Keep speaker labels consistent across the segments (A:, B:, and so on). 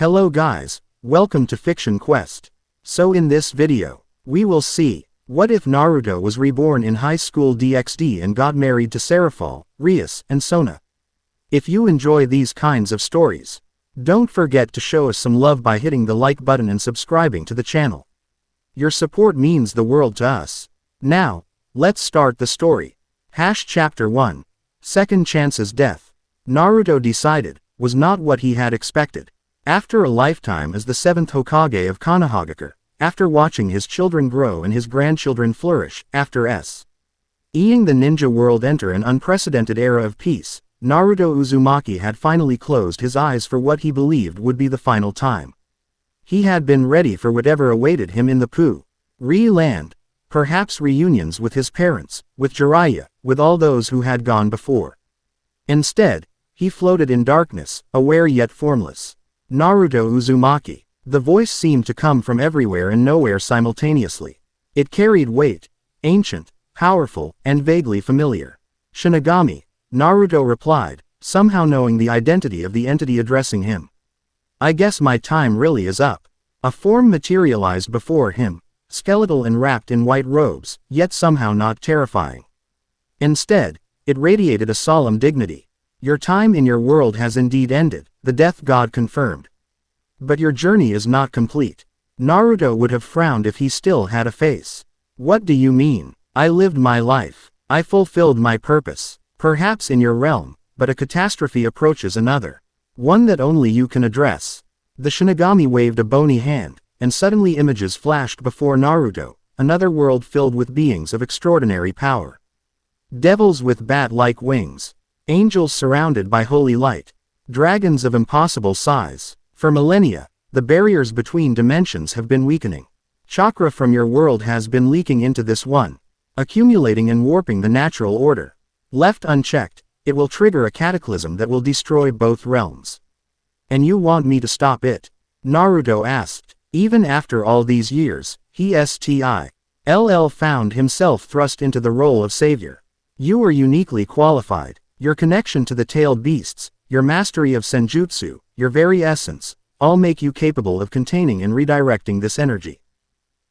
A: Hello guys, welcome to Fiction Quest. So in this video, we will see, what if Naruto was reborn in high school DxD and got married to Serafall, Rias and Sona? If you enjoy these kinds of stories, don't forget to show us some love by hitting the like button and subscribing to the channel. Your support means the world to us. Now, let's start the story. Chapter 1. Second Chance's death. Naruto decided, was not what he had expected. After a lifetime as the 7th Hokage of Konohagakure, after watching his children grow and his grandchildren flourish, after seeing the ninja world enter an unprecedented era of peace, Naruto Uzumaki had finally closed his eyes for what he believed would be the final time. He had been ready for whatever awaited him in the Puri land, perhaps reunions with his parents, with Jiraiya, with all those who had gone before. Instead, he floated in darkness, aware yet formless. Naruto Uzumaki. The voice seemed to come from everywhere and nowhere simultaneously. It carried weight, ancient, powerful, and vaguely familiar. Shinigami, Naruto replied, somehow knowing the identity of the entity addressing him. I guess my time really is up. A form materialized before him, skeletal and wrapped in white robes, yet somehow not terrifying. Instead, it radiated a solemn dignity. Your time in your world has indeed ended, the death god confirmed. But your journey is not complete. Naruto would have frowned if he still had a face. What do you mean? I lived my life. I fulfilled my purpose. Perhaps in your realm, but a catastrophe approaches another. One that only you can address. The Shinigami waved a bony hand, and suddenly images flashed before Naruto, another world filled with beings of extraordinary power. Devils with bat-like wings. Angels surrounded by holy light. Dragons of impossible size. For millennia, the barriers between dimensions have been weakening. Chakra from your world has been leaking into this one, accumulating and warping the natural order. Left unchecked, it will trigger a cataclysm that will destroy both realms. And you want me to stop it? Naruto asked. Even after all these years, he still found himself thrust into the role of savior. You are uniquely qualified. Your connection to the tailed beasts, your mastery of senjutsu, your very essence, all make you capable of containing and redirecting this energy.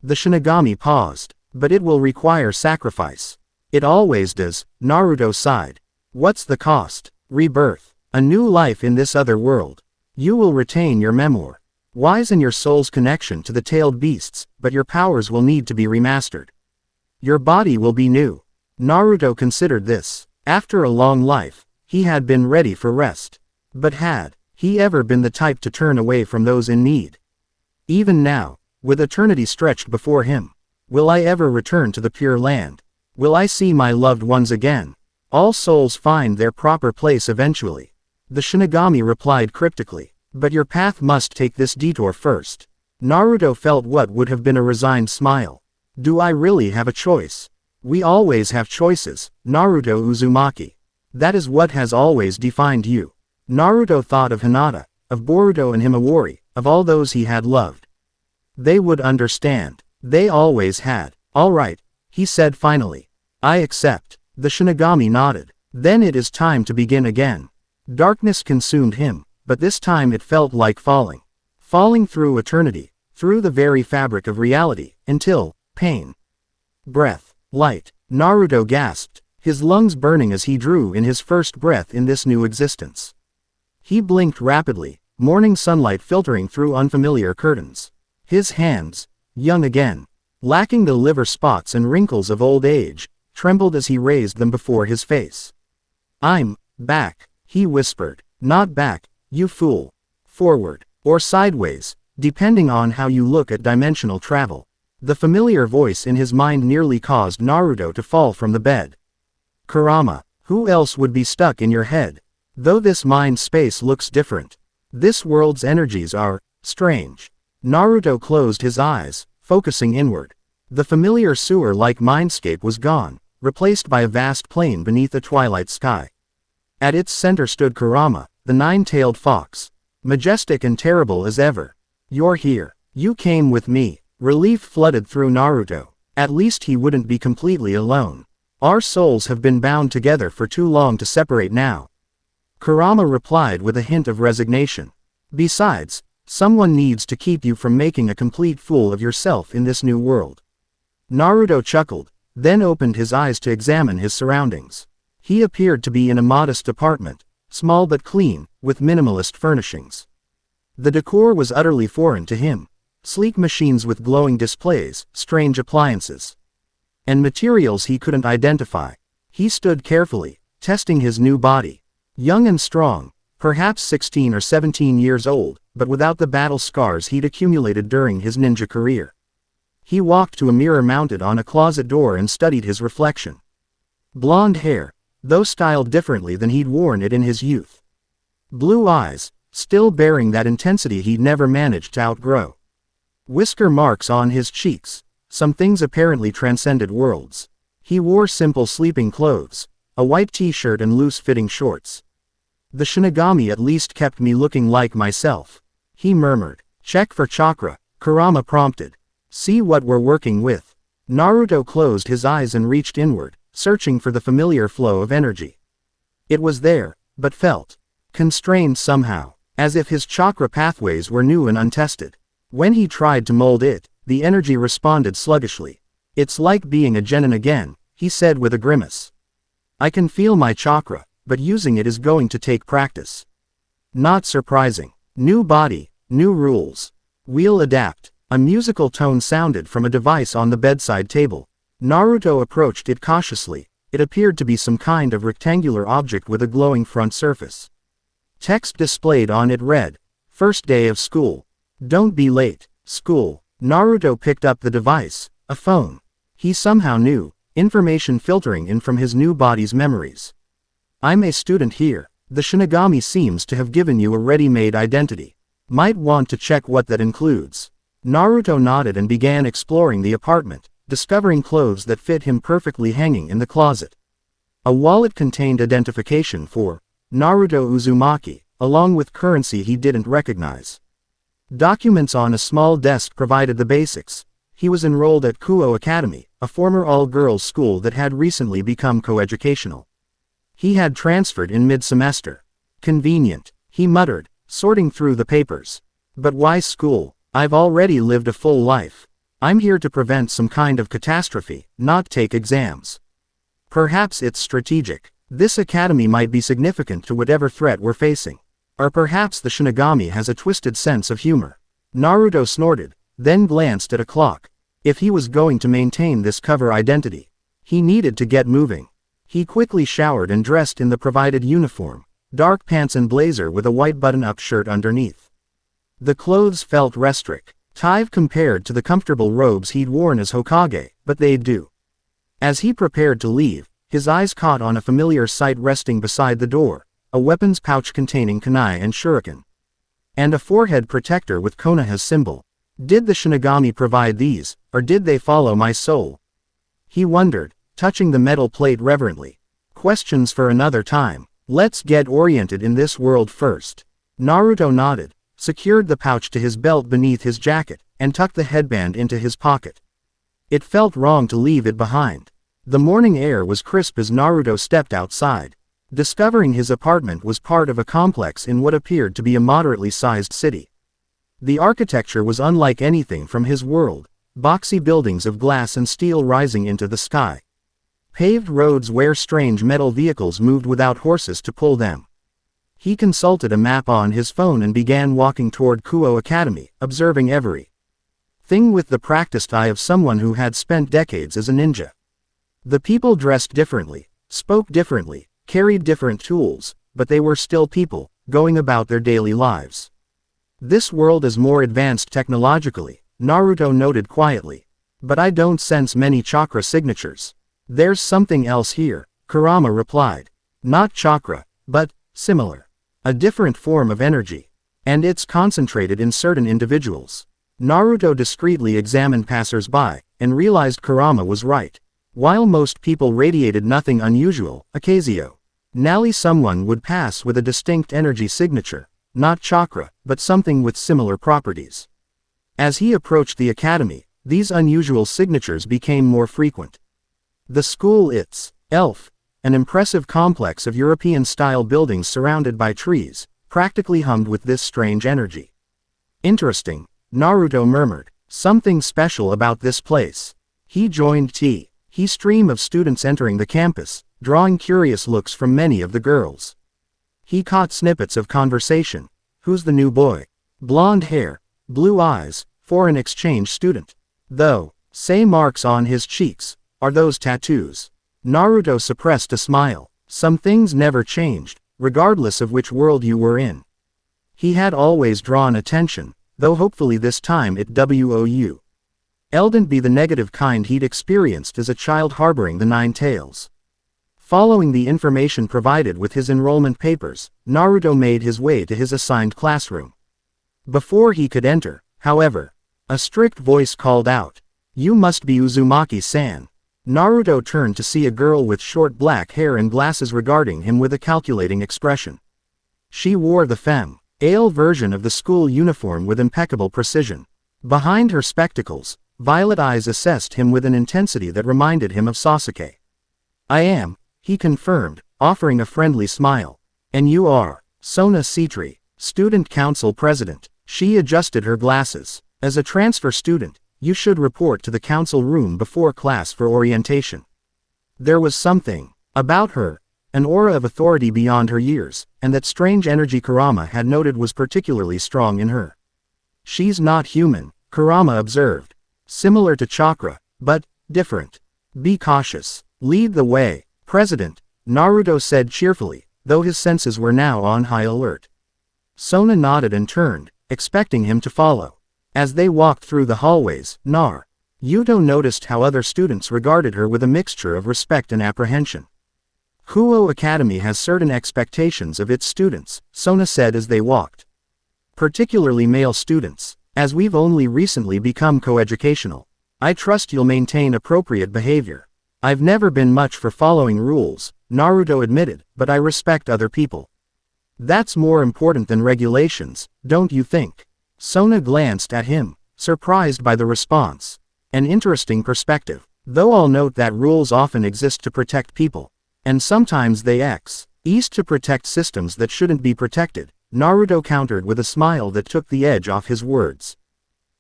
A: The Shinigami paused. But it will require sacrifice. It always does, Naruto sighed. What's the cost? Rebirth. A new life in this other world. You will retain your memoir. Wise in your soul's connection to the tailed beasts, but your powers will need to be remastered. Your body will be new. Naruto considered this. After a long life, he had been ready for rest. But had he ever been the type to turn away from those in need? Even now, with eternity stretched before him, will I ever return to the Pure Land? Will I see my loved ones again? All souls find their proper place eventually. The Shinigami replied cryptically. But your path must take this detour first. Naruto felt what would have been a resigned smile. Do I really have a choice? We always have choices, Naruto Uzumaki. That is what has always defined you. Naruto thought of Hinata, of Boruto and Himawari, of all those he had loved. They would understand. They always had. All right, he said finally. I accept. The Shinigami nodded. Then it is time to begin again. Darkness consumed him, but this time it felt like falling. Falling through eternity, through the very fabric of reality, until, pain. Breath. Light. Naruto gasped, his lungs burning as he drew in his first breath in this new existence. He blinked rapidly, morning sunlight filtering through unfamiliar curtains. His hands, young again, lacking the liver spots and wrinkles of old age, trembled as he raised them before his face. I'm back, he whispered. Not back, you fool. Forward, or sideways, depending on how you look at dimensional travel. The familiar voice in his mind nearly caused Naruto to fall from the bed. Kurama, who else would be stuck in your head? Though this mind space looks different. This world's energies are strange. Naruto closed his eyes, focusing inward. The familiar sewer-like mindscape was gone, replaced by a vast plain beneath a twilight sky. At its center stood Kurama, the nine-tailed fox. Majestic and terrible as ever. You're here. You came with me. Relief flooded through Naruto. At least he wouldn't be completely alone. Our souls have been bound together for too long to separate now. Kurama replied with a hint of resignation. Besides, Someone needs to keep you from making a complete fool of yourself in this new world. Naruto chuckled, then opened his eyes to examine his surroundings. He appeared to be in a modest apartment, small but clean, with minimalist furnishings. The decor was utterly foreign to him. Sleek machines with glowing displays, strange appliances, and materials he couldn't identify. He stood carefully, testing his new body. Young and strong, perhaps 16 or 17 years old, but without the battle scars he'd accumulated during his ninja career. He walked to a mirror mounted on a closet door and studied his reflection. Blonde hair, though styled differently than he'd worn it in his youth. Blue eyes, still bearing that intensity he'd never managed to outgrow. Whisker marks on his cheeks, some things apparently transcended worlds. He wore simple sleeping clothes, a white t-shirt and loose-fitting shorts. The Shinigami at least kept me looking like myself, he murmured. Check for chakra, Kurama prompted. See what we're working with. Naruto closed his eyes and reached inward, searching for the familiar flow of energy. It was there, but felt constrained somehow, as if his chakra pathways were new and untested. When he tried to mold it, the energy responded sluggishly. It's like being a genin again, he said with a grimace. I can feel my chakra, but using it is going to take practice. Not surprising. New body, new rules. We'll adapt. A musical tone sounded from a device on the bedside table. Naruto approached it cautiously. It appeared to be some kind of rectangular object with a glowing front surface. Text displayed on it read, "First day of school. Don't be late, school." Naruto picked up the device, a phone. He somehow knew, information filtering in from his new body's memories. I'm a student here. The Shinigami seems to have given you a ready-made identity. Might want to check what that includes. Naruto nodded and began exploring the apartment, discovering clothes that fit him perfectly hanging in the closet. A wallet contained identification for Naruto Uzumaki, along with currency he didn't recognize. Documents on a small desk provided the basics. He was enrolled at Kuo Academy, a former all-girls school that had recently become coeducational. He had transferred in mid-semester. Convenient, he muttered, sorting through the papers. But why school? I've already lived a full life. I'm here to prevent some kind of catastrophe, not take exams. Perhaps it's strategic. This academy might be significant to whatever threat we're facing. Or perhaps the Shinigami has a twisted sense of humor. Naruto snorted, then glanced at a clock. If he was going to maintain this cover identity, he needed to get moving. He quickly showered and dressed in the provided uniform, dark pants and blazer with a white button-up shirt underneath. The clothes felt restrictive compared to the comfortable robes he'd worn as Hokage, but they'd do. As he prepared to leave, his eyes caught on a familiar sight resting beside the door, a weapons pouch containing kunai and shuriken. And a forehead protector with Konoha's symbol. Did the Shinigami provide these, or did they follow my soul? He wondered, touching the metal plate reverently. Questions for another time. Let's get oriented in this world first. Naruto nodded, secured the pouch to his belt beneath his jacket, and tucked the headband into his pocket. It felt wrong to leave it behind. The morning air was crisp as Naruto stepped outside. Discovering his apartment was part of a complex in what appeared to be a moderately sized city. The architecture was unlike anything from his world, boxy buildings of glass and steel rising into the sky. Paved roads where strange metal vehicles moved without horses to pull them. He consulted a map on his phone and began walking toward Kuo Academy, observing every thing with the practiced eye of someone who had spent decades as a ninja. The people dressed differently, spoke differently, carried different tools, but they were still people, going about their daily lives. This world is more advanced technologically, Naruto noted quietly. But I don't sense many chakra signatures. There's something else here, Kurama replied. Not chakra, but similar. A different form of energy. And it's concentrated in certain individuals. Naruto discreetly examined passers-by, and realized Kurama was right. While most people radiated nothing unusual, occasionally someone would pass with a distinct energy signature, not chakra, but something with similar properties. As he approached the academy, these unusual signatures became more frequent. The school itself, an impressive complex of European-style buildings surrounded by trees, practically hummed with this strange energy. Interesting, Naruto murmured. Something special about this place. He joined He stream of students entering the campus, drawing curious looks from many of the girls. He caught snippets of conversation. Who's the new boy? Blonde hair, blue eyes, foreign exchange student. Though, say marks on his cheeks, are those tattoos? Naruto suppressed a smile. Some things never changed, regardless of which world you were in. He had always drawn attention, though hopefully this time it wouldn't be the negative kind he'd experienced as a child harboring the nine tails. Following the information provided with his enrollment papers, Naruto made his way to his assigned classroom. Before he could enter, however, a strict voice called out, "You must be Uzumaki-san." Naruto turned to see a girl with short black hair and glasses regarding him with a calculating expression. She wore the femme-ale version of the school uniform with impeccable precision. Behind her spectacles, violet eyes assessed him with an intensity that reminded him of Sasuke. "I am," he confirmed, offering a friendly smile. "And you are Sona Citri, student council president." She adjusted her glasses. "As a transfer student, you should report to the council room before class for orientation." There was something about her, an aura of authority beyond her years, and that strange energy Kurama had noted was particularly strong in her. "She's not human," Kurama observed. "Similar to Chakra, but different. Be cautious. Lead the way, President," Naruto said cheerfully, though his senses were now on high alert. Sona nodded and turned, expecting him to follow. As they walked through the hallways, Naruto noticed how other students regarded her with a mixture of respect and apprehension. "Kuo Academy has certain expectations of its students," Sona said as they walked. "Particularly male students. As we've only recently become coeducational, I trust you'll maintain appropriate behavior." "I've never been much for following rules," Naruto admitted, "but I respect other people." "That's more important than regulations, don't you think?" Sona glanced at him, surprised by the response. "An interesting perspective, though I'll note that rules often exist to protect people. And sometimes they exist to protect systems that shouldn't be protected," Naruto countered with a smile that took the edge off his words.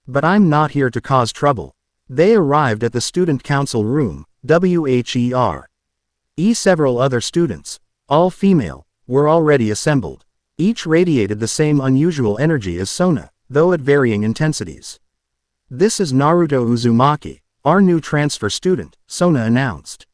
A: "But I'm not here to cause trouble." They arrived at the student council room, Several other students, all female, were already assembled. Each radiated the same unusual energy as Sona, though at varying intensities. "This is Naruto Uzumaki, our new transfer student," Sona announced.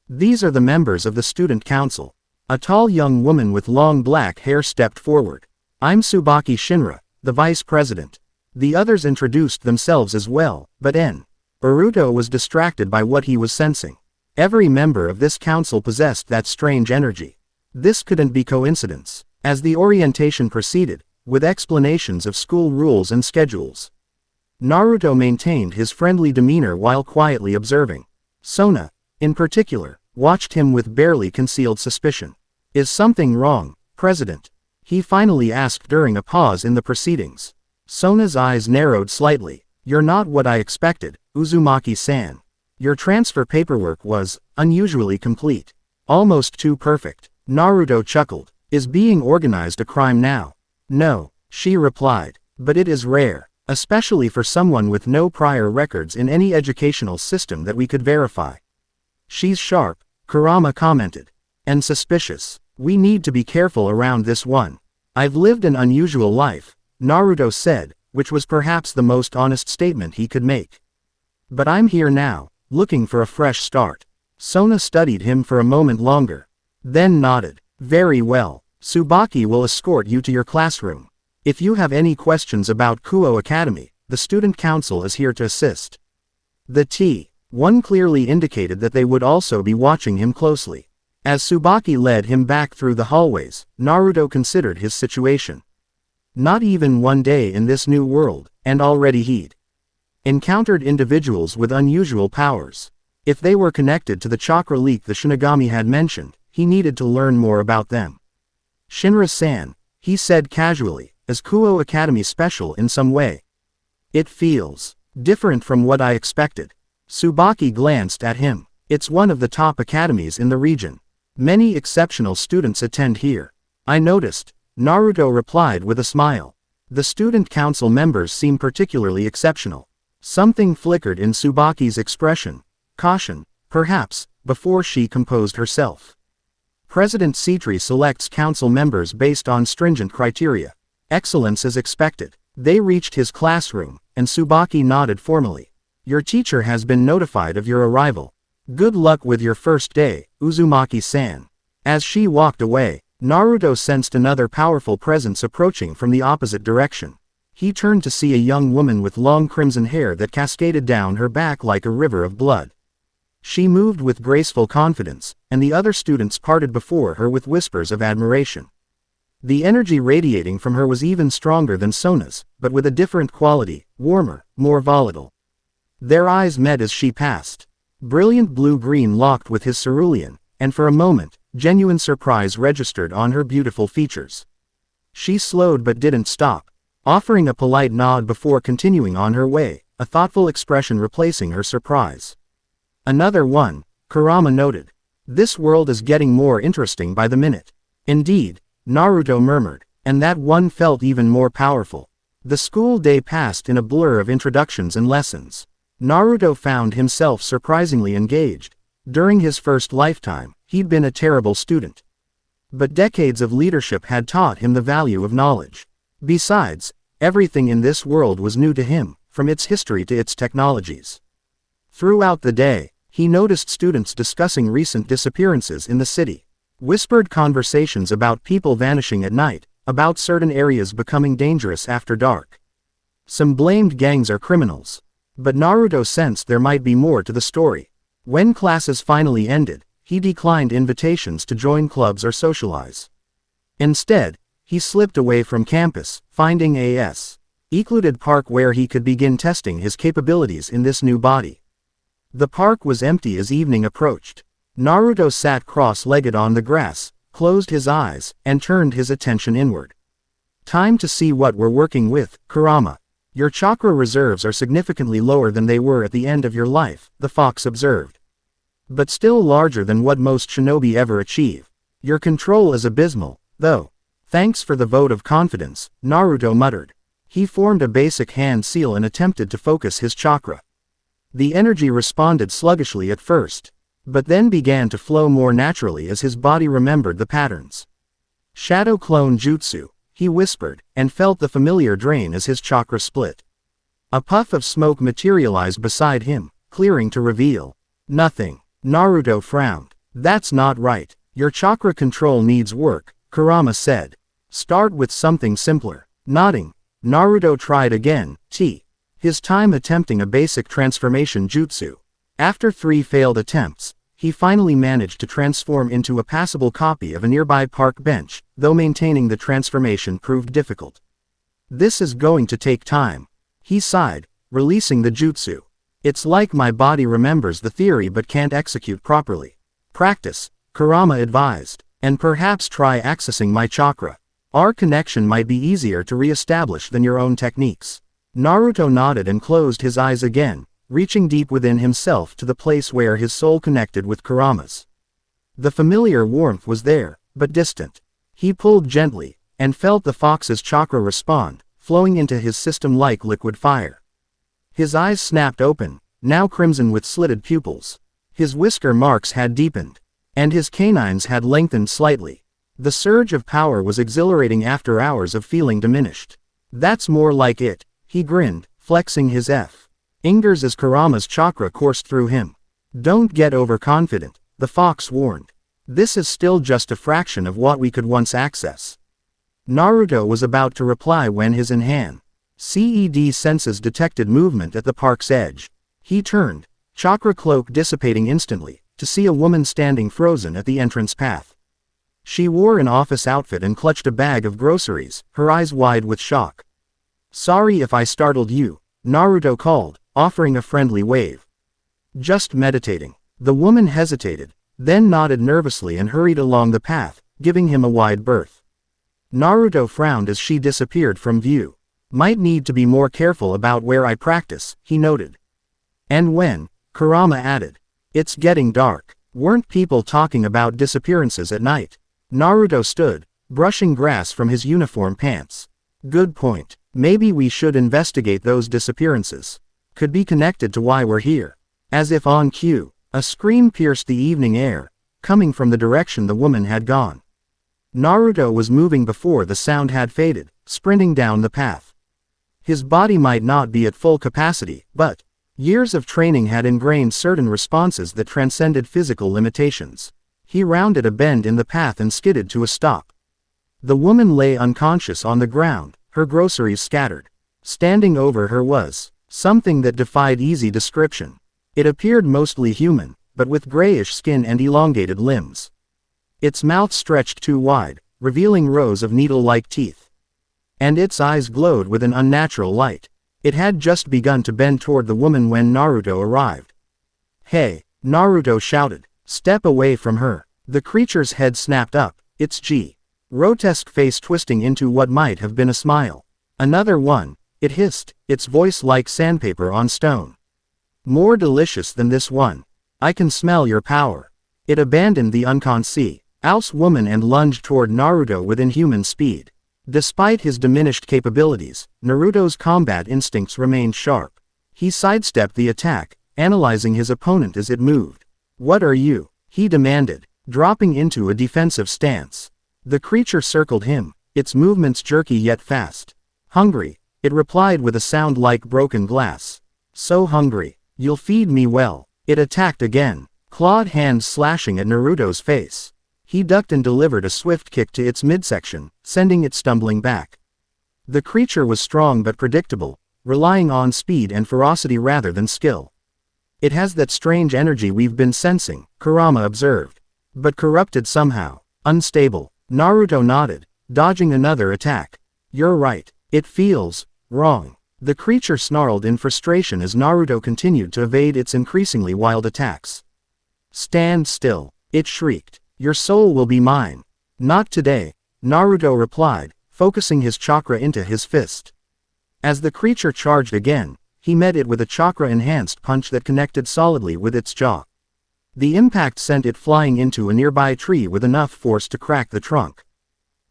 A: "These are the members of the student council." A tall young woman with long black hair stepped forward. "I'm Tsubaki Shinra, the vice president." The others introduced themselves as well, but Naruto was distracted by what he was sensing. Every member of this council possessed that strange energy. This couldn't be coincidence. As the orientation proceeded, with explanations of school rules and schedules, Naruto maintained his friendly demeanor while quietly observing. Sona, in particular, watched him with barely concealed suspicion. "Is something wrong, President?" he finally asked during a pause in the proceedings. Sona's eyes narrowed slightly. "You're not what I expected, Uzumaki-san. Your transfer paperwork was unusually complete. Almost too perfect." Naruto chuckled. "Is being organized a crime now?" "No," she replied, "but it is rare, especially for someone with no prior records in any educational system that we could verify." "She's sharp," Kurama commented. "And suspicious. We need to be careful around this one." "I've lived an unusual life," Naruto said, which was perhaps the most honest statement he could make. "But I'm here now, looking for a fresh start." Sona studied him for a moment longer, then nodded. "Very well. Tsubaki will escort you to your classroom. If you have any questions about Kuo Academy, the student council is here to assist." The T1 clearly indicated that they would also be watching him closely. As Tsubaki led him back through the hallways, Naruto considered his situation. Not even one day in this new world, and already he'd encountered individuals with unusual powers. If they were connected to the chakra leak the Shinigami had mentioned, he needed to learn more about them. "Shinra-san," he said casually, "is Kuo Academy special in some way?" "It feels different from what I expected." Tsubaki glanced at him. "It's one of the top academies in the region. Many exceptional students attend here." "I noticed," Naruto replied with a smile. The student council members seem particularly exceptional. Something flickered in Tsubaki's expression. Caution, perhaps, before she composed herself. President Citri selects council members based on stringent criteria. Excellence is expected. They reached his classroom, and Tsubaki nodded formally. Your teacher has been notified of your arrival. Good luck with your first day, Uzumaki-san. As she walked away, Naruto sensed another powerful presence approaching from the opposite direction. He turned to see a young woman with long crimson hair that cascaded down her back like a river of blood. She moved with graceful confidence, and the other students parted before her with whispers of admiration. The energy radiating from her was even stronger than Sona's, but with a different quality, warmer, more volatile. Their eyes met as she passed. Brilliant blue-green locked with his cerulean, and for a moment, genuine surprise registered on her beautiful features. She slowed but didn't stop, offering a polite nod before continuing on her way, a thoughtful expression replacing her surprise. Another one, Kurama noted. This world is getting more interesting by the minute. Indeed, Naruto murmured, and that one felt even more powerful. The school day passed in a blur of introductions and lessons. Naruto found himself surprisingly engaged. During his first lifetime, he'd been a terrible student. But decades of leadership had taught him the value of knowledge. Besides, everything in this world was new to him, from its history to its technologies. Throughout the day, he noticed students discussing recent disappearances in the city. Whispered conversations about people vanishing at night, about certain areas becoming dangerous after dark. Some blamed gangs are criminals. But Naruto sensed there might be more to the story. When classes finally ended, he declined invitations to join clubs or socialize. Instead, he slipped away from campus, finding a secluded park where he could begin testing his capabilities in this new body. The park was empty as evening approached. Naruto sat cross-legged on the grass, closed his eyes, and turned his attention inward. Time to see what we're working with, Kurama. Your chakra reserves are significantly lower than they were at the end of your life, the fox observed. But still larger than what most shinobi ever achieve. Your control is abysmal, though. Thanks for the vote of confidence, Naruto muttered. He formed a basic hand seal and attempted to focus his chakra. The energy responded sluggishly at first, but then began to flow more naturally as his body remembered the patterns. Shadow clone jutsu, he whispered, and felt the familiar drain as his chakra split. A puff of smoke materialized beside him, clearing to reveal nothing. Naruto frowned. That's not right. Your chakra control needs work, Kurama said. Start with something simpler. Nodding, Naruto tried again, his time attempting a basic transformation jutsu. After 3 failed attempts, he finally managed to transform into a passable copy of a nearby park bench, though maintaining the transformation proved difficult. This is going to take time. He sighed, releasing the jutsu. It's like my body remembers the theory but can't execute properly. Practice, Kurama advised, and perhaps try accessing my chakra. Our connection might be easier to re-establish than your own techniques. Naruto nodded and closed his eyes again, reaching deep within himself to the place where his soul connected with Kurama's. The familiar warmth was there, but distant. He pulled gently, and felt the fox's chakra respond, flowing into his system like liquid fire. His eyes snapped open, now crimson with slitted pupils. His whisker marks had deepened, and his canines had lengthened slightly. The surge of power was exhilarating after hours of feeling diminished. That's more like it, he grinned, flexing his fingers as Kurama's chakra coursed through him. Don't get overconfident, the fox warned. This is still just a fraction of what we could once access. Naruto was about to reply when his in-hand CED senses detected movement at the park's edge. He turned, chakra cloak dissipating instantly, to see a woman standing frozen at the entrance path. She wore an office outfit and clutched a bag of groceries, her eyes wide with shock. Sorry if I startled you, Naruto called, offering a friendly wave. Just meditating. The woman hesitated, then nodded nervously and hurried along the path, giving him a wide berth. Naruto frowned as she disappeared from view. Might need to be more careful about where I practice, he noted. And when, Kurama added. It's getting dark. Weren't people talking about disappearances at night? Naruto stood, brushing grass from his uniform pants. Good point. Maybe we should investigate those disappearances. Could be connected to why we're here. As if on cue, a scream pierced the evening air, coming from the direction the woman had gone. Naruto was moving before the sound had faded, sprinting down the path. His body might not be at full capacity, but years of training had ingrained certain responses that transcended physical limitations. He rounded a bend in the path and skidded to a stop. The woman lay unconscious on the ground, her groceries scattered. Standing over her was something that defied easy description. It appeared mostly human, but with grayish skin and elongated limbs. Its mouth stretched too wide, revealing rows of needle-like teeth. And its eyes glowed with an unnatural light. It had just begun to bend toward the woman when Naruto arrived. "Hey!" Naruto shouted. "Step away from her." The creature's head snapped up, its grotesque face twisting into what might have been a smile. "Another one," it hissed, its voice like sandpaper on stone. "More delicious than this one. I can smell your power." It abandoned the unconscious woman and lunged toward Naruto with inhuman speed. Despite his diminished capabilities, Naruto's combat instincts remained sharp. He sidestepped the attack, analyzing his opponent as it moved. "What are you?" he demanded, dropping into a defensive stance. The creature circled him, its movements jerky yet fast. "Hungry," it replied with a sound like broken glass. "So hungry. You'll feed me well." It attacked again, clawed hands slashing at Naruto's face. He ducked and delivered a swift kick to its midsection, sending it stumbling back. The creature was strong but predictable, relying on speed and ferocity rather than skill. "It has that strange energy we've been sensing," Kurama observed. "But corrupted somehow. Unstable." Naruto nodded, dodging another attack. "You're right. It feels wrong." The creature snarled in frustration as Naruto continued to evade its increasingly wild attacks. "Stand still," it shrieked. "Your soul will be mine." "Not today," Naruto replied, focusing his chakra into his fist. As the creature charged again, he met it with a chakra-enhanced punch that connected solidly with its jaw. The impact sent it flying into a nearby tree with enough force to crack the trunk.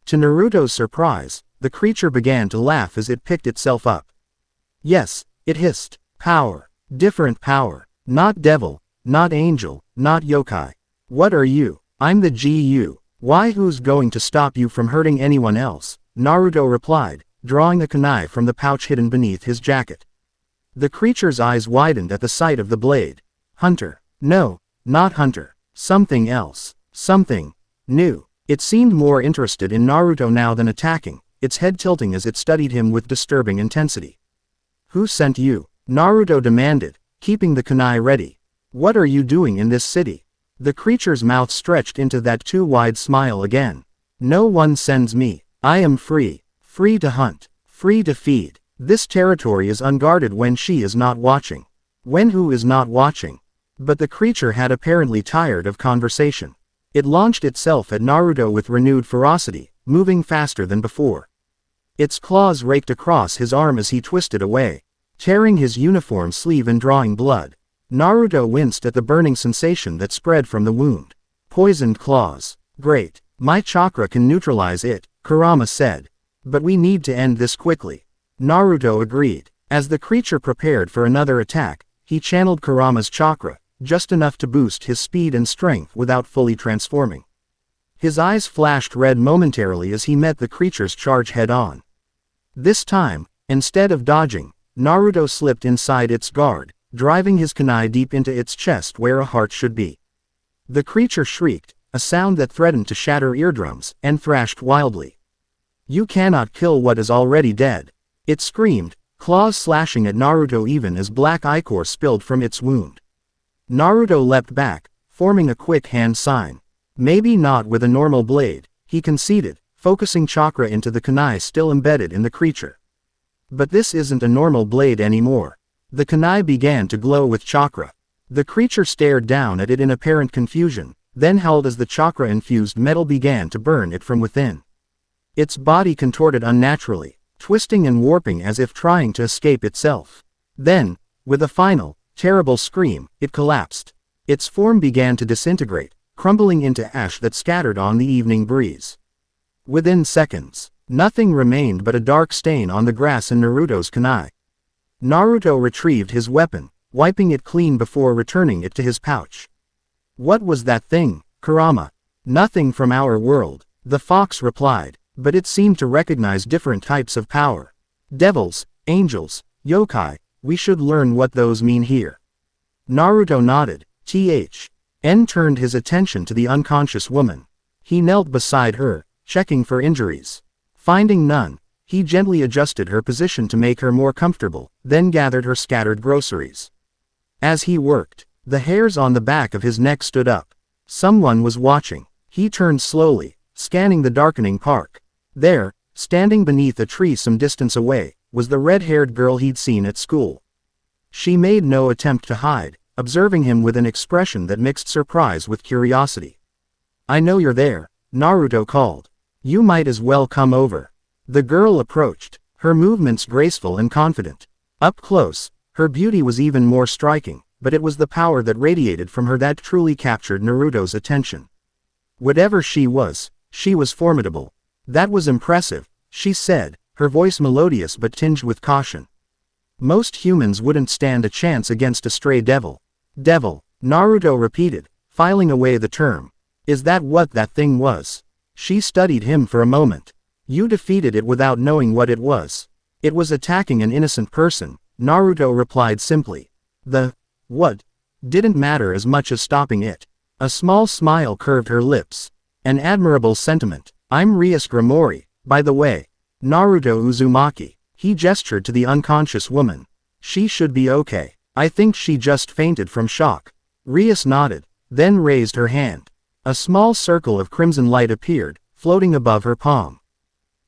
A: To Naruto's surprise, the creature began to laugh as it picked itself up. "Yes," it hissed. "Power. Different power. Not devil, not angel, not yokai. What are you?" "I'm the GU. Why, who's going to stop you from hurting anyone else?" Naruto replied, drawing a kunai from the pouch hidden beneath his jacket. The creature's eyes widened at the sight of the blade. "Hunter." "No, not hunter. Something else. Something new." It seemed more interested in Naruto now than attacking, its head tilting as it studied him with disturbing intensity. "Who sent you?" Naruto demanded, keeping the kunai ready. "What are you doing in this city?" The creature's mouth stretched into that too wide smile again. "No one sends me. I am free. Free to hunt. Free to feed. This territory is unguarded when she is not watching." "When who is not watching?" But the creature had apparently tired of conversation. It launched itself at Naruto with renewed ferocity, moving faster than before. Its claws raked across his arm as he twisted away, tearing his uniform sleeve and drawing blood. Naruto winced at the burning sensation that spread from the wound. "Poisoned claws. Great. My chakra can neutralize it," Kurama said. "But we need to end this quickly." Naruto agreed. As the creature prepared for another attack, he channeled Kurama's chakra, just enough to boost his speed and strength without fully transforming. His eyes flashed red momentarily as he met the creature's charge head-on. This time, instead of dodging, Naruto slipped inside its guard, driving his kunai deep into its chest where a heart should be. The creature shrieked, a sound that threatened to shatter eardrums, and thrashed wildly. "You cannot kill what is already dead," it screamed, claws slashing at Naruto even as black ichor spilled from its wound. Naruto leapt back, forming a quick hand sign. "Maybe not with a normal blade," he conceded, focusing chakra into the kunai still embedded in the creature. "But this isn't a normal blade anymore." The kunai began to glow with chakra. The creature stared down at it in apparent confusion, then howled as the chakra-infused metal began to burn it from within. Its body contorted unnaturally, twisting and warping as if trying to escape itself. Then, with a final, terrible scream, it collapsed. Its form began to disintegrate, crumbling into ash that scattered on the evening breeze. Within seconds, Nothing remained but a dark stain on the grass in Naruto's kunai. Naruto retrieved his weapon, wiping it clean before returning it to his pouch. What was that thing, Kurama? Nothing from our world, the fox replied, but it seemed to recognize different types of power. Devils, angels, yokai, we should learn what those mean here. Naruto nodded. N turned his attention to the unconscious woman. He knelt beside her, checking for injuries. Finding none, he gently adjusted her position to make her more comfortable, then gathered her scattered groceries. As he worked, the hairs on the back of his neck stood up. Someone was watching. He turned slowly, scanning the darkening park. There, standing beneath a tree some distance away, was the red-haired girl he'd seen at school. She made no attempt to hide, observing him with an expression that mixed surprise with curiosity. "I know you're there," Naruto called. "You might as well come over." The girl approached, her movements graceful and confident. Up close, her beauty was even more striking, but it was the power that radiated from her that truly captured Naruto's attention. Whatever she was formidable. "That was impressive," she said, her voice melodious but tinged with caution. "Most humans wouldn't stand a chance against a stray devil." "Devil," Naruto repeated, filing away the term. "Is that what that thing was?" She studied him for a moment. "You defeated it without knowing what it was." "It was attacking an innocent person," Naruto replied simply. What? Didn't matter as much as stopping it." A small smile curved her lips. "An admirable sentiment. I'm Rias Grimori, by the way." Naruto Uzumaki. He gestured to the unconscious woman. "She should be okay. I think she just fainted from shock." Rias nodded, then raised her hand. A small circle of crimson light appeared, floating above her palm.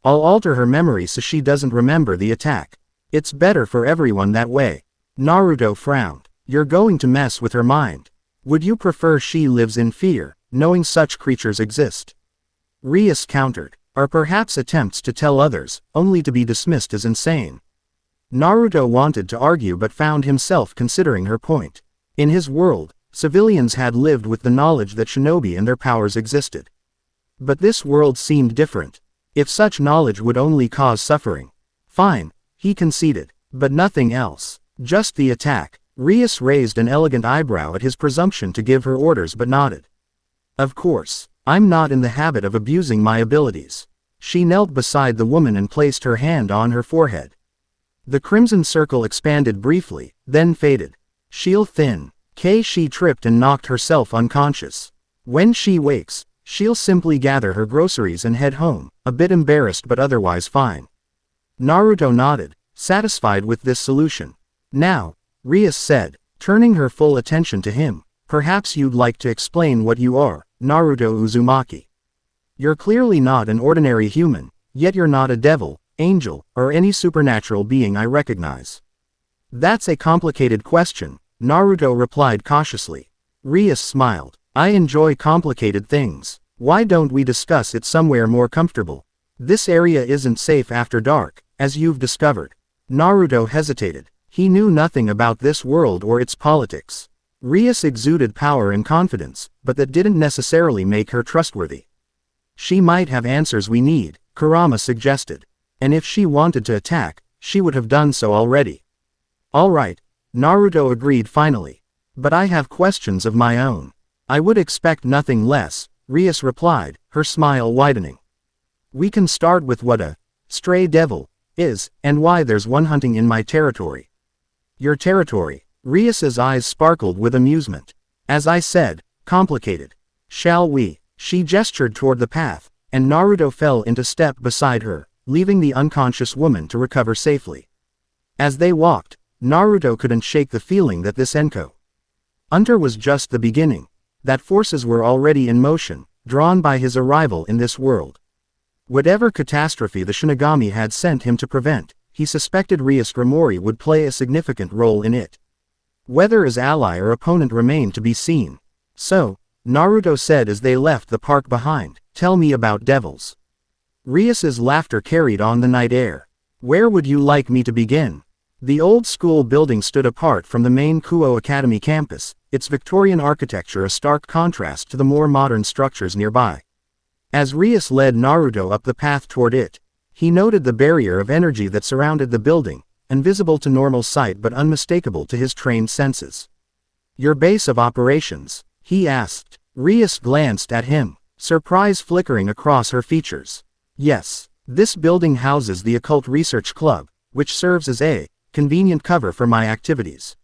A: "I'll alter her memory so she doesn't remember the attack. It's better for everyone that way." Naruto frowned. "You're going to mess with her mind. Would you prefer she lives in fear, knowing such creatures exist?" Rias countered. "Or perhaps attempts to tell others, only to be dismissed as insane." Naruto wanted to argue but found himself considering her point. In his world, civilians had lived with the knowledge that shinobi and their powers existed. But this world seemed different. If such knowledge would only cause suffering. Fine, he conceded, but nothing else. Just the attack. Rias raised an elegant eyebrow at his presumption to give her orders but nodded. "Of course, I'm not in the habit of abusing my abilities." She knelt beside the woman and placed her hand on her forehead. The crimson circle expanded briefly, then faded. "She'll thin. She tripped and knocked herself unconscious. When she wakes, she'll simply gather her groceries and head home, a bit embarrassed but otherwise fine." Naruto nodded, satisfied with this solution. "Now," Rias said, turning her full attention to him, "perhaps you'd like to explain what you are, Naruto Uzumaki. You're clearly not an ordinary human, yet you're not a devil, angel, or any supernatural being I recognize." "That's a complicated question," Naruto replied cautiously. Rias smiled. "I enjoy complicated things. Why don't we discuss it somewhere more comfortable? This area isn't safe after dark, as you've discovered." Naruto hesitated. He knew nothing about this world or its politics. Rias exuded power and confidence, but that didn't necessarily make her trustworthy. "She might have answers we need," Kurama suggested. "And if she wanted to attack, she would have done so already." "All right," Naruto agreed finally. "But I have questions of my own." "I would expect nothing less," Rias replied, her smile widening. "We can start with what a stray devil is, and why there's one hunting in my territory." "Your territory?" Rias's eyes sparkled with amusement. "As I said, complicated. Shall we?" She gestured toward the path, and Naruto fell into step beside her, leaving the unconscious woman to recover safely. As they walked, Naruto couldn't shake the feeling that this encounter was just the beginning, that forces were already in motion, drawn by his arrival in this world. Whatever catastrophe the Shinigami had sent him to prevent, he suspected Rias Grimori would play a significant role in it. Whether as ally or opponent remained to be seen. "So," Naruto said as they left the park behind, "tell me about devils." Rias's laughter carried on the night air. "Where would you like me to begin?" The old school building stood apart from the main Kuo Academy campus, its Victorian architecture a stark contrast to the more modern structures nearby. As Rias led Naruto up the path toward it, He noted the barrier of energy that surrounded the building, invisible to normal sight but unmistakable to his trained senses. "Your base of operations?" he asked. Rias glanced at him, surprise flickering across her features. "Yes, this building houses the Occult Research Club, which serves as a convenient cover for my activities."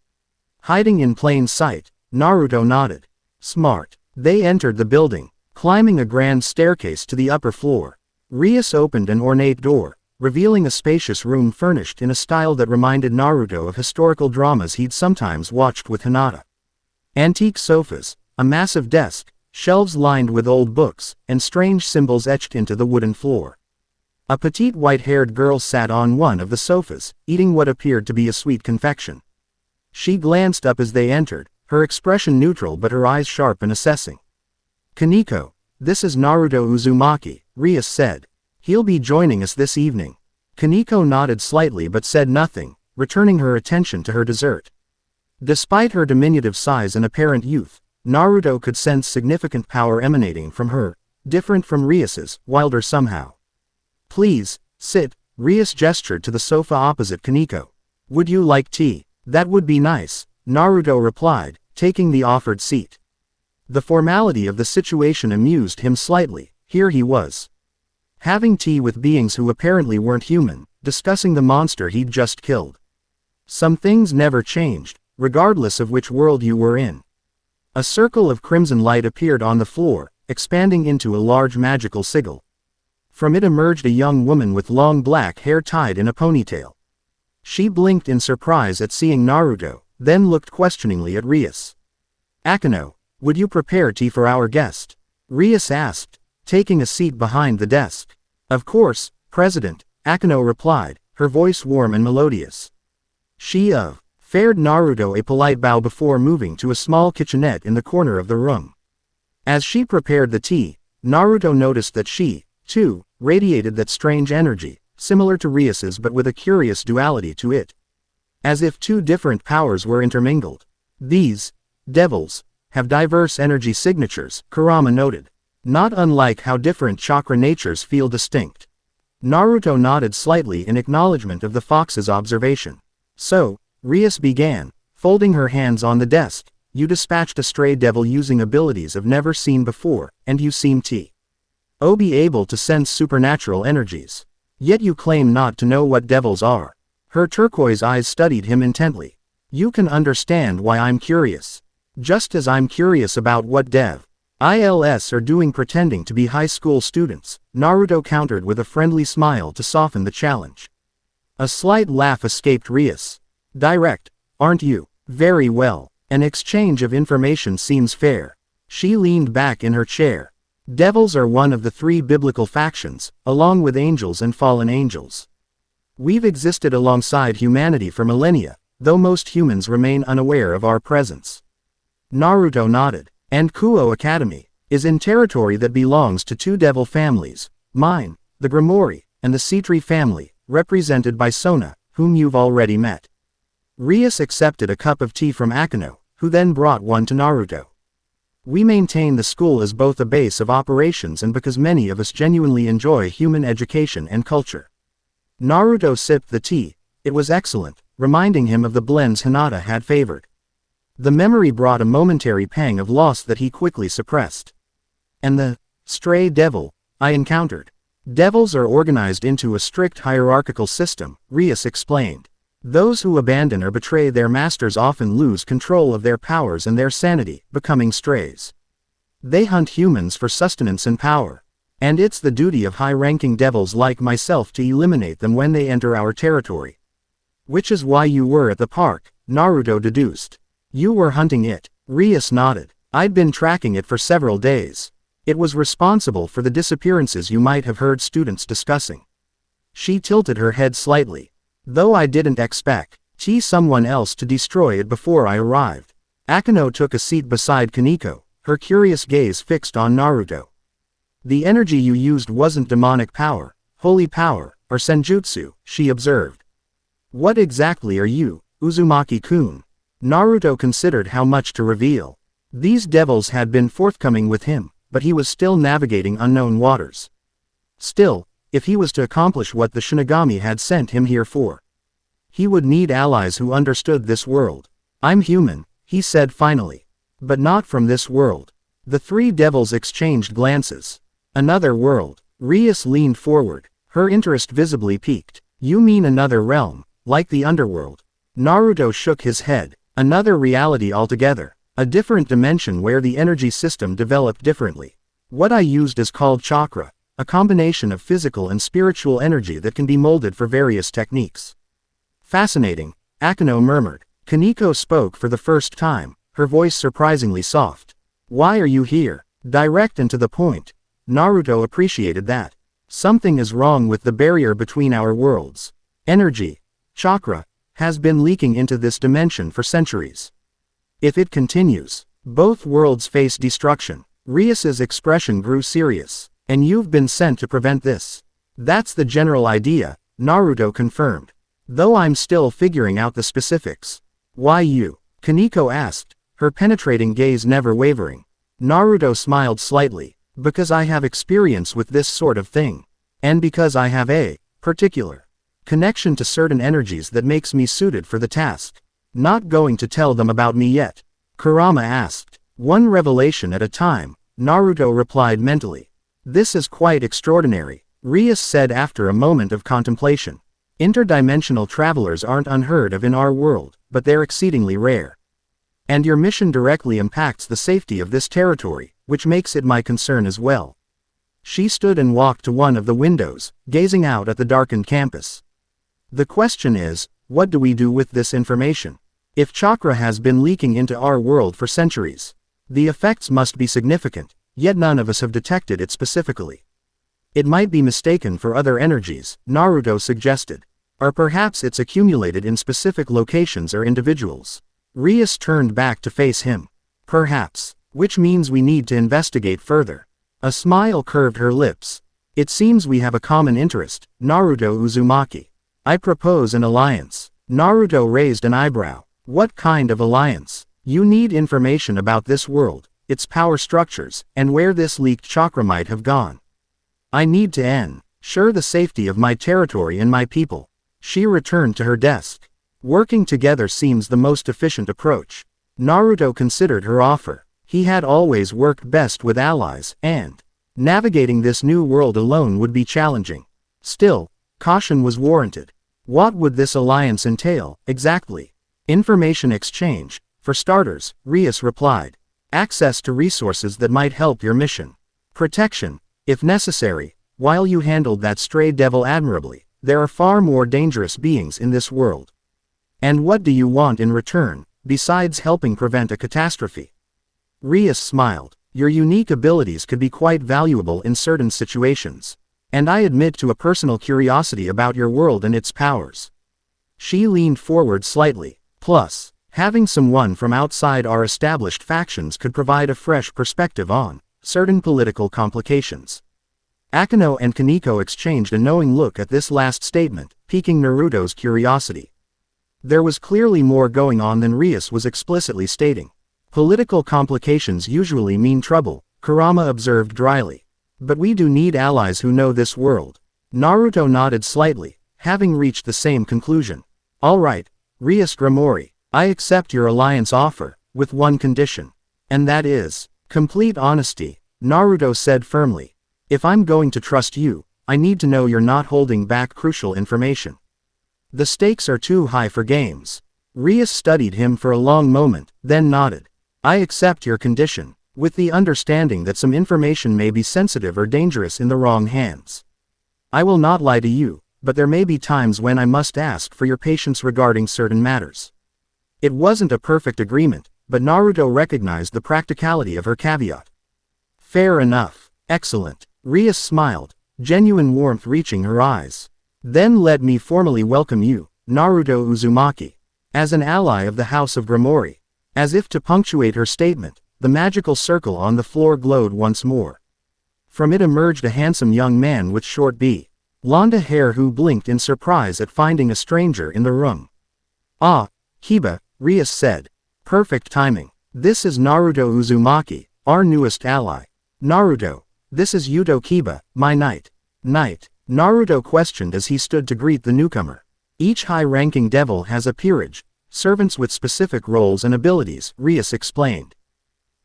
A: Hiding in plain sight, Naruto nodded. "Smart." They entered the building, climbing a grand staircase to the upper floor. Rias opened an ornate door, revealing a spacious room furnished in a style that reminded Naruto of historical dramas he'd sometimes watched with Hinata. Antique sofas, a massive desk, shelves lined with old books, and strange symbols etched into the wooden floor. A petite white-haired girl sat on one of the sofas, eating what appeared to be a sweet confection. She glanced up as they entered, her expression neutral but her eyes sharp and assessing. "Kaneko, this is Naruto Uzumaki," Rias said. "He'll be joining us this evening." Kaneko nodded slightly but said nothing, returning her attention to her dessert. Despite her diminutive size and apparent youth, Naruto could sense significant power emanating from her, different from Rias's, wilder somehow. "Please, sit," Rias gestured to the sofa opposite Kaneko. "Would you like tea?" "That would be nice," Naruto replied, taking the offered seat. The formality of the situation amused him slightly. Here he was, having tea with beings who apparently weren't human, discussing the monster he'd just killed. Some things never changed, regardless of which world you were in. A circle of crimson light appeared on the floor, expanding into a large magical sigil. From it emerged a young woman with long black hair tied in a ponytail. She blinked in surprise at seeing Naruto, then looked questioningly at Rias. "Akeno, would you prepare tea for our guest?" Rias asked, taking a seat behind the desk. "Of course, President," Akeno replied, her voice warm and melodious. She fared Naruto a polite bow before moving to a small kitchenette in the corner of the room. As she prepared the tea, Naruto noticed that she, too, radiated that strange energy, similar to Rias's but with a curious duality to it. As if two different powers were intermingled. "These devils have diverse energy signatures," Kurama noted. "Not unlike how different chakra natures feel distinct." Naruto nodded slightly in acknowledgement of the fox's observation. "So," Rias began, folding her hands on the desk, "you dispatched a stray devil using abilities I've never seen before, and you seem to be able to sense supernatural energies. Yet you claim not to know what devils are." Her turquoise eyes studied him intently. "You can understand why I'm curious. Just as I'm curious about what ILs are doing pretending to be high school students," Naruto countered with a friendly smile to soften the challenge. A slight laugh escaped Rias. "Direct, aren't you? Very well. An exchange of information seems fair." She leaned back in her chair. "Devils are one of the three biblical factions, along with angels and fallen angels. We've existed alongside humanity for millennia, though most humans remain unaware of our presence." Naruto nodded. "And Kuo Academy is in territory that belongs to two devil families, mine, the Grimoire, and the Citri family, represented by Sona, whom you've already met." Rias accepted a cup of tea from Akeno, who then brought one to Naruto. "We maintain the school as both a base of operations and because many of us genuinely enjoy human education and culture." Naruto sipped the tea. It was excellent, reminding him of the blends Hinata had favored. The memory brought a momentary pang of loss that he quickly suppressed. "And the stray devil I encountered?" "Devils are organized into a strict hierarchical system," Rias explained. "Those who abandon or betray their masters often lose control of their powers and their sanity, becoming strays. They hunt humans for sustenance and power. And it's the duty of high-ranking devils like myself to eliminate them when they enter our territory." "Which is why you were at the park," Naruto deduced. "You were hunting it." Rias nodded. "I'd been tracking it for several days. It was responsible for the disappearances you might have heard students discussing." She tilted her head slightly. "Though I didn't expect someone else to destroy it before I arrived." Akeno took a seat beside Kaneko, her curious gaze fixed on Naruto. "The energy you used wasn't demonic power, holy power, or senjutsu," she observed. "What exactly are you, Uzumaki-kun?" Naruto considered how much to reveal. These devils had been forthcoming with him, but he was still navigating unknown waters. Still, if he was to accomplish what the Shinigami had sent him here for. He would need allies who understood this world. I'm human, he said finally. But not from this world. The three devils exchanged glances. Another world. Rias leaned forward, her interest visibly piqued. You mean another realm, like the underworld? Naruto shook his head. Another reality altogether. A different dimension where the energy system developed differently. What I used is called chakra, a combination of physical and spiritual energy that can be molded for various techniques. Fascinating, Akeno murmured. Kaneko spoke for the first time, her voice surprisingly soft. Why are you here? Direct and to the point. Naruto appreciated that. Something is wrong with the barrier between our worlds. Energy, chakra, has been leaking into this dimension for centuries. If it continues, both worlds face destruction. Rias's expression grew serious. And you've been sent to prevent this. That's the general idea, Naruto confirmed. Though I'm still figuring out the specifics. Why you? Kaneko asked, her penetrating gaze never wavering. Naruto smiled slightly. Because I have experience with this sort of thing. And because I have a particular connection to certain energies that makes me suited for the task. Not going to tell them about me yet? Kurama asked. One revelation at a time, Naruto replied mentally. This is quite extraordinary, Rias said after a moment of contemplation. Interdimensional travelers aren't unheard of in our world, but they're exceedingly rare. And your mission directly impacts the safety of this territory, which makes it my concern as well. She stood and walked to one of the windows, gazing out at the darkened campus. The question is, what do we do with this information? If chakra has been leaking into our world for centuries, the effects must be significant, yet none of us have detected it specifically. It might be mistaken for other energies, Naruto suggested. Or perhaps it's accumulated in specific locations or individuals. Rias turned back to face him. Perhaps. Which means we need to investigate further. A smile curved her lips. It seems we have a common interest, Naruto Uzumaki. I propose an alliance. Naruto raised an eyebrow. What kind of alliance? You need information about this world, its power structures, and where this leaked chakra might have gone. I need to ensure the safety of my territory and my people. She returned to her desk. Working together seems the most efficient approach. Naruto considered her offer. He had always worked best with allies, and navigating this new world alone would be challenging. Still, caution was warranted. What would this alliance entail, exactly? Information exchange, for starters, Rias replied. Access to resources that might help your mission. Protection, if necessary. While you handled that stray devil admirably, there are far more dangerous beings in this world. And what do you want in return, besides helping prevent a catastrophe? Rias smiled. Your unique abilities could be quite valuable in certain situations. And I admit to a personal curiosity about your world and its powers. She leaned forward slightly. Plus, having someone from outside our established factions could provide a fresh perspective on certain political complications. Akeno and Kaneko exchanged a knowing look at this last statement, piquing Naruto's curiosity. There was clearly more going on than Rias was explicitly stating. Political complications usually mean trouble, Kurama observed dryly. But we do need allies who know this world. Naruto nodded slightly, having reached the same conclusion. All right, Rias Gramori, I accept your alliance offer, with one condition. And that is complete honesty, Naruto said firmly. If I'm going to trust you, I need to know you're not holding back crucial information. The stakes are too high for games. Rias studied him for a long moment, then nodded. I accept your condition, with the understanding that some information may be sensitive or dangerous in the wrong hands. I will not lie to you, but there may be times when I must ask for your patience regarding certain matters. It wasn't a perfect agreement, but Naruto recognized the practicality of her caveat. Fair enough. Excellent. Rias smiled, genuine warmth reaching her eyes. Then let me formally welcome you, Naruto Uzumaki, as an ally of the House of Gramori. As if to punctuate her statement, the magical circle on the floor glowed once more. From it emerged a handsome young man with short blonde hair who blinked in surprise at finding a stranger in the room. Ah, Kiba, Rias said. Perfect timing. This is Naruto Uzumaki, our newest ally. Naruto, this is Yuto Kiba, my knight. Naruto questioned as he stood to greet the newcomer. Each high-ranking devil has a peerage, servants with specific roles and abilities, Rias explained.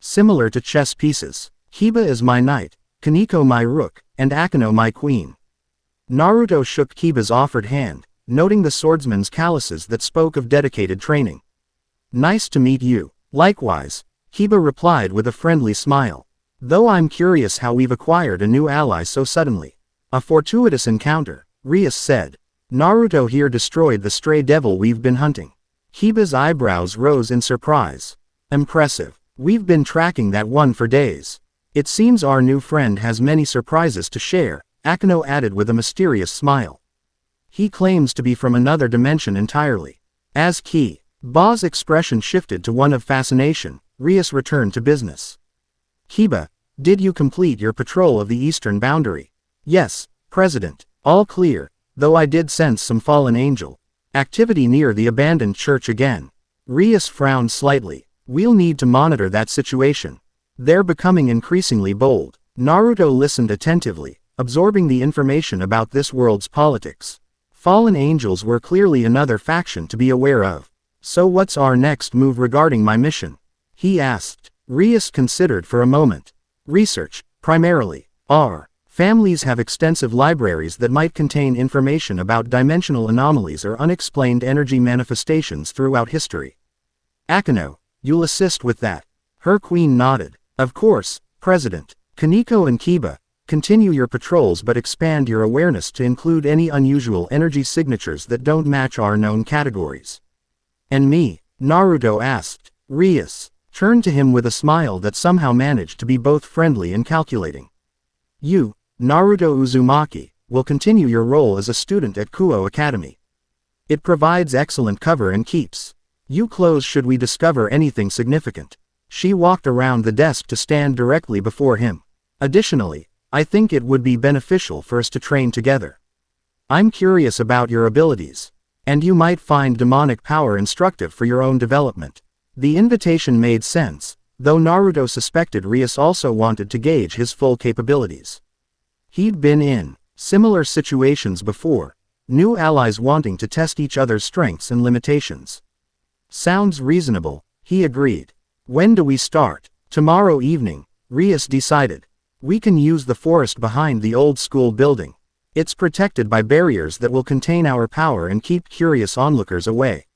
A: Similar to chess pieces. Kiba is my knight, Kaneko my rook, and Akeno my queen. Naruto shook Kiba's offered hand, noting the swordsman's calluses that spoke of dedicated training. Nice to meet you. Likewise, Kiba replied with a friendly smile. Though I'm curious how we've acquired a new ally so suddenly. A fortuitous encounter, Rias said. Naruto here destroyed the stray devil we've been hunting. Kiba's eyebrows rose in surprise. Impressive. We've been tracking that one for days. It seems our new friend has many surprises to share, Akeno added with a mysterious smile. He claims to be from another dimension entirely. As Kiba's expression shifted to one of fascination, Rias returned to business. Kiba, did you complete your patrol of the eastern boundary? Yes, President. All clear, though I did sense some fallen angel activity near the abandoned church again. Rias frowned slightly. We'll need to monitor that situation. They're becoming increasingly bold. Naruto listened attentively, absorbing the information about this world's politics. Fallen angels were clearly another faction to be aware of. So what's our next move regarding my mission? He asked. Rias considered for a moment. Research, primarily. Our families have extensive libraries that might contain information about dimensional anomalies or unexplained energy manifestations throughout history. Akeno, you'll assist with that. Her queen nodded. Of course, President. Kaneko and Kiba, continue your patrols but expand your awareness to include any unusual energy signatures that don't match our known categories. And me? Naruto asked. Rias turned to him with a smile that somehow managed to be both friendly and calculating. You, Naruto Uzumaki, will continue your role as a student at Kuo Academy. It provides excellent cover and keeps you close should we discover anything significant. She walked around the desk to stand directly before him. Additionally, I think it would be beneficial for us to train together. I'm curious about your abilities, and you might find demonic power instructive for your own development. The invitation made sense, though Naruto suspected Rias also wanted to gauge his full capabilities. He'd been in similar situations before, new allies wanting to test each other's strengths and limitations. Sounds reasonable, he agreed. When do we start? Tomorrow evening, Rias decided. We can use the forest behind the old school building. It's protected by barriers that will contain our power and keep curious onlookers away.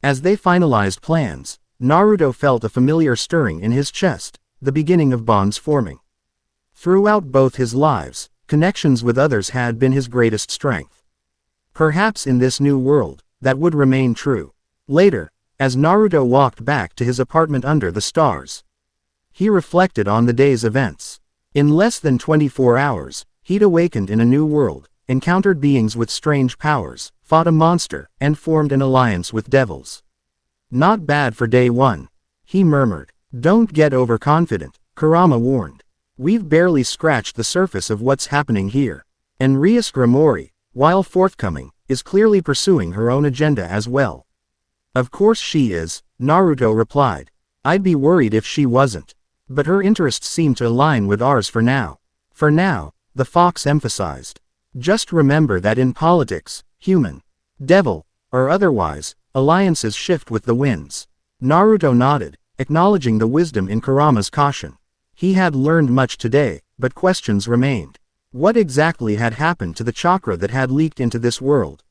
A: As they finalized plans, Naruto felt a familiar stirring in his chest, the beginning of bonds forming. Throughout both his lives, connections with others had been his greatest strength. Perhaps in this new world, that would remain true. Later, as Naruto walked back to his apartment under the stars, he reflected on the day's events. In less than 24 hours, he'd awakened in a new world, encountered beings with strange powers, fought a monster, and formed an alliance with devils. Not bad for day one, he murmured. Don't get overconfident, Kurama warned. We've barely scratched the surface of what's happening here. And Rias Grimori, while forthcoming, is clearly pursuing her own agenda as well. Of course she is, Naruto replied. I'd be worried if she wasn't. But her interests seem to align with ours for now. For now, the fox emphasized. Just remember that in politics, human, devil, or otherwise, alliances shift with the winds. Naruto nodded, acknowledging the wisdom in Kurama's caution. He had learned much today, but questions remained. What exactly had happened to the chakra that had leaked into this world?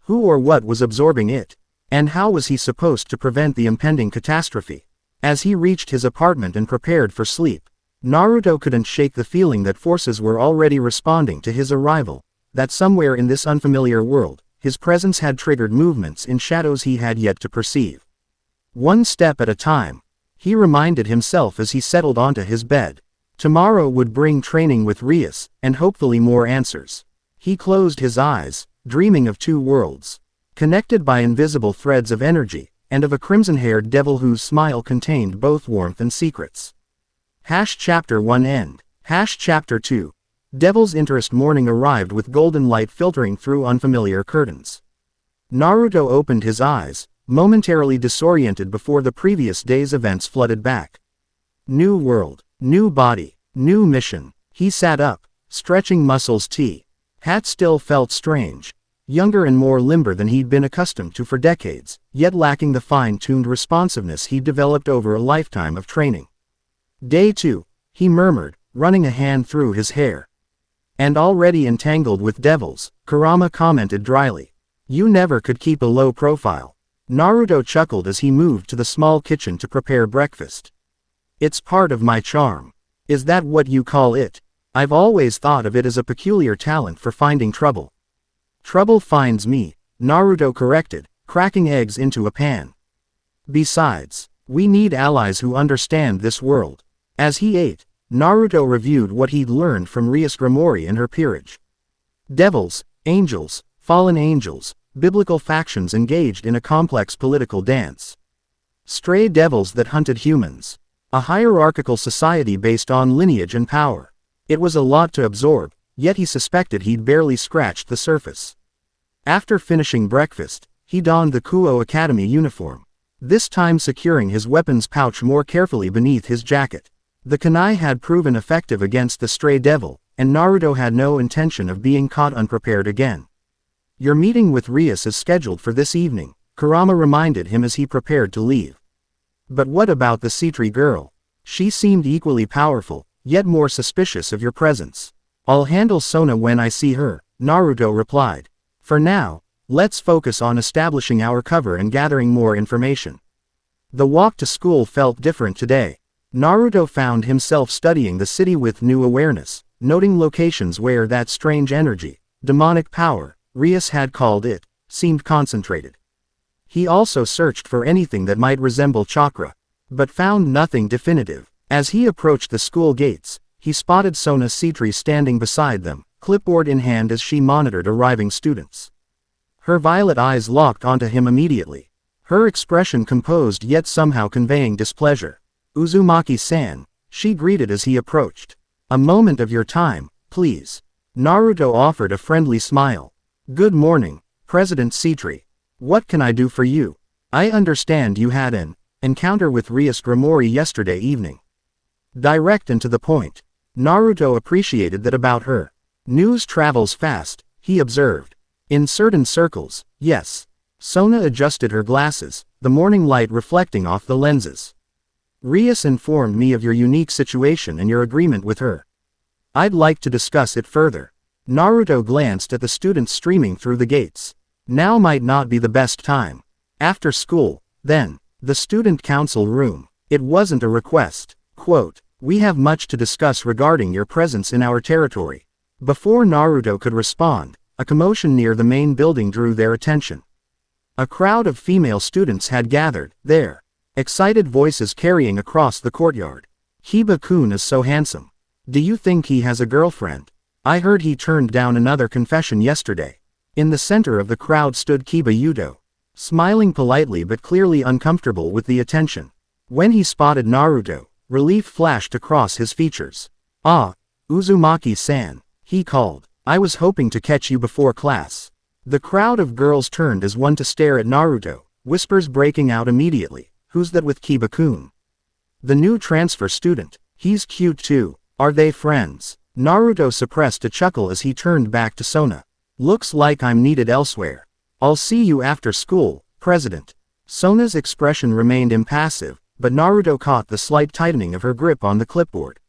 A: Who or what was absorbing it? And how was he supposed to prevent the impending catastrophe? As he reached his apartment and prepared for sleep, Naruto couldn't shake the feeling that forces were already responding to his arrival, that somewhere in this unfamiliar world, his presence had triggered movements in shadows he had yet to perceive. One step at a time, he reminded himself as he settled onto his bed. Tomorrow would bring training with Rias, and hopefully more answers. He closed his eyes, dreaming of two worlds, connected by invisible threads of energy, and of a crimson-haired devil whose smile contained both warmth and secrets. Chapter 1 End. Chapter 2. Devil's Interest morning arrived with golden light filtering through unfamiliar curtains. Naruto opened his eyes, momentarily disoriented before the previous day's events flooded back. New world, new body, new mission. He sat up, stretching muscles. Hat still felt strange. Younger and more limber than he'd been accustomed to for decades, yet lacking the fine-tuned responsiveness he'd developed over a lifetime of training. Day 2, he murmured, running a hand through his hair. And already entangled with devils, Kurama commented dryly. You never could keep a low profile. Naruto chuckled as he moved to the small kitchen to prepare breakfast. It's part of my charm. Is that what you call it? I've always thought of it as a peculiar talent for finding trouble. Trouble finds me, Naruto corrected, cracking eggs into a pan. Besides, we need allies who understand this world. As he ate, Naruto reviewed what he'd learned from Rias and her peerage. Devils, angels, fallen angels, biblical factions engaged in a complex political dance. Stray devils that hunted humans. A hierarchical society based on lineage and power. It was a lot to absorb, yet he suspected he'd barely scratched the surface. After finishing breakfast, he donned the Kuo Academy uniform, this time securing his weapons pouch more carefully beneath his jacket. The kunai had proven effective against the stray devil, and Naruto had no intention of being caught unprepared again. Your meeting with Rias is scheduled for this evening, Kurama reminded him as he prepared to leave. But what about the Citri girl? She seemed equally powerful, yet more suspicious of your presence. I'll handle Sona when I see her, Naruto replied. For now, let's focus on establishing our cover and gathering more information. The walk to school felt different today. Naruto found himself studying the city with new awareness, noting locations where that strange energy, demonic power, Rias had called it, seemed concentrated. He also searched for anything that might resemble chakra, but found nothing definitive. As he approached the school gates, he spotted Sona Citri standing beside them, clipboard in hand as she monitored arriving students. Her violet eyes locked onto him immediately, her expression composed yet somehow conveying displeasure. Uzumaki-san, she greeted as he approached. A moment of your time, please. Naruto offered a friendly smile. Good morning, President Citri. What can I do for you? I understand you had an encounter with Rias yesterday evening. Direct and to the point. Naruto appreciated that about her. News travels fast, he observed. In certain circles, yes. Sona adjusted her glasses, the morning light reflecting off the lenses. Rias informed me of your unique situation and your agreement with her. I'd like to discuss it further. Naruto glanced at the students streaming through the gates. Now might not be the best time. After school, then. The student council room. It wasn't a request. Quote, we have much to discuss regarding your presence in our territory. Before Naruto could respond, a commotion near the main building drew their attention. A crowd of female students had gathered there. Excited voices carrying across the courtyard. Kiba-kun is so handsome. Do you think he has a girlfriend? I heard he turned down another confession yesterday. In the center of the crowd stood Kiba Yuto, smiling politely but clearly uncomfortable with the attention. When he spotted Naruto, relief flashed across his features. Ah, Uzumaki-san, he called. I was hoping to catch you before class. The crowd of girls turned as one to stare at Naruto, whispers breaking out immediately. Who's that with Kiba-kun? The new transfer student. He's cute too. Are they friends? Naruto suppressed a chuckle as he turned back to Sona. Looks like I'm needed elsewhere. I'll see you after school, President. Sona's expression remained impassive, but Naruto caught the slight tightening of her grip on the clipboard.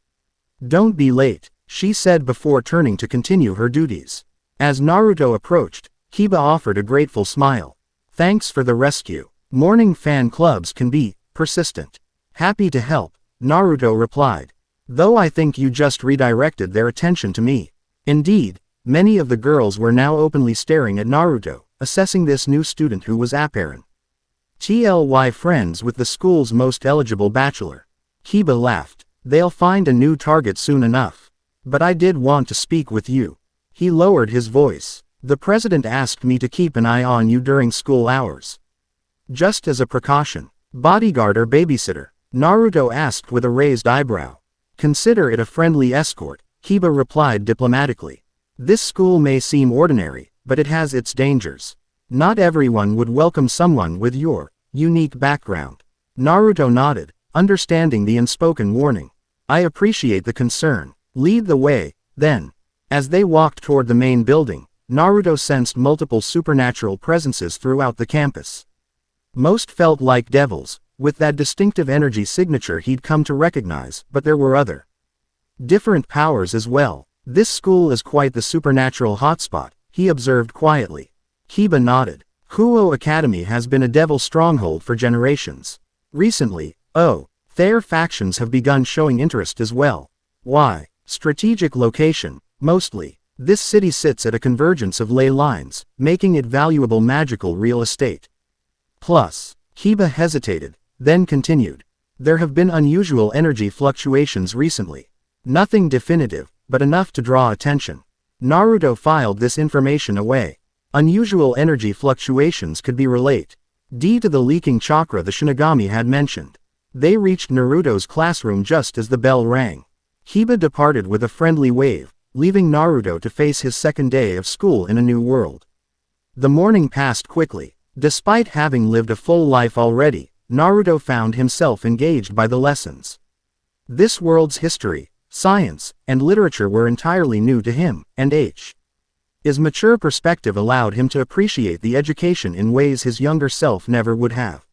A: Don't be late, she said before turning to continue her duties. As Naruto approached, Kiba offered a grateful smile. Thanks for the rescue. Morning fan clubs can be persistent. Happy to help, Naruto replied. Though I think you just redirected their attention to me. Indeed, many of the girls were now openly staring at Naruto, assessing this new student who was apparent. TLY friends with the school's most eligible bachelor. Kiba laughed. They'll find a new target soon enough. But I did want to speak with you. He lowered his voice. The president asked me to keep an eye on you during school hours. Just as a precaution. Bodyguard or babysitter? Naruto asked with a raised eyebrow. Consider it a friendly escort, Kiba replied diplomatically. This school may seem ordinary, but it has its dangers. Not everyone would welcome someone with your unique background. Naruto nodded, understanding the unspoken warning. I appreciate the concern. Lead the way, then. As they walked toward the main building, Naruto sensed multiple supernatural presences throughout the campus. Most felt like devils, with that distinctive energy signature he'd come to recognize, but there were other different powers as well. This school is quite the supernatural hotspot, he observed quietly. Kiba nodded. Kuo Academy has been a devil stronghold for generations. Recently, their factions have begun showing interest as well. Why? Strategic location, mostly. This city sits at a convergence of ley lines, making it valuable magical real estate. Plus, Kiba hesitated, then continued. There have been unusual energy fluctuations recently. Nothing definitive, but enough to draw attention. Naruto filed this information away. Unusual energy fluctuations could be related to the leaking chakra the Shinigami had mentioned. They reached Naruto's classroom just as the bell rang. Kiba departed with a friendly wave, leaving Naruto to face his second day of school in a new world. The morning passed quickly. Despite having lived a full life already, Naruto found himself engaged by the lessons. This world's history, science, and literature were entirely new to him, and his mature perspective allowed him to appreciate the education in ways his younger self never would have.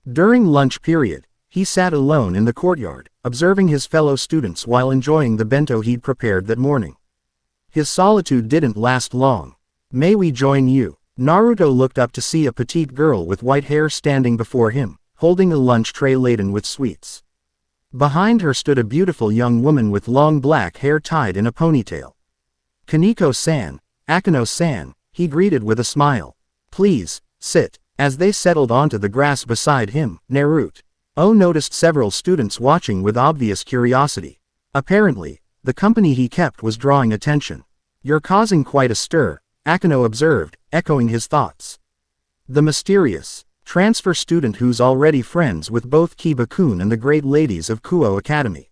A: During lunch period, he sat alone in the courtyard, observing his fellow students while enjoying the bento he'd prepared that morning. His solitude didn't last long. "May we join you?" Naruto looked up to see a petite girl with white hair standing before him, holding a lunch tray laden with sweets. Behind her stood a beautiful young woman with long black hair tied in a ponytail. "Kaneko-san, Akeno-san," he greeted with a smile. "Please, sit." As they settled onto the grass beside him, Naruto noticed several students watching with obvious curiosity. Apparently, the company he kept was drawing attention. "You're causing quite a stir," Akeno observed, echoing his thoughts. The mysterious transfer student who's already friends with both Kiba-kun and the great ladies of Kuo Academy.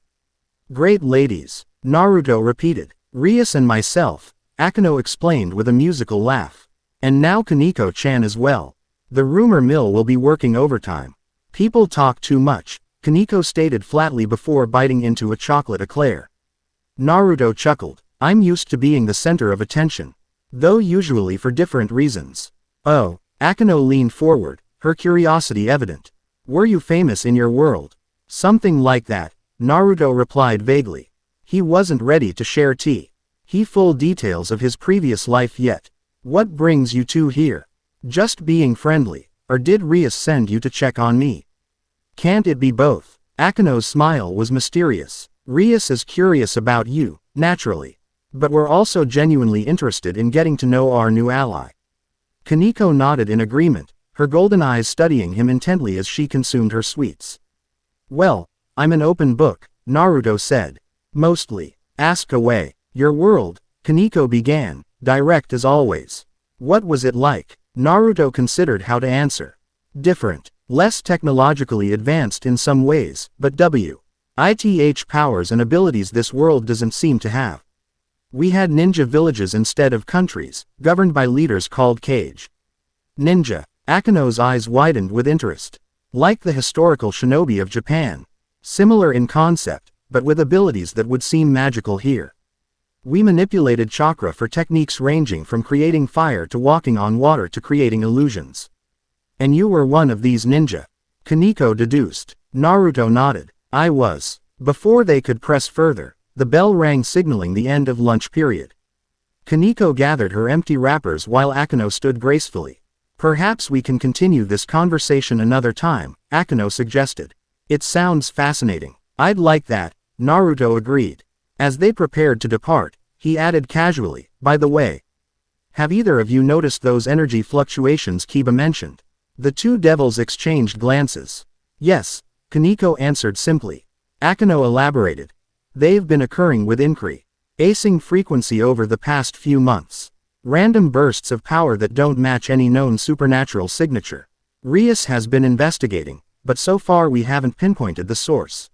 A: "Great ladies," Naruto repeated. "Rias and myself," Akeno explained with a musical laugh. "And now Kaneko-chan as well. The rumor mill will be working overtime." "People talk too much," Kaneko stated flatly before biting into a chocolate eclair. Naruto chuckled. "I'm used to being the center of attention. Though usually for different reasons." "Oh," Akeno leaned forward, her curiosity evident. "Were you famous in your world?" "Something like that," Naruto replied vaguely. He wasn't ready to share full details of his previous life yet. "What brings you two here?" "Just being friendly. Or did Rias send you to check on me?" "Can't it be both?" Akeno's smile was mysterious. "Rias is curious about you, naturally. But we're also genuinely interested in getting to know our new ally." Kaneko nodded in agreement, her golden eyes studying him intently as she consumed her sweets. "Well, I'm an open book," Naruto said. "Mostly. Ask away." "Your world," Kaneko began, direct as always. "What was it like?" Naruto considered how to answer. "Different. Less technologically advanced in some ways, but ith powers and abilities this world doesn't seem to have. We had ninja villages instead of countries, governed by leaders called Kage." "Ninja." Akeno's eyes widened with interest. "Like the historical shinobi of Japan. Similar in concept, but with abilities that would seem magical here. We manipulated chakra for techniques ranging from creating fire to walking on water to creating illusions." "And you were one of these ninja?" Kaneko deduced. Naruto nodded. "I was." Before they could press further, the bell rang signaling the end of lunch period. Kaneko gathered her empty wrappers while Akeno stood gracefully. "Perhaps we can continue this conversation another time," Akeno suggested. "It sounds fascinating." "I'd like that," Naruto agreed. As they prepared to depart, he added casually, "By the way, have either of you noticed those energy fluctuations Kiba mentioned?" The two devils exchanged glances. "Yes," Kaneko answered simply. Akeno elaborated. "They've been occurring with increasing frequency over the past few months. Random bursts of power that don't match any known supernatural signature. Rias has been investigating, but so far we haven't pinpointed the source."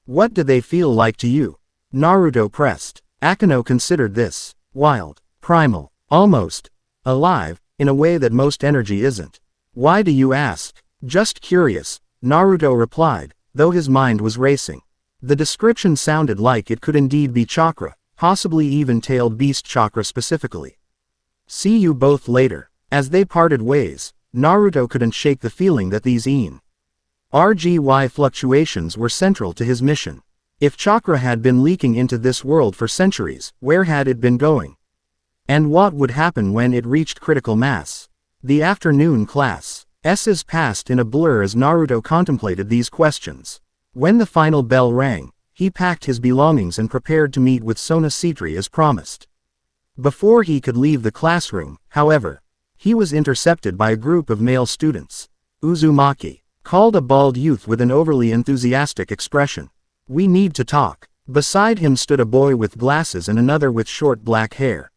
A: "What do they feel like to you?" Naruto pressed. Akeno considered this. "Wild, primal, almost alive, in a way that most energy isn't." "Why do you ask?" "Just curious," Naruto replied, though his mind was racing. The description sounded like it could indeed be chakra, possibly even tailed beast chakra specifically. See you both later. As they parted ways, Naruto couldn't shake the feeling that these RGY fluctuations were central to his mission. If chakra had been leaking into this world for centuries, where had it been going? And what would happen when it reached critical mass? The afternoon class's passed in a blur as Naruto contemplated these questions. When the final bell rang, he packed his belongings and prepared to meet with Sona Citri as promised. Before he could leave the classroom, however, he was intercepted by a group of male students. Uzumaki called a bald youth with an overly enthusiastic expression. "We need to talk." Beside him stood a boy with glasses and another with short black hair.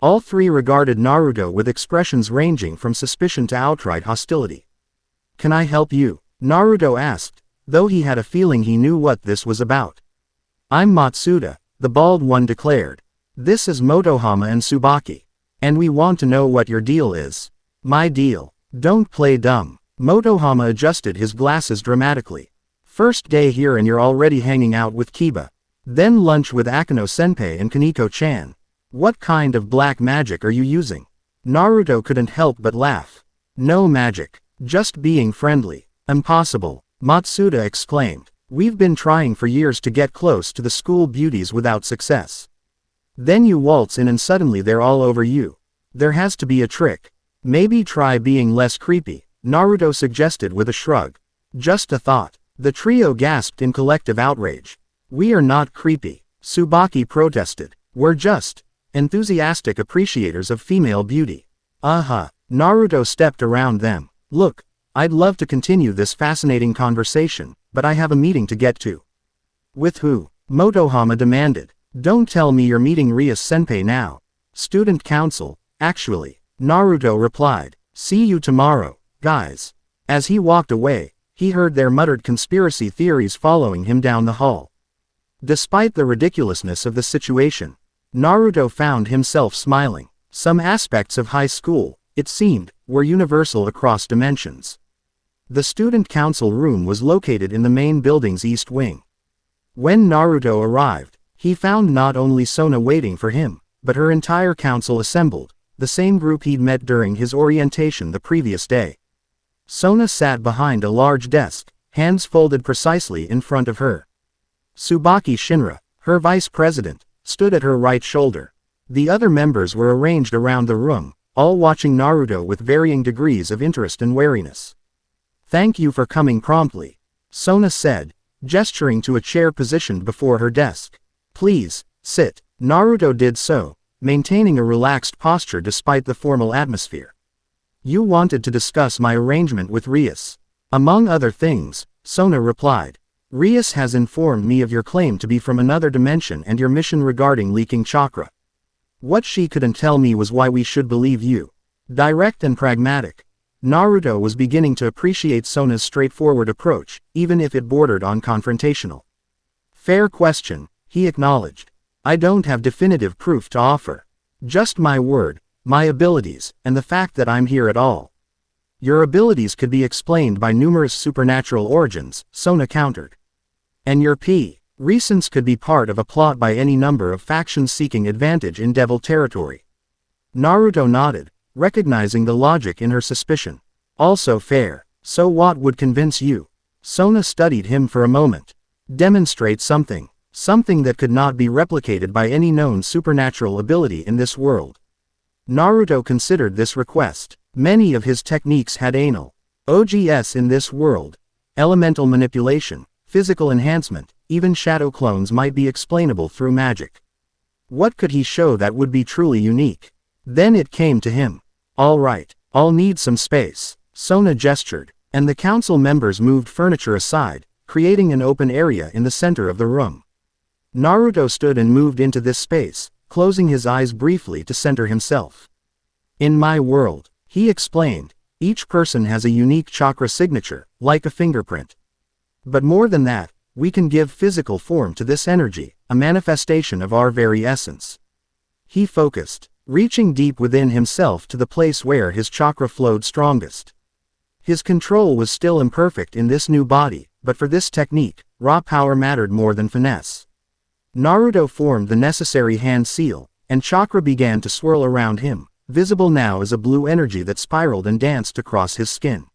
A: All three regarded Naruto with expressions ranging from suspicion to outright hostility. "Can I help you?" Naruto asked, though he had a feeling he knew what this was about. "I'm Matsuda," the bald one declared. "This is Motohama and Tsubaki. And we want to know what your deal is." "My deal? Don't play dumb." Motohama adjusted his glasses dramatically. "First day here and you're already hanging out with Kiba. Then lunch with Akano-senpai and Kaneko-chan. What kind of black magic are you using?" Naruto couldn't help but laugh. "No magic. Just being friendly." "Impossible," Matsuda exclaimed. "We've been trying for years to get close to the school beauties without success. Then you waltz in and suddenly they're all over you. There has to be a trick. Maybe try being less creepy," Naruto suggested with a shrug. "Just a thought." The trio gasped in collective outrage. "We are not creepy," Tsubaki protested. "We're just enthusiastic appreciators of female beauty." Naruto stepped around them. "Look, I'd love to continue this fascinating conversation, but I have a meeting to get to." "With who?" Motohama demanded. "Don't tell me you're meeting Rias-senpai now." "Student council, actually," Naruto replied. "See you tomorrow, guys." As he walked away, he heard their muttered conspiracy theories following him down the hall. Despite the ridiculousness of the situation, Naruto found himself smiling. Some aspects of high school, it seemed, were universal across dimensions. The student council room was located in the main building's east wing. When Naruto arrived, he found not only Sona waiting for him, but her entire council assembled, the same group he'd met during his orientation the previous day. Sona sat behind a large desk, hands folded precisely in front of her. Tsubaki Shinra, her vice president, stood at her right shoulder. The other members were arranged around the room, all watching Naruto with varying degrees of interest and wariness. "Thank you for coming promptly," Sona said, gesturing to a chair positioned before her desk. "Please, sit." Naruto did so, maintaining a relaxed posture despite the formal atmosphere. "You wanted to discuss my arrangement with Rias." "Among other things," Sona replied. "Rias has informed me of your claim to be from another dimension and your mission regarding leaking chakra. What she couldn't tell me was why we should believe you." Direct and pragmatic. Naruto was beginning to appreciate Sona's straightforward approach, even if it bordered on confrontational. "Fair question," he acknowledged. "I don't have definitive proof to offer. Just my word, my abilities, and the fact that I'm here at all." "Your abilities could be explained by numerous supernatural origins," Sona countered. "And your reasons could be part of a plot by any number of factions seeking advantage in Devil territory." Naruto nodded, recognizing the logic in her suspicion. "Also fair. So what would convince you?" Sona studied him for a moment. "Demonstrate something. Something that could not be replicated by any known supernatural ability in this world." Naruto considered this request. Many of his techniques had anal OGS in this world. Elemental manipulation, physical enhancement, even shadow clones might be explainable through magic. What could he show that would be truly unique? Then it came to him. "All right, I'll need some space," Sona gestured, and the council members moved furniture aside, creating an open area in the center of the room. Naruto stood and moved into this space, closing his eyes briefly to center himself. "In my world," he explained, "each person has a unique chakra signature, like a fingerprint. But more than that, we can give physical form to this energy, a manifestation of our very essence." He focused, reaching deep within himself to the place where his chakra flowed strongest. His control was still imperfect in this new body, but for this technique, raw power mattered more than finesse. Naruto formed the necessary hand seal, and chakra began to swirl around him, visible now as a blue energy that spiraled and danced across his skin.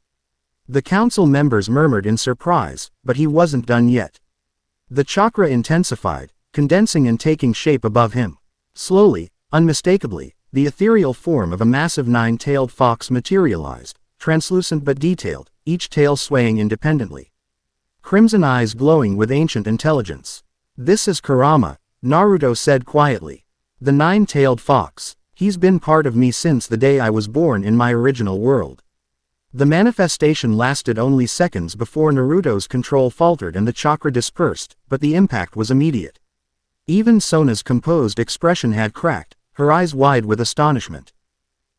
A: The council members murmured in surprise, but he wasn't done yet. The chakra intensified, condensing and taking shape above him. Slowly, unmistakably, the ethereal form of a massive nine-tailed fox materialized, translucent but detailed, each tail swaying independently. Crimson eyes glowing with ancient intelligence. "This is Kurama," Naruto said quietly. "The nine-tailed fox. He's been part of me since the day I was born in my original world." The manifestation lasted only seconds before Naruto's control faltered and the chakra dispersed, but the impact was immediate. Even Sona's composed expression had cracked, her eyes wide with astonishment.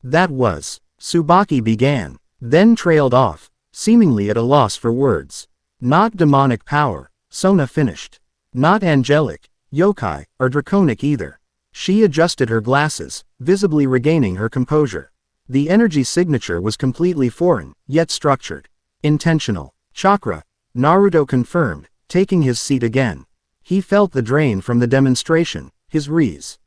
A: "That was..." Tsubaki began, then trailed off, seemingly at a loss for words. "Not demonic power," Sona finished. "Not angelic, yokai, or draconic either." She adjusted her glasses, visibly regaining her composure. The energy signature was completely foreign, yet structured. "Intentional. Chakra," Naruto confirmed, taking his seat again. He felt the drain from the demonstration. His Rias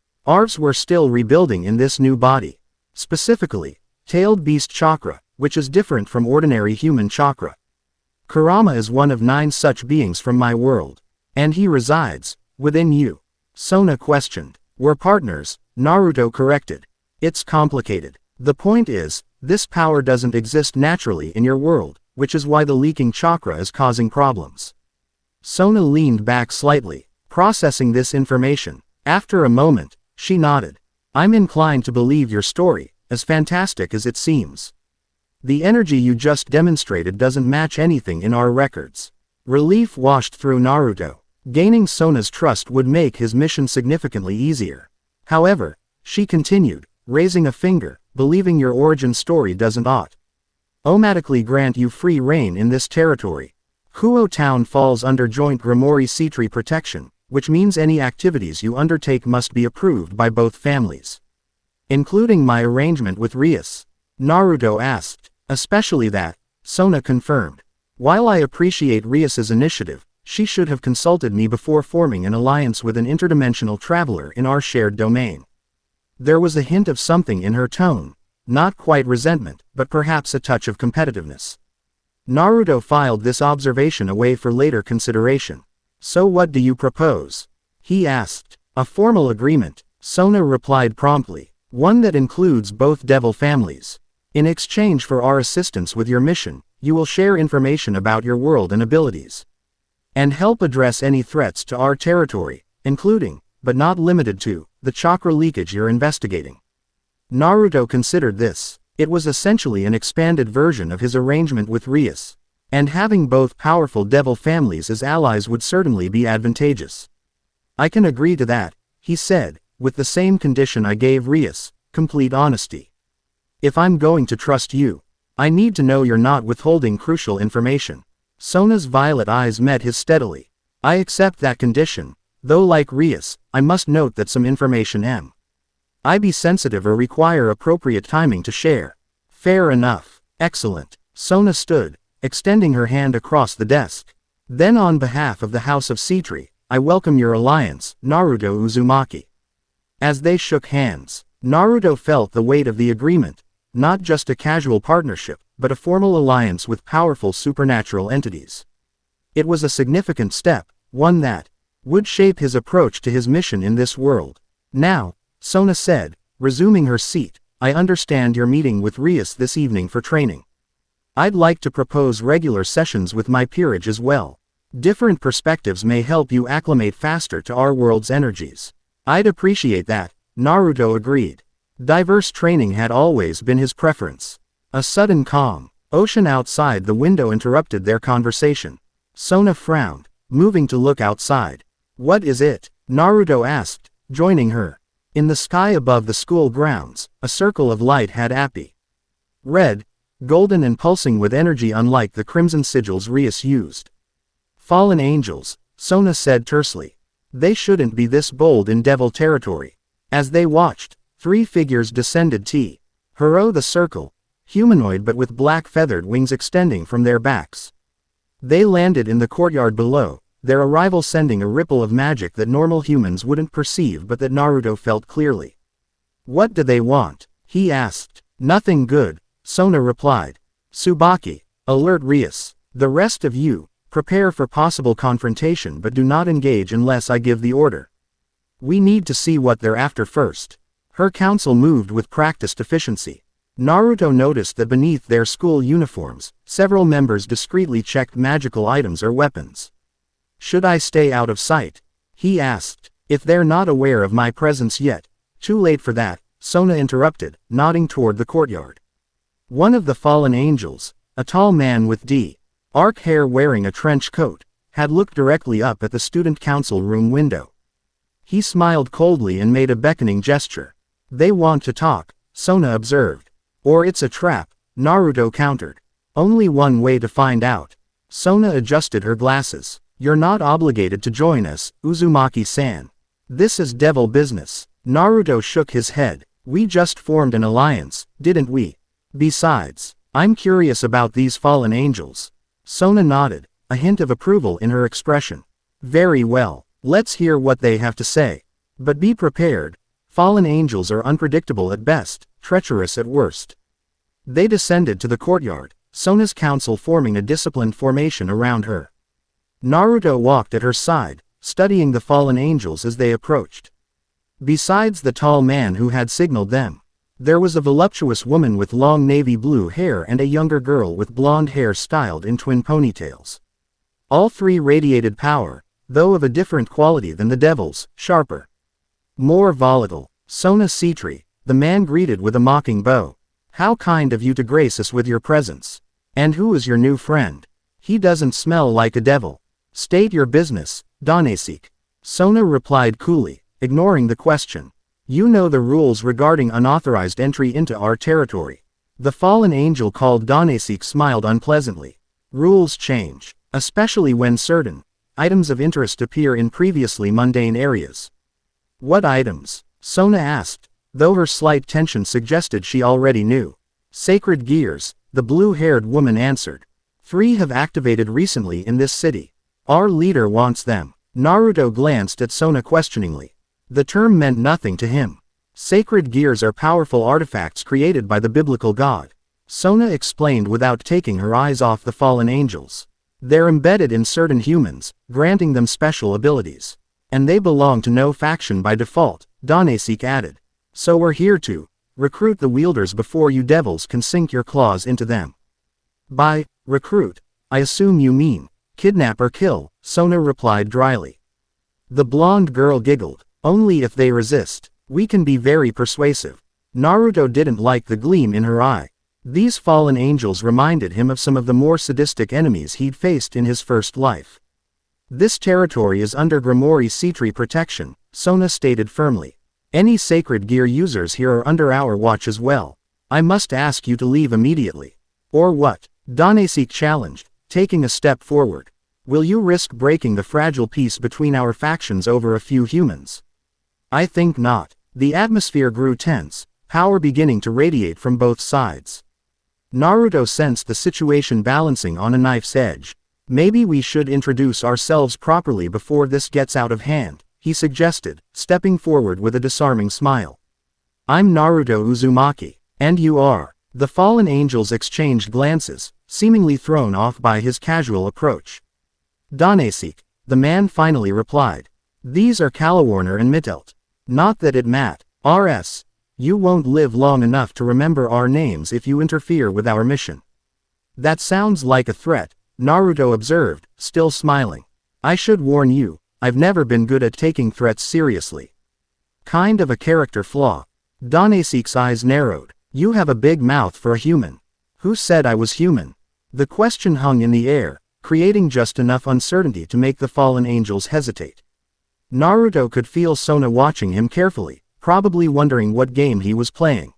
A: were still rebuilding in this new body. Specifically, tailed beast chakra, which is different from ordinary human chakra. "Kurama is one of 9 such beings from my world. And he resides within you?" Sona questioned. "We're partners," Naruto corrected. "It's complicated. The point is, this power doesn't exist naturally in your world, which is why the leaking chakra is causing problems." Sona leaned back slightly, processing this information. After a moment, she nodded. "I'm inclined to believe your story, as fantastic as it seems. The energy you just demonstrated doesn't match anything in our records." Relief washed through Naruto. Gaining Sona's trust would make his mission significantly easier. However, she continued, raising a finger, "Believing your origin story doesn't automatically grant you free reign in this territory. Kuo Town falls under joint Grimoire Citri protection, which means any activities you undertake must be approved by both families." "Including my arrangement with Rias?" Naruto asked. "Especially that," Sona confirmed. "While I appreciate Rias's initiative, she should have consulted me before forming an alliance with an interdimensional traveler in our shared domain." There was a hint of something in her tone. Not quite resentment, but perhaps a touch of competitiveness. Naruto filed this observation away for later consideration. "So what do you propose?" he asked. "A formal agreement," Sona replied promptly. "One that includes both devil families. In exchange for our assistance with your mission, you will share information about your world and abilities. And help address any threats to our territory, including, but not limited to, the chakra leakage you're investigating." Naruto considered this. It was essentially an expanded version of his arrangement with Rias. And having both powerful devil families as allies would certainly be advantageous. "I can agree to that," he said, "with the same condition I gave Rias, complete honesty. If I'm going to trust you, I need to know you're not withholding crucial information." Sona's violet eyes met his steadily. "I accept that condition, though like Rias, I must note that some information I be sensitive or require appropriate timing to share." "Fair enough. Excellent." Sona stood, extending her hand across the desk. "Then on behalf of the House of Citri, I welcome your alliance, Naruto Uzumaki." As they shook hands, Naruto felt the weight of the agreement, not just a casual partnership, but a formal alliance with powerful supernatural entities. It was a significant step, one that would shape his approach to his mission in this world. "Now," Sona said, resuming her seat, "I understand you're meeting with Rias this evening for training. I'd like to propose regular sessions with my peerage as well. Different perspectives may help you acclimate faster to our world's energies." "I'd appreciate that," Naruto agreed. Diverse training had always been his preference. A sudden calm ocean outside the window interrupted their conversation. Sona frowned, moving to look outside. "What is it?" Naruto asked, joining her. In the sky above the school grounds, a circle of light had red, golden and pulsing with energy unlike the crimson sigils Rias used. "Fallen angels," Sona said tersely. "They shouldn't be this bold in devil territory." As they watched, 3 figures descended Hero the circle, humanoid but with black feathered wings extending from their backs. They landed in the courtyard below, their arrival sending a ripple of magic that normal humans wouldn't perceive but that Naruto felt clearly. "What do they want?" he asked. "Nothing good," Sona replied. "Tsubaki, alert Rias. The rest of you, prepare for possible confrontation but do not engage unless I give the order. We need to see what they're after first." Her council moved with practiced efficiency. Naruto noticed that beneath their school uniforms, several members discreetly checked magical items or weapons. "Should I stay out of sight?" he asked. "If they're not aware of my presence yet." "Too late for that," Sona interrupted, nodding toward the courtyard. One of the fallen angels, a tall man with dark hair wearing a trench coat, had looked directly up at the student council room window. He smiled coldly and made a beckoning gesture. "They want to talk," Sona observed. "Or it's a trap," Naruto countered. "Only one way to find out." Sona adjusted her glasses. "You're not obligated to join us, Uzumaki-san. This is devil business." Naruto shook his head. "We just formed an alliance, didn't we? Besides, I'm curious about these fallen angels." Sona nodded, a hint of approval in her expression. "Very well, let's hear what they have to say. But be prepared. Fallen angels are unpredictable at best, treacherous at worst." They descended to the courtyard, Sona's council forming a disciplined formation around her. Naruto walked at her side, studying the fallen angels as they approached. Besides the tall man who had signaled them, there was a voluptuous woman with long navy blue hair and a younger girl with blonde hair styled in twin ponytails. All three radiated power, though of a different quality than the devil's, sharper. More volatile. "Sona Citri," the man greeted with a mocking bow. "How kind of you to grace us with your presence. And who is your new friend? He doesn't smell like a devil." "State your business, Danesik," Sona replied coolly, ignoring the question. "You know the rules regarding unauthorized entry into our territory." The fallen angel called Danesik smiled unpleasantly. "Rules change, especially when certain items of interest appear in previously mundane areas." "What items?" Sona asked, though her slight tension suggested she already knew. "Sacred gears," the blue-haired woman answered. "3 have activated recently in this city. Our leader wants them." Naruto glanced at Sona questioningly. The term meant nothing to him. Sacred gears are powerful artifacts created by the biblical god. Sona explained without taking her eyes off the fallen angels. "They're embedded in certain humans, granting them special abilities. And they belong to no faction by default," Danesik added. "So we're here to recruit the wielders before you devils can sink your claws into them." "By recruit, I assume you mean kidnap or kill," Sona replied dryly. The blonde girl giggled. "Only if they resist. We can be very persuasive." Naruto didn't like the gleam in her eye. These fallen angels reminded him of some of the more sadistic enemies he'd faced in his first life. "This territory is under Grimoire Citri protection," Sona stated firmly. "Any sacred gear users here are under our watch as well. I must ask you to leave immediately." "Or what?" Danesik challenged, taking a step forward. "Will you risk breaking the fragile peace between our factions over a few humans?" "I think not." The atmosphere grew tense, power beginning to radiate from both sides. Naruto sensed the situation balancing on a knife's edge. "Maybe we should introduce ourselves properly before this gets out of hand," he suggested, stepping forward with a disarming smile. "I'm Naruto Uzumaki. And you are?" The fallen angels exchanged glances, seemingly thrown off by his casual approach. "Danesik," the man finally replied. "These are Kalawarner and Mittelt. Not that it matters. You won't live long enough to remember our names if you interfere with our mission." "That sounds like a threat," Naruto observed, still smiling. "I should warn you, I've never been good at taking threats seriously." "Kind of a character flaw." Danesik's eyes narrowed. "You have a big mouth for a human." "Who said I was human?" The question hung in the air, creating just enough uncertainty to make the fallen angels hesitate. Naruto could feel Sona watching him carefully, probably wondering what game he was playing.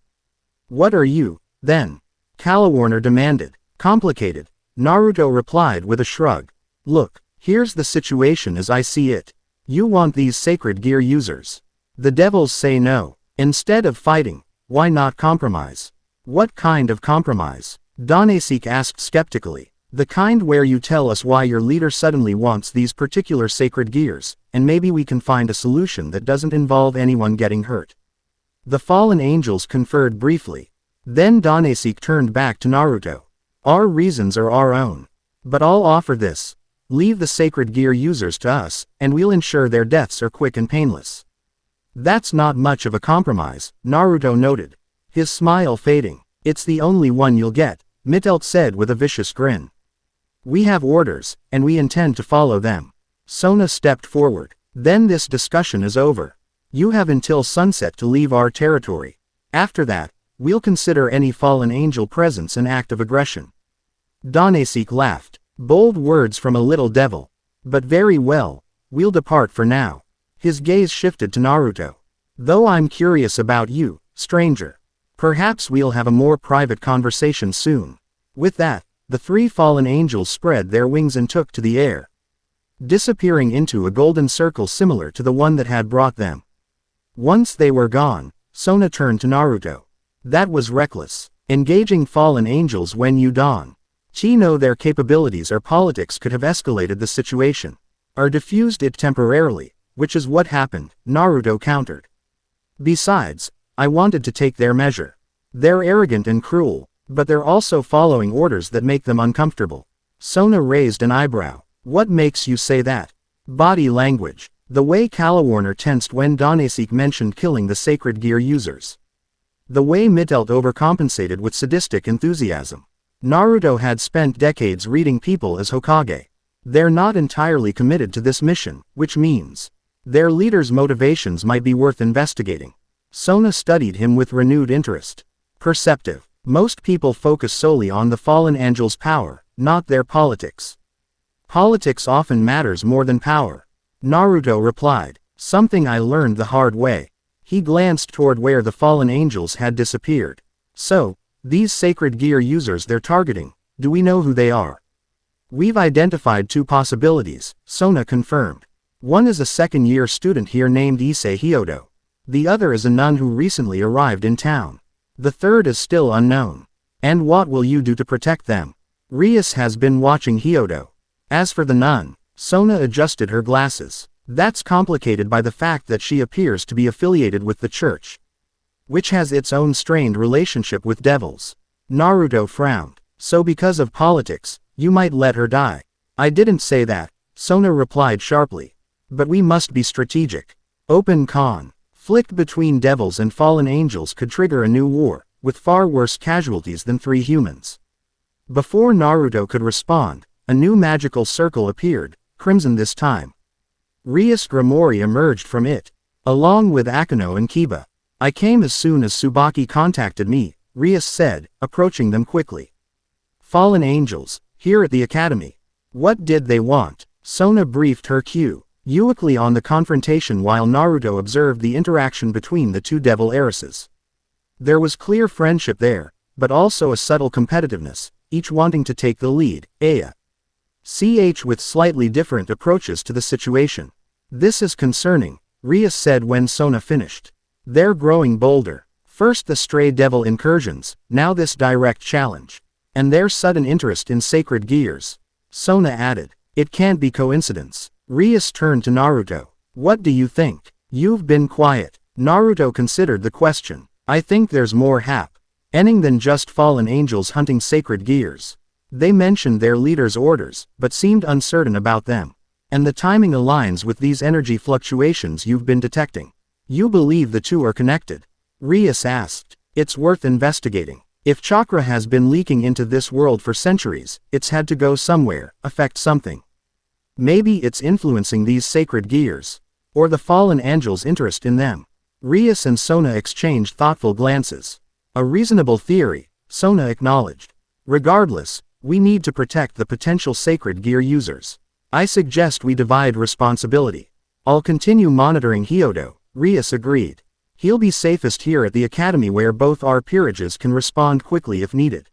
A: "What are you, then?" Kalawarner demanded. "Complicated," Naruto replied with a shrug. "Look, here's the situation as I see it. You want these sacred gear users. The devils say no. Instead of fighting, why not compromise?" "What kind of compromise?" Danesik asked skeptically. The kind where you tell us why your leader suddenly wants these particular sacred gears, and maybe we can find a solution that doesn't involve anyone getting hurt. The fallen angels conferred briefly. Then Danasik turned back to Naruto. Our reasons are our own. But I'll offer this. Leave the sacred gear users to us, and we'll ensure their deaths are quick and painless. That's not much of a compromise, Naruto noted, his smile fading. It's the only one you'll get, Mitelt said with a vicious grin. We have orders, and we intend to follow them. Sona stepped forward. Then this discussion is over. You have until sunset to leave our territory. After that, we'll consider any fallen angel presence an act of aggression. Danasik laughed. Bold words from a little devil. But very well, we'll depart for now. His gaze shifted to Naruto. Though I'm curious about you, stranger. Perhaps we'll have a more private conversation soon. With that, the three fallen angels spread their wings and took to the air, disappearing into a golden circle similar to the one that had brought them. Once they were gone, Sona turned to Naruto. That was reckless. Engaging fallen angels when you don. Chi know their capabilities or politics could have escalated the situation, or diffused it temporarily, which is what happened, Naruto countered. Besides, I wanted to take their measure. They're arrogant and cruel, but they're also following orders that make them uncomfortable. Sona raised an eyebrow. What makes you say that? Body language. The way Kalawarner tensed when Danasik mentioned killing the sacred gear users. The way Mitelt overcompensated with sadistic enthusiasm. Naruto had spent decades reading people as Hokage. They're not entirely committed to this mission, which means their leader's motivations might be worth investigating. Sona studied him with renewed interest. Perceptive. Most people focus solely on the fallen angel's power, not their politics. Politics often matters more than power. Naruto replied, something I learned the hard way. He glanced toward where the fallen angels had disappeared. So, these sacred gear users they're targeting, do we know who they are? We've identified two possibilities, Sona confirmed. One is a second-year student here named Issei Hyodo. The other is a nun who recently arrived in town. The third is still unknown. And what will you do to protect them? Rias has been watching Hyodo. As for the nun, Sona adjusted her glasses. That's complicated by the fact that she appears to be affiliated with the church, which has its own strained relationship with devils. Naruto frowned. So because of politics, you might let her die. I didn't say that, Sona replied sharply. But we must be strategic. Open conflict between devils and fallen angels could trigger a new war, with far worse casualties than 3 humans. Before Naruto could respond, a new magical circle appeared, crimson this time. Rias Grimori emerged from it, along with Akeno and Kiba. I came as soon as Tsubaki contacted me, Rias said, approaching them quickly. Fallen angels, here at the academy. What did they want? Sona briefed her quickly on the confrontation while Naruto observed the interaction between the two devil heiresses. There was clear friendship there, but also a subtle competitiveness, each wanting to take the lead, with slightly different approaches to the situation. This is concerning, Rias said when Sona finished. They're growing bolder. First the stray devil incursions, now this direct challenge. And their sudden interest in sacred gears. Sona added, it can't be coincidence. Rias turned to Naruto. What do you think? You've been quiet. Naruto considered the question. I think there's more happening than just fallen angels hunting sacred gears. They mentioned their leader's orders, but seemed uncertain about them. And the timing aligns with these energy fluctuations you've been detecting. You believe the two are connected? Rias asked. It's worth investigating. If chakra has been leaking into this world for centuries, it's had to go somewhere, affect something. Maybe it's influencing these sacred gears. Or the fallen angel's interest in them. Rias and Sona exchanged thoughtful glances. A reasonable theory, Sona acknowledged. Regardless, we need to protect the potential sacred gear users. I suggest we divide responsibility. I'll continue monitoring Hyodo, Rias agreed. He'll be safest here at the academy where both our peerages can respond quickly if needed.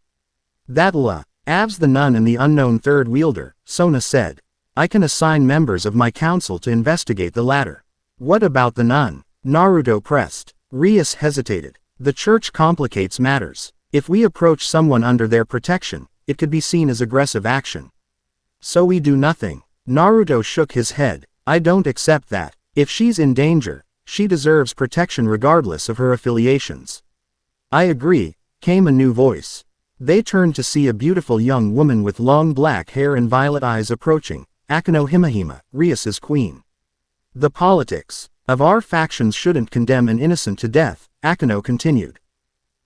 A: That'll Avs the nun and the unknown third wielder, Sona said. I can assign members of my council to investigate the latter. What about the nun? Naruto pressed. Rias hesitated. The church complicates matters. If we approach someone under their protection, it could be seen as aggressive action. So we do nothing. Naruto shook his head. I don't accept that. If she's in danger, she deserves protection regardless of her affiliations. I agree, came a new voice. They turned to see a beautiful young woman with long black hair and violet eyes approaching, Akano Himehime, Rias's queen. The politics of our factions shouldn't condemn an innocent to death, Akano continued.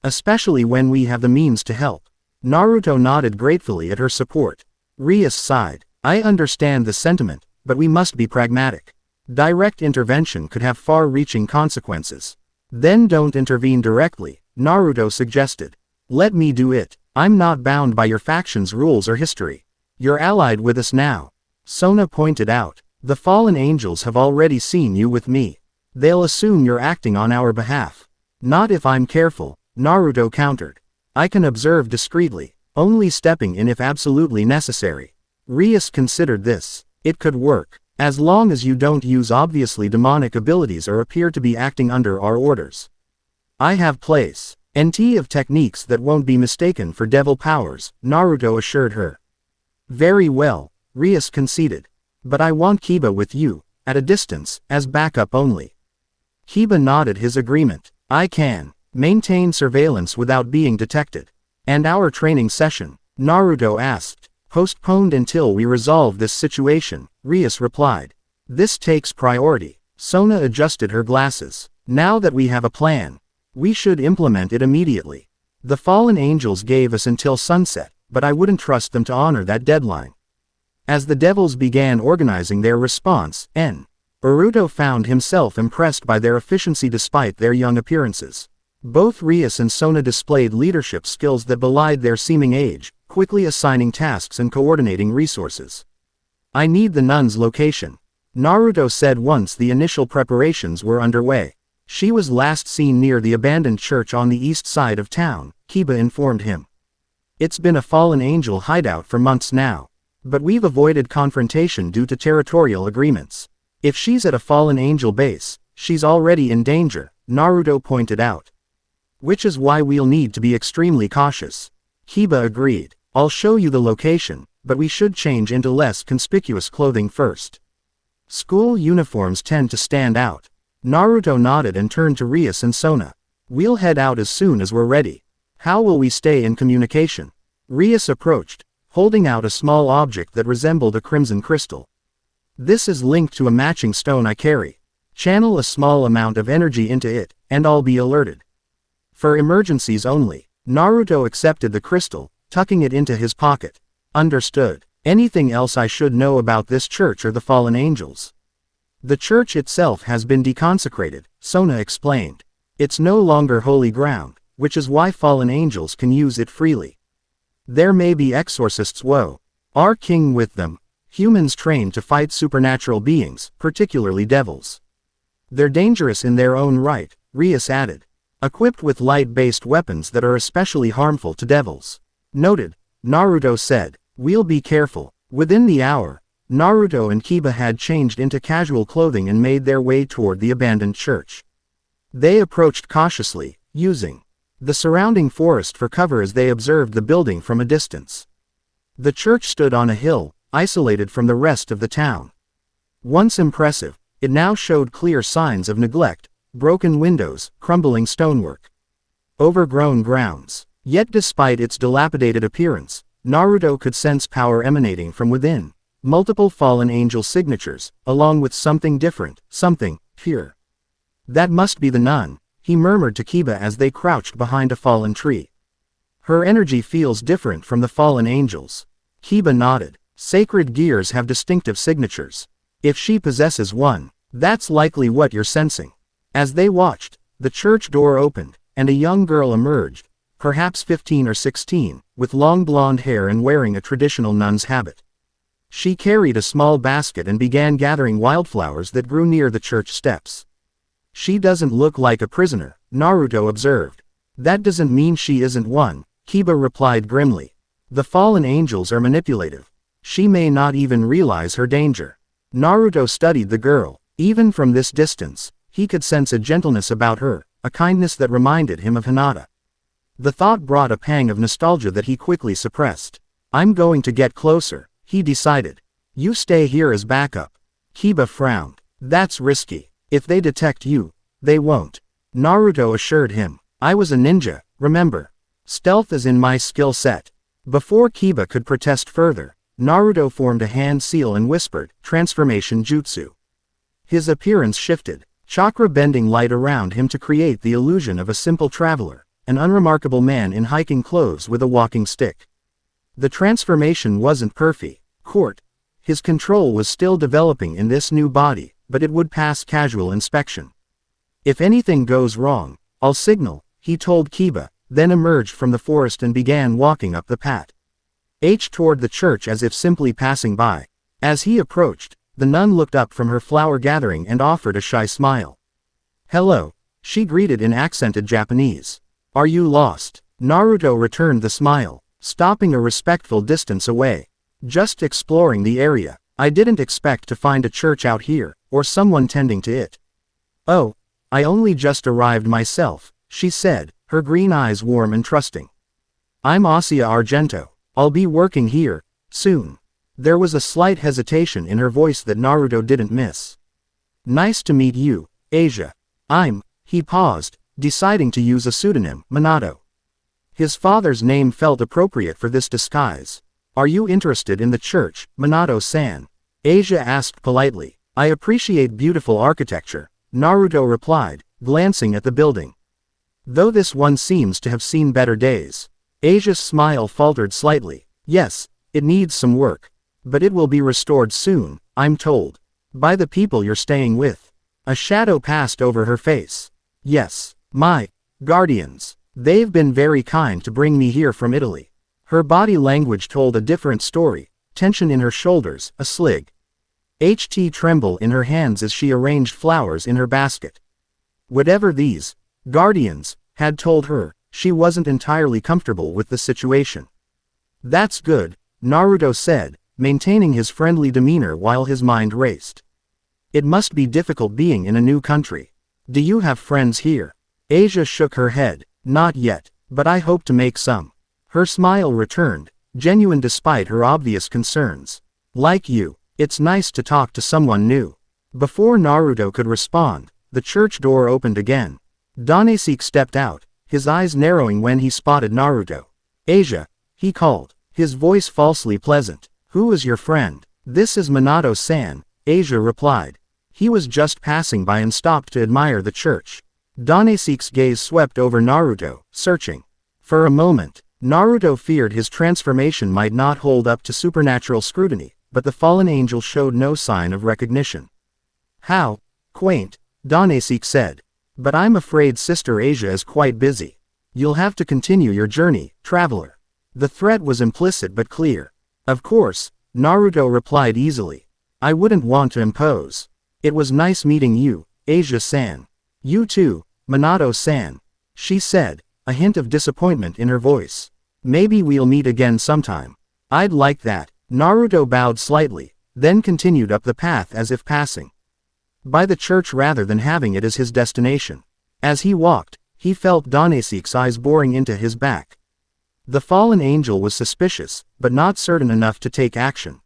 A: Especially when we have the means to help. Naruto nodded gratefully at her support. Rias sighed. I understand the sentiment, but we must be pragmatic. Direct intervention could have far-reaching consequences. Then don't intervene directly, Naruto suggested. Let me do it. I'm not bound by your faction's rules or history. You're allied with us now. Sona pointed out. The fallen angels have already seen you with me. They'll assume you're acting on our behalf. Not if I'm careful, Naruto countered. I can observe discreetly, only stepping in if absolutely necessary. Rias considered this. It could work, as long as you don't use obviously demonic abilities or appear to be acting under our orders. I have plenty of techniques that won't be mistaken for devil powers, Naruto assured her. Very well, Rias conceded. But I want Kiba with you, at a distance, as backup only. Kiba nodded his agreement. I can maintain surveillance without being detected. And our training session? Naruto asked. Postponed until we resolve this situation, Rias replied. This takes priority. Sona adjusted her glasses. Now that we have a plan, we should implement it immediately. The fallen angels gave us until sunset, but I wouldn't trust them to honor that deadline. As the devils began organizing their response, Naruto found himself impressed by their efficiency despite their young appearances. Both Rias and Sona displayed leadership skills that belied their seeming age, quickly assigning tasks and coordinating resources. I need the nun's location, Naruto said once the initial preparations were underway. She was last seen near the abandoned church on the east side of town, Kiba informed him. It's been a fallen angel hideout for months now. But we've avoided confrontation due to territorial agreements. If she's at a fallen angel base, she's already in danger, Naruto pointed out. Which is why we'll need to be extremely cautious. Kiba agreed. I'll show you the location, but we should change into less conspicuous clothing first. School uniforms tend to stand out. Naruto nodded and turned to Rias and Sona. We'll head out as soon as we're ready. How will we stay in communication? Rias approached, holding out a small object that resembled a crimson crystal. This is linked to a matching stone I carry. Channel a small amount of energy into it, and I'll be alerted. For emergencies only. Naruto accepted the crystal, tucking it into his pocket. Understood. Anything else I should know about this church or the fallen angels? The church itself has been deconsecrated, Sona explained. It's no longer holy ground, which is why fallen angels can use it freely. There may be exorcists our king with them, humans trained to fight supernatural beings, particularly devils. They're dangerous in their own right, Rias added. Equipped with light-based weapons that are especially harmful to devils. Noted, Naruto said. We'll be careful. Within the hour, Naruto and Kiba had changed into casual clothing and made their way toward the abandoned church. They approached cautiously, using the surrounding forest for cover as they observed the building from a distance. The church stood on a hill, isolated from the rest of the town. Once impressive, it now showed clear signs of neglect, broken windows, crumbling stonework, overgrown grounds. Yet despite its dilapidated appearance, Naruto could sense power emanating from within. Multiple fallen angel signatures, along with something different, something pure. That must be the nun, he murmured to Kiba as they crouched behind a fallen tree. Her energy feels different from the fallen angels. Kiba nodded. Sacred gears have distinctive signatures. If she possesses one, that's likely what you're sensing. As they watched, the church door opened, and a young girl emerged, perhaps 15 or 16, with long blonde hair and wearing a traditional nun's habit. She carried a small basket and began gathering wildflowers that grew near the church steps. She doesn't look like a prisoner, Naruto observed. That doesn't mean she isn't one, Kiba replied grimly. The fallen angels are manipulative. She may not even realize her danger. Naruto studied the girl. Even from this distance, he could sense a gentleness about her, a kindness that reminded him of Hinata. The thought brought a pang of nostalgia that he quickly suppressed. I'm going to get closer, he decided. You stay here as backup. Kiba frowned. That's risky. If they detect you, they won't. Naruto assured him. I was a ninja, remember. Stealth is in my skill set. Before Kiba could protest further, Naruto formed a hand seal and whispered, transformation jutsu. His appearance shifted, chakra bending light around him to create the illusion of a simple traveler, an unremarkable man in hiking clothes with a walking stick. The transformation wasn't perfect. His control was still developing in this new body, but it would pass casual inspection. If anything goes wrong, I'll signal, he told Kiba, then emerged from the forest and began walking up the path toward the church as if simply passing by. As he approached, the nun looked up from her flower gathering and offered a shy smile. Hello, she greeted in accented Japanese. Are you lost? Naruto returned the smile, stopping a respectful distance away. Just exploring the area. I didn't expect to find a church out here, or someone tending to it. Oh, I only just arrived myself, she said, her green eyes warm and trusting. I'm Asia Argento. I'll be working here, soon. There was a slight hesitation in her voice that Naruto didn't miss. Nice to meet you, Asia. He paused, deciding to use a pseudonym, Minato. His father's name felt appropriate for this disguise. Are you interested in the church, Minato-san? Asia asked politely. I appreciate beautiful architecture, Naruto replied, glancing at the building. Though this one seems to have seen better days. Asia's smile faltered slightly. Yes, it needs some work. But it will be restored soon, I'm told. By the people you're staying with. A shadow passed over her face. Yes, my guardians. They've been very kind to bring me here from Italy. Her body language told a different story, tension in her shoulders, a tremble in her hands as she arranged flowers in her basket. Whatever these guardians had told her, she wasn't entirely comfortable with the situation. That's good, Naruto said, maintaining his friendly demeanor while his mind raced. It must be difficult being in a new country. Do you have friends here? Asia shook her head. Not yet, but I hope to make some. Her smile returned, genuine despite her obvious concerns. Like you, it's nice to talk to someone new. Before Naruto could respond, the church door opened again. Danesek stepped out, his eyes narrowing when he spotted Naruto. Asia, he called, his voice falsely pleasant. Who is your friend? This is Minato-san, Asia replied. He was just passing by and stopped to admire the church. Danesek's gaze swept over Naruto, searching. For a moment, Naruto feared his transformation might not hold up to supernatural scrutiny, but the fallen angel showed no sign of recognition. How quaint, Danesek said. But I'm afraid Sister Asia is quite busy. You'll have to continue your journey, traveler. The threat was implicit but clear. Of course, Naruto replied easily. I wouldn't want to impose. It was nice meeting you, Asia-san. You too, Minato-san, she said, a hint of disappointment in her voice. Maybe we'll meet again sometime. I'd like that. Naruto bowed slightly, then continued up the path as if passing by the church rather than having it as his destination. As he walked, he felt Danesek's eyes boring into his back. The fallen angel was suspicious, but not certain enough to take action.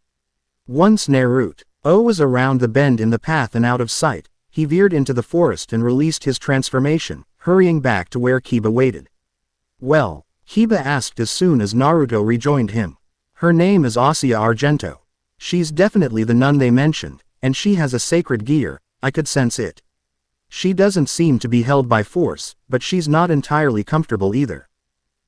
A: Once Naruto was around the bend in the path and out of sight, he veered into the forest and released his transformation, hurrying back to where Kiba waited. Well, Kiba asked as soon as Naruto rejoined him. Her name is Asia Argento. She's definitely the nun they mentioned, and she has a sacred gear, I could sense it. She doesn't seem to be held by force, but she's not entirely comfortable either.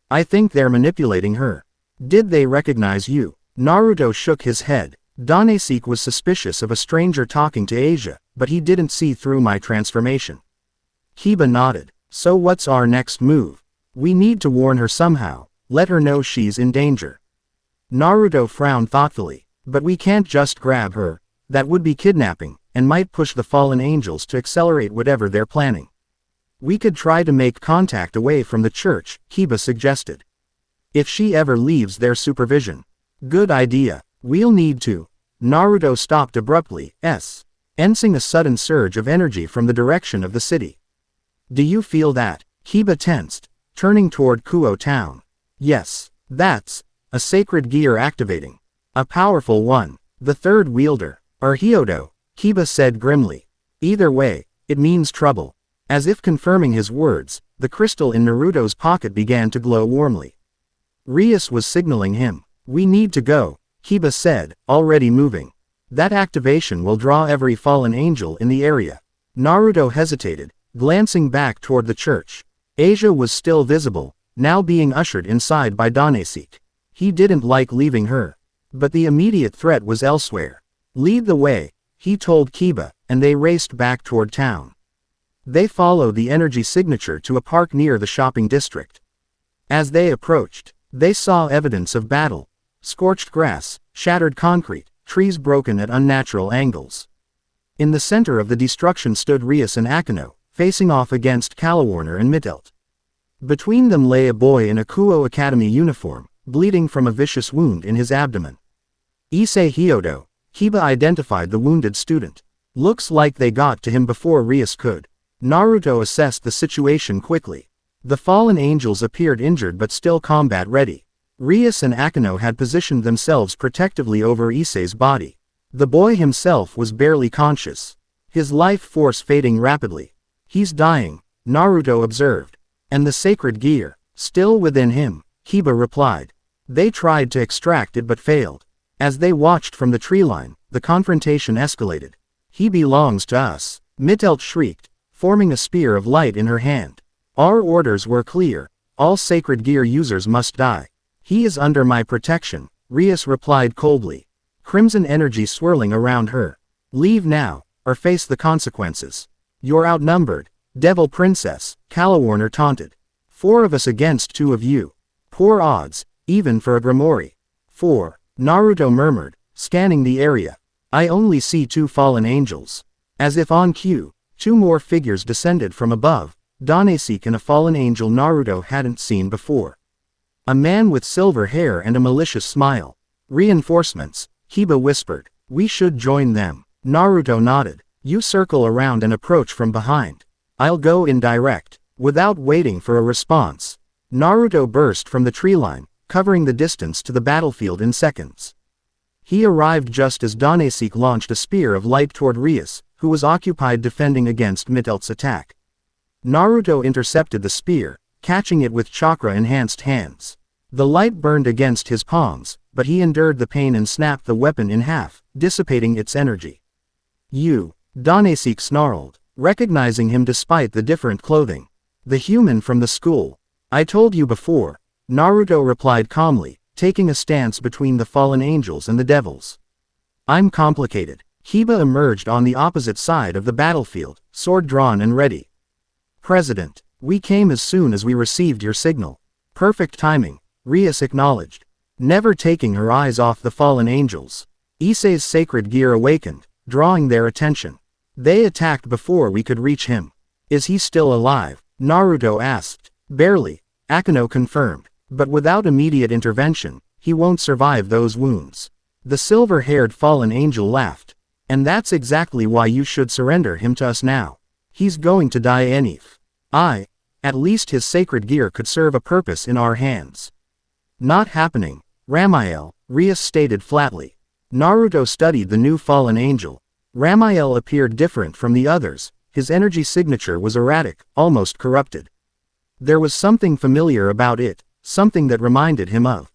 A: I think they're manipulating her. Did they recognize you? Naruto shook his head. Danesek was suspicious of a stranger talking to Asia, but he didn't see through my transformation. Kiba nodded. So what's our next move? We need to warn her somehow, let her know she's in danger. Naruto frowned thoughtfully. But we can't just grab her. That would be kidnapping, and might push the fallen angels to accelerate whatever they're planning. We could try to make contact away from the church, Kiba suggested. If she ever leaves their supervision. Good idea. We'll need to. Naruto stopped abruptly, sensing a sudden surge of energy from the direction of the city. Do you feel that? Kiba tensed, turning toward Kuo town. Yes, that's A sacred gear activating. A powerful one. The third wielder. Or Hyodo, Kiba said grimly. Either way, it means trouble. As if confirming his words, the crystal in Naruto's pocket began to glow warmly. Rias was signaling him. We need to go, Kiba said, already moving. That activation will draw every fallen angel in the area. Naruto hesitated, glancing back toward the church. Asia was still visible, now being ushered inside by Danesik. He didn't like leaving her. But the immediate threat was elsewhere. Lead the way, he told Kiba, and they raced back toward town. They followed the energy signature to a park near the shopping district. As they approached, they saw evidence of battle. Scorched grass, shattered concrete, trees broken at unnatural angles. In the center of the destruction stood Rias and Akino, facing off against Kalawarner and Mittelt. Between them lay a boy in a Kuo Academy uniform, bleeding from a vicious wound in his abdomen. Issei Hyodo, Kiba identified the wounded student. Looks like they got to him before Rias could. Naruto assessed the situation quickly. The fallen angels appeared injured but still combat ready. Rias and Akino had positioned themselves protectively over Issei's body. The boy himself was barely conscious. His life force fading rapidly. He's dying, Naruto observed. And the sacred gear, still within him, Kiba replied. They tried to extract it but failed. As they watched from the tree line, the confrontation escalated. He belongs to us, Mittelt shrieked, forming a spear of light in her hand. Our orders were clear. All sacred gear users must die. He is under my protection, Rias replied coldly. Crimson energy swirling around her. Leave now, or face the consequences. You're outnumbered, Devil Princess, Kalawarner taunted. 4 of us against 2 of you. Poor odds, even for a Grimoire. 4, Naruto murmured, scanning the area. I only see 2 fallen angels. As if on cue, 2 more figures descended from above, Danesik and a fallen angel Naruto hadn't seen before. A man with silver hair and a malicious smile. Reinforcements, Kiba whispered. We should join them. Naruto nodded. You circle around and approach from behind. I'll go in direct. Without waiting for a response, Naruto burst from the tree line, covering the distance to the battlefield in seconds. He arrived just as Danesik launched a spear of light toward Rias, who was occupied defending against Mittelt's attack. Naruto intercepted the spear, catching it with chakra-enhanced hands. The light burned against his palms, but he endured the pain and snapped the weapon in half, dissipating its energy. You, Danesik snarled, recognizing him despite the different clothing. The human from the school. I told you before, Naruto replied calmly, taking a stance between the fallen angels and the devils. I'm complicated. Kiba emerged on the opposite side of the battlefield, sword drawn and ready. President, we came as soon as we received your signal. Perfect timing, Rias acknowledged, never taking her eyes off the fallen angels. Issei's sacred gear awakened, drawing their attention. They attacked before we could reach him. Is he still alive? Naruto asked. Barely, Akino confirmed, but without immediate intervention, he won't survive those wounds. The silver-haired fallen angel laughed. And that's exactly why you should surrender him to us now. He's going to die anif. At least his sacred gear could serve a purpose in our hands. Not happening, Ramiel, Rias stated flatly. Naruto studied the new fallen angel. Ramiel appeared different from the others, his energy signature was erratic, almost corrupted. There was something familiar about it, something that reminded him of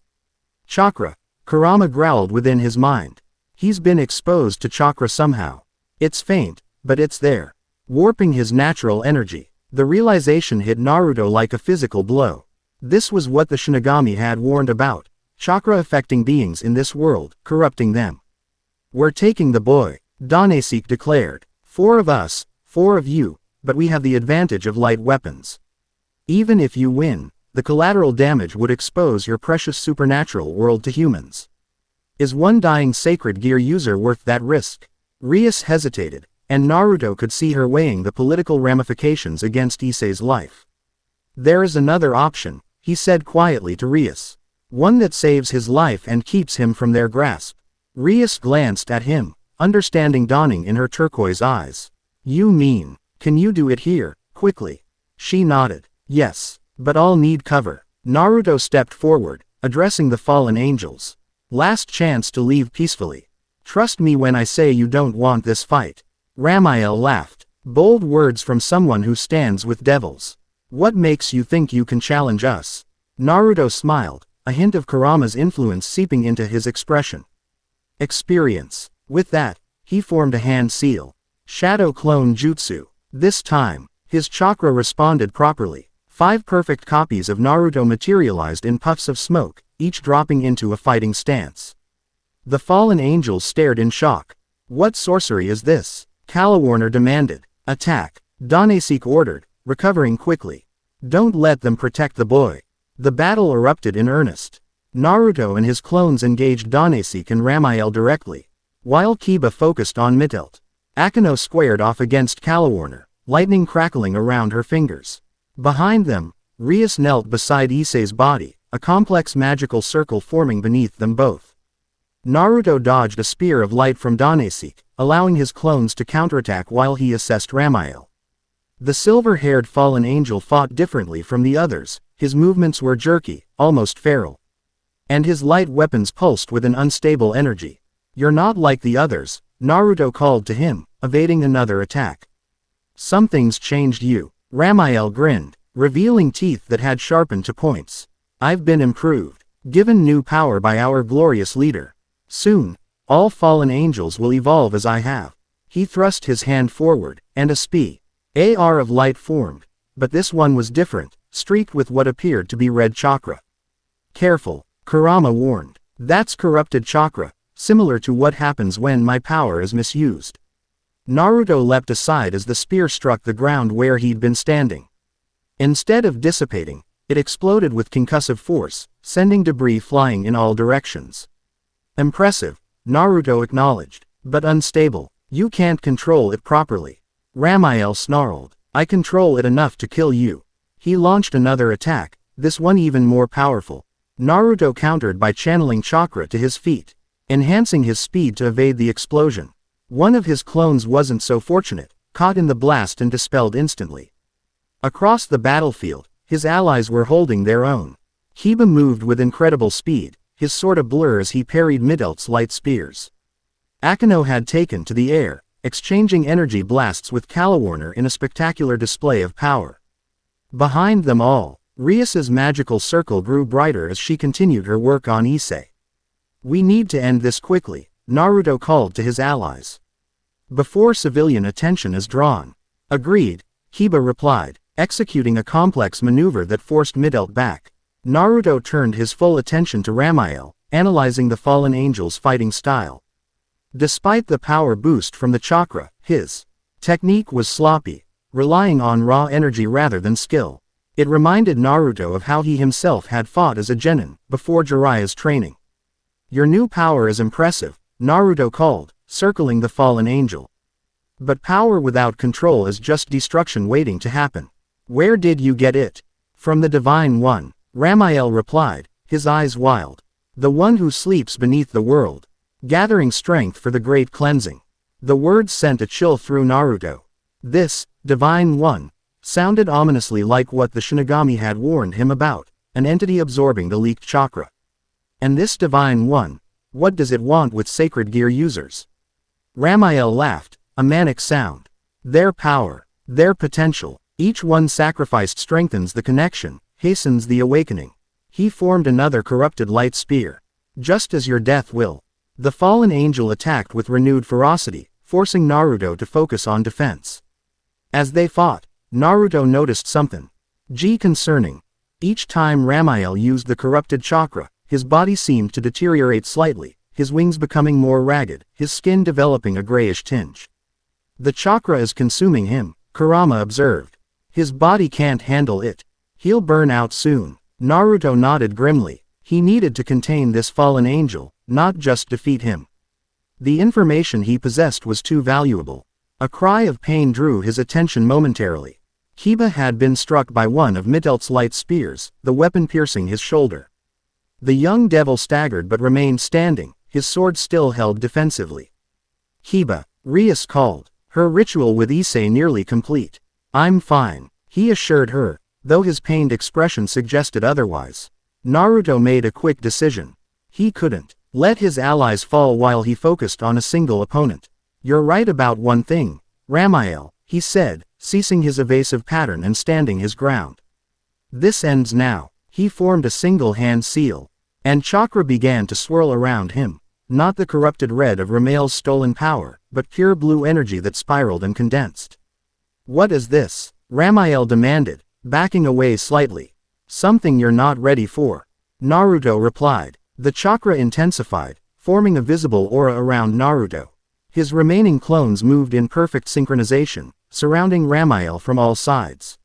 A: chakra. Kurama growled within his mind. He's been exposed to chakra somehow. It's faint, but it's there. Warping his natural energy. The realization hit Naruto like a physical blow. This was what the Shinigami had warned about. Chakra affecting beings in this world, corrupting them. We're taking the boy, Danesik declared. 4 of us, 4 of you, but we have the advantage of light weapons. Even if you win, the collateral damage would expose your precious supernatural world to humans. Is one dying sacred gear user worth that risk? Rias hesitated, and Naruto could see her weighing the political ramifications against Issei's life. There is another option, he said quietly to Rias. One that saves his life and keeps him from their grasp. Rias glanced at him, understanding dawning in her turquoise eyes. You mean, can you do it here, quickly? She nodded. Yes, but I'll need cover. Naruto stepped forward, addressing the fallen angels. Last chance to leave peacefully. Trust me when I say you don't want this fight. Ramiel laughed. Bold words from someone who stands with devils. What makes you think you can challenge us? Naruto smiled, a hint of Kurama's influence seeping into his expression. Experience. With that, he formed a hand seal. Shadow Clone Jutsu. This time, his chakra responded properly. 5 perfect copies of Naruto materialized in puffs of smoke, each dropping into a fighting stance. The fallen angels stared in shock. What sorcery is this? Calawarner demanded. Attack. Danesik ordered, recovering quickly. Don't let them protect the boy. The battle erupted in earnest. Naruto and his clones engaged Danesik and Ramiel directly, while Kiba focused on Mitelt. Akeno squared off against Calawarner, lightning crackling around her fingers. Behind them, Rias knelt beside Issei's body, a complex magical circle forming beneath them both. Naruto dodged a spear of light from Danesik, allowing his clones to counterattack while he assessed Ramiel. The silver-haired fallen angel fought differently from the others, his movements were jerky, almost feral. And his light weapons pulsed with an unstable energy. You're not like the others, Naruto called to him, evading another attack. Something's changed you. Ramiel grinned, revealing teeth that had sharpened to points. I've been improved, given new power by our glorious leader. Soon, all fallen angels will evolve as I have. He thrust his hand forward, and a spear of light formed, but this one was different, streaked with what appeared to be red chakra. Careful, Kurama warned. That's corrupted chakra, similar to what happens when my power is misused. Naruto leapt aside as the spear struck the ground where he'd been standing. Instead of dissipating, it exploded with concussive force, sending debris flying in all directions. Impressive, Naruto acknowledged, but unstable. You can't control it properly. Ramiel snarled. I control it enough to kill you. He launched another attack, this one even more powerful. Naruto countered by channeling chakra to his feet, enhancing his speed to evade the explosion. One of his clones wasn't so fortunate, caught in the blast and dispelled instantly. Across the battlefield, his allies were holding their own. Kiba moved with incredible speed, his sword ablur as he parried Midelt's light spears. Akeno had taken to the air, exchanging energy blasts with Calawarner in a spectacular display of power. Behind them all, Rias's magical circle grew brighter as she continued her work on Issei. We need to end this quickly, Naruto called to his allies. Before civilian attention is drawn. Agreed, Kiba replied, executing a complex maneuver that forced Midelt back. Naruto turned his full attention to Ramiel, analyzing the fallen angel's fighting style. Despite the power boost from the chakra, his technique was sloppy, relying on raw energy rather than skill. It reminded Naruto of how he himself had fought as a genin, before Jiraiya's training. Your new power is impressive, Naruto called, circling the fallen angel. But power without control is just destruction waiting to happen. Where did you get it? From the Divine One, Ramiel replied, his eyes wild. The one who sleeps beneath the world, gathering strength for the great cleansing. The words sent a chill through Naruto. This, Divine One, sounded ominously like what the Shinigami had warned him about, an entity absorbing the leaked chakra. And this Divine One, what does it want with sacred gear users? Ramiel laughed, a manic sound. Their power, their potential, each one sacrificed strengthens the connection, hastens the awakening. He formed another corrupted light spear. Just as your death will. The fallen angel attacked with renewed ferocity, forcing Naruto to focus on defense. As they fought, Naruto noticed something concerning. Each time Ramiel used the corrupted chakra, his body seemed to deteriorate slightly, his wings becoming more ragged, his skin developing a grayish tinge. The chakra is consuming him, Kurama observed. His body can't handle it. He'll burn out soon. Naruto nodded grimly. He needed to contain this fallen angel, not just defeat him. The information he possessed was too valuable. A cry of pain drew his attention momentarily. Kiba had been struck by one of Midelt's light spears, the weapon piercing his shoulder. The young devil staggered but remained standing, his sword still held defensively. Kiba, Rias called, her ritual with Issei nearly complete. I'm fine, he assured her, though his pained expression suggested otherwise. Naruto made a quick decision. He couldn't let his allies fall while he focused on a single opponent. You're right about one thing, Ramiel, he said, ceasing his evasive pattern and standing his ground. This ends now. He formed a single hand seal, and chakra began to swirl around him. Not the corrupted red of Ramiel's stolen power, but pure blue energy that spiraled and condensed. What is this? Ramiel demanded, backing away slightly. Something you're not ready for. Naruto replied. The chakra intensified, forming a visible aura around Naruto. His remaining clones moved in perfect synchronization, surrounding Ramiel from all sides.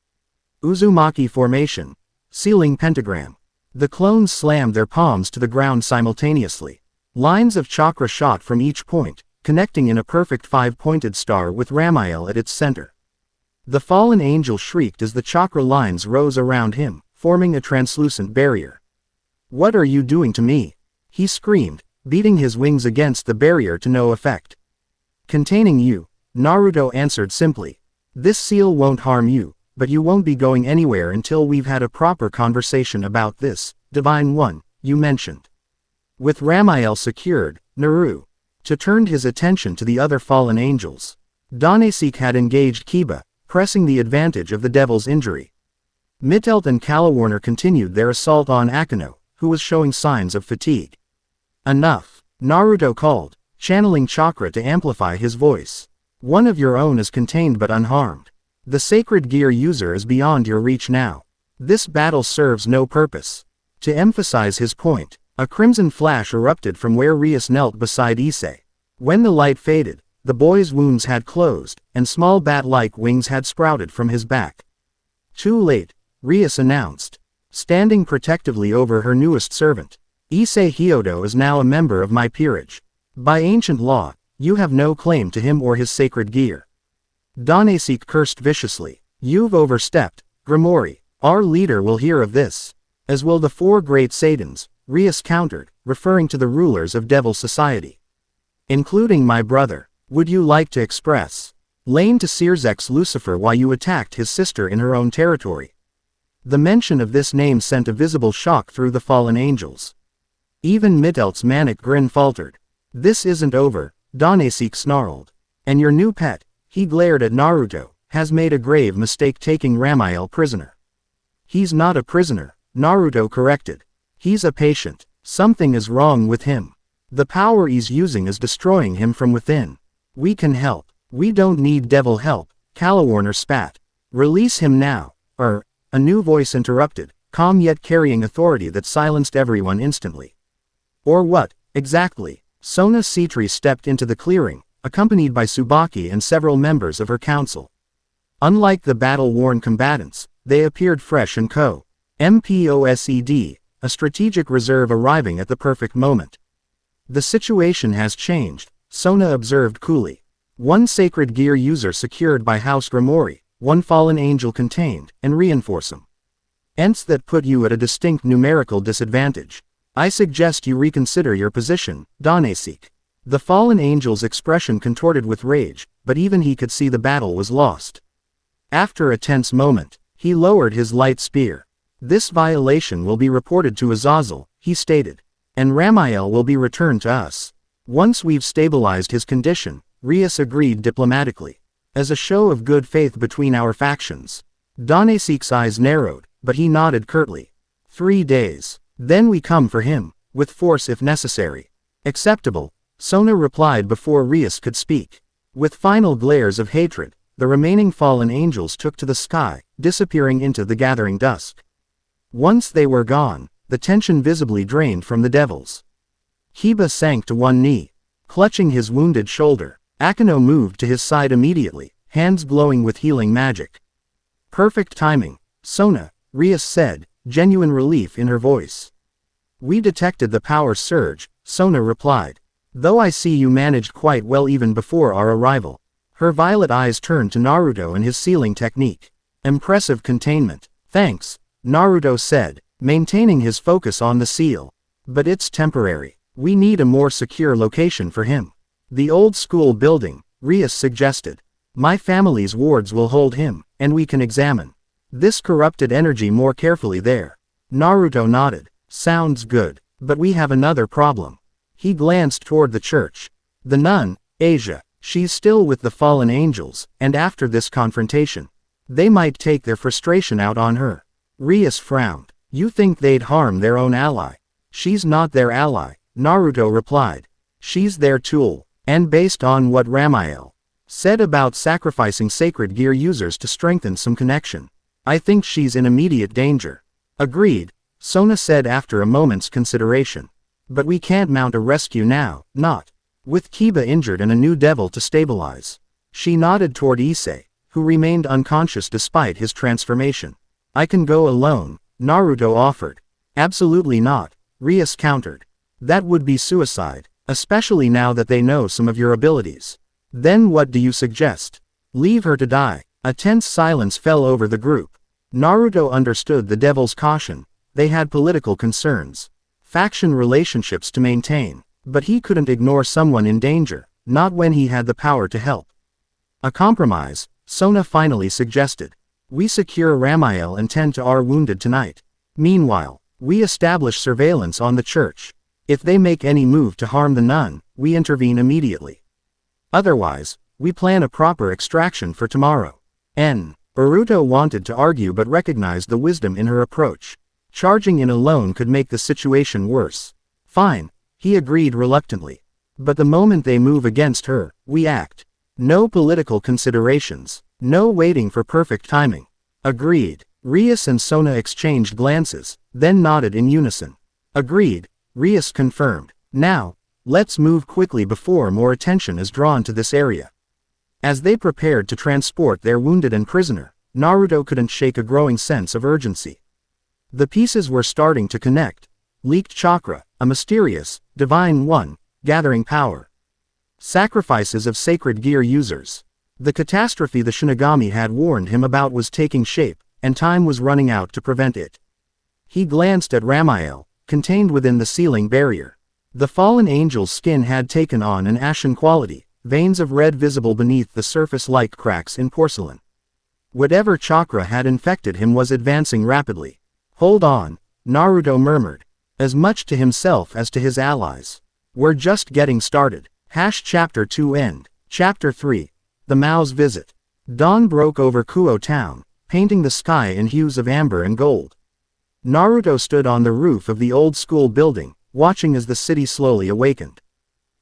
A: Uzumaki formation. Sealing pentagram. The clones slammed their palms to the ground simultaneously. Lines of chakra shot from each point, connecting in a perfect five-pointed star with Ramiel at its center. The fallen angel shrieked as the chakra lines rose around him, forming a translucent barrier. What are you doing to me? He screamed, beating his wings against the barrier to no effect. Containing you, Naruto answered simply. This seal won't harm you, but you won't be going anywhere until we've had a proper conversation about this, Divine One, you mentioned. With Ramiel secured, Naruto turned his attention to the other fallen angels. Danesek had engaged Kiba, pressing the advantage of the devil's injury. Mittelt and Kalawarner continued their assault on Akeno, who was showing signs of fatigue. Enough, Naruto called, channeling chakra to amplify his voice. One of your own is contained but unharmed. The sacred gear user is beyond your reach now. This battle serves no purpose. To emphasize his point, a crimson flash erupted from where Rias knelt beside Issei. When the light faded, the boy's wounds had closed, and small bat-like wings had sprouted from his back. Too late, Rias announced, standing protectively over her newest servant. Issei Hyodo is now a member of my peerage. By ancient law, you have no claim to him or his sacred gear. Danesek cursed viciously. You've overstepped, Grimoire. Our leader will hear of this. As will the four great Saiyans, Rias countered, referring to the rulers of Devil Society. Including my brother. Would you like to express lane to Searzek's Lucifer why you attacked his sister in her own territory? The mention of this name sent a visible shock through the fallen angels. Even Mittelt's manic grin faltered. This isn't over, Danesek snarled. And your new pet, he glared at Naruto, has made a grave mistake taking Ramiel prisoner. He's not a prisoner, Naruto corrected. He's a patient. Something is wrong with him. The power he's using is destroying him from within. We can help. We don't need devil help, Kalawarner spat. Release him now. A new voice interrupted, calm yet carrying authority that silenced everyone instantly. Or what, exactly? Sona Citri stepped into the clearing, accompanied by Tsubaki and several members of her council. Unlike the battle-worn combatants, they appeared fresh and composed, a strategic reserve arriving at the perfect moment. The situation has changed, Sona observed coolly. One sacred gear user secured by House Grimoire, one fallen angel contained, and reinforce him. Ents that put you at a distinct numerical disadvantage. I suggest you reconsider your position, Danesek. The fallen angel's expression contorted with rage, but even he could see the battle was lost. After a tense moment, he lowered his light spear. This violation will be reported to Azazel, he stated. And Ramiel will be returned to us. Once we've stabilized his condition, Rias agreed diplomatically. As a show of good faith between our factions. Danesek's eyes narrowed, but he nodded curtly. 3 days. Then we come for him, with force if necessary. Acceptable, Sona replied before Rias could speak. With final glares of hatred, the remaining fallen angels took to the sky, disappearing into the gathering dusk. Once they were gone, the tension visibly drained from the devils. Kiba sank to one knee, clutching his wounded shoulder. Akeno moved to his side immediately, hands glowing with healing magic. Perfect timing, Sona, Rias said, genuine relief in her voice. We detected the power surge, Sona replied. Though I see you managed quite well even before our arrival. Her violet eyes turned to Naruto and his sealing technique. Impressive containment. Thanks, Naruto said, maintaining his focus on the seal. But it's temporary. We need a more secure location for him. The old school building, Rias suggested. My family's wards will hold him, and we can examine this corrupted energy more carefully there. Naruto nodded. Sounds good, but we have another problem. He glanced toward the church. The nun, Asia, she's still with the fallen angels, and after this confrontation, they might take their frustration out on her. Rias frowned. You think they'd harm their own ally? She's not their ally, Naruto replied. She's their tool, and based on what Ramiel said about sacrificing sacred gear users to strengthen some connection, I think she's in immediate danger. Agreed, Sona said after a moment's consideration. But we can't mount a rescue now, not with Kiba injured and a new devil to stabilize. She nodded toward Issei, who remained unconscious despite his transformation. I can go alone, Naruto offered. Absolutely not, Rias countered. That would be suicide, especially now that they know some of your abilities. Then what do you suggest? Leave her to die. A tense silence fell over the group. Naruto understood the devil's caution. They had political concerns, faction relationships to maintain, but he couldn't ignore someone in danger, not when he had the power to help. A compromise, Sona finally suggested. We secure Ramiel and tend to our wounded tonight. Meanwhile, we establish surveillance on the church. If they make any move to harm the nun, we intervene immediately. Otherwise, we plan a proper extraction for tomorrow. Naruto wanted to argue but recognized the wisdom in her approach. Charging in alone could make the situation worse. Fine, he agreed reluctantly. But the moment they move against her, we act. No political considerations, no waiting for perfect timing. Agreed. Rias and Sona exchanged glances, then nodded in unison. Agreed, Rias confirmed. Now, let's move quickly before more attention is drawn to this area. As they prepared to transport their wounded and prisoner, Naruto couldn't shake a growing sense of urgency. The pieces were starting to connect. Leaked chakra, a mysterious, divine one, gathering power. Sacrifices of sacred gear users. The catastrophe the Shinigami had warned him about was taking shape, and time was running out to prevent it. He glanced at Ramiel, contained within the sealing barrier. The fallen angel's skin had taken on an ashen quality, veins of red visible beneath the surface like cracks in porcelain. Whatever chakra had infected him was advancing rapidly. Hold on, Naruto murmured, as much to himself as to his allies. We're just getting started. Chapter 2 End. Chapter 3. The Mao's Visit. Dawn broke over Kuo town, painting the sky in hues of amber and gold. Naruto stood on the roof of the old school building, watching as the city slowly awakened.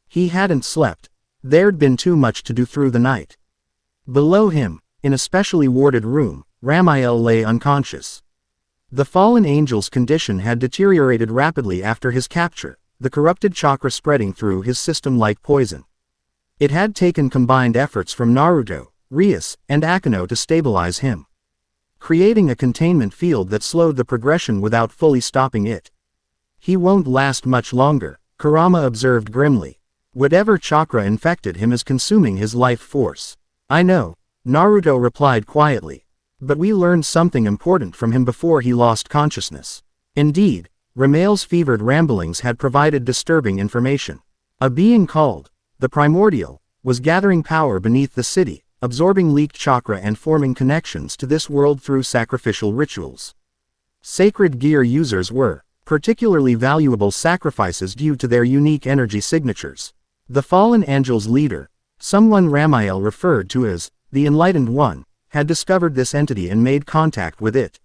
A: He hadn't slept. There'd been too much to do through the night. Below him, in a specially warded room, Ramiel lay unconscious. The fallen angel's condition had deteriorated rapidly after his capture, the corrupted chakra spreading through his system like poison. It had taken combined efforts from Naruto, Rias, and Akeno to stabilize him, creating a containment field that slowed the progression without fully stopping it. He won't last much longer, Kurama observed grimly. Whatever chakra infected him is consuming his life force. I know, Naruto replied quietly. But we learned something important from him before he lost consciousness. Indeed, Ramiel's fevered ramblings had provided disturbing information. A being called the Primordial was gathering power beneath the city, absorbing leaked chakra and forming connections to this world through sacrificial rituals. Sacred gear users were particularly valuable sacrifices due to their unique energy signatures. The fallen angel's leader, someone Ramiel referred to as the Enlightened One, had discovered this entity and made contact with it,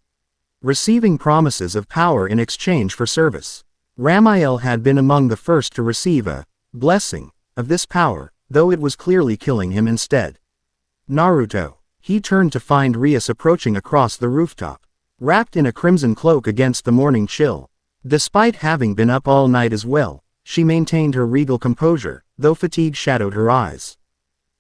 A: receiving promises of power in exchange for service. Ramiel had been among the first to receive a blessing of this power, though it was clearly killing him instead. Naruto. He turned to find Rias approaching across the rooftop, wrapped in a crimson cloak against the morning chill. Despite having been up all night as well, she maintained her regal composure, though fatigue shadowed her eyes.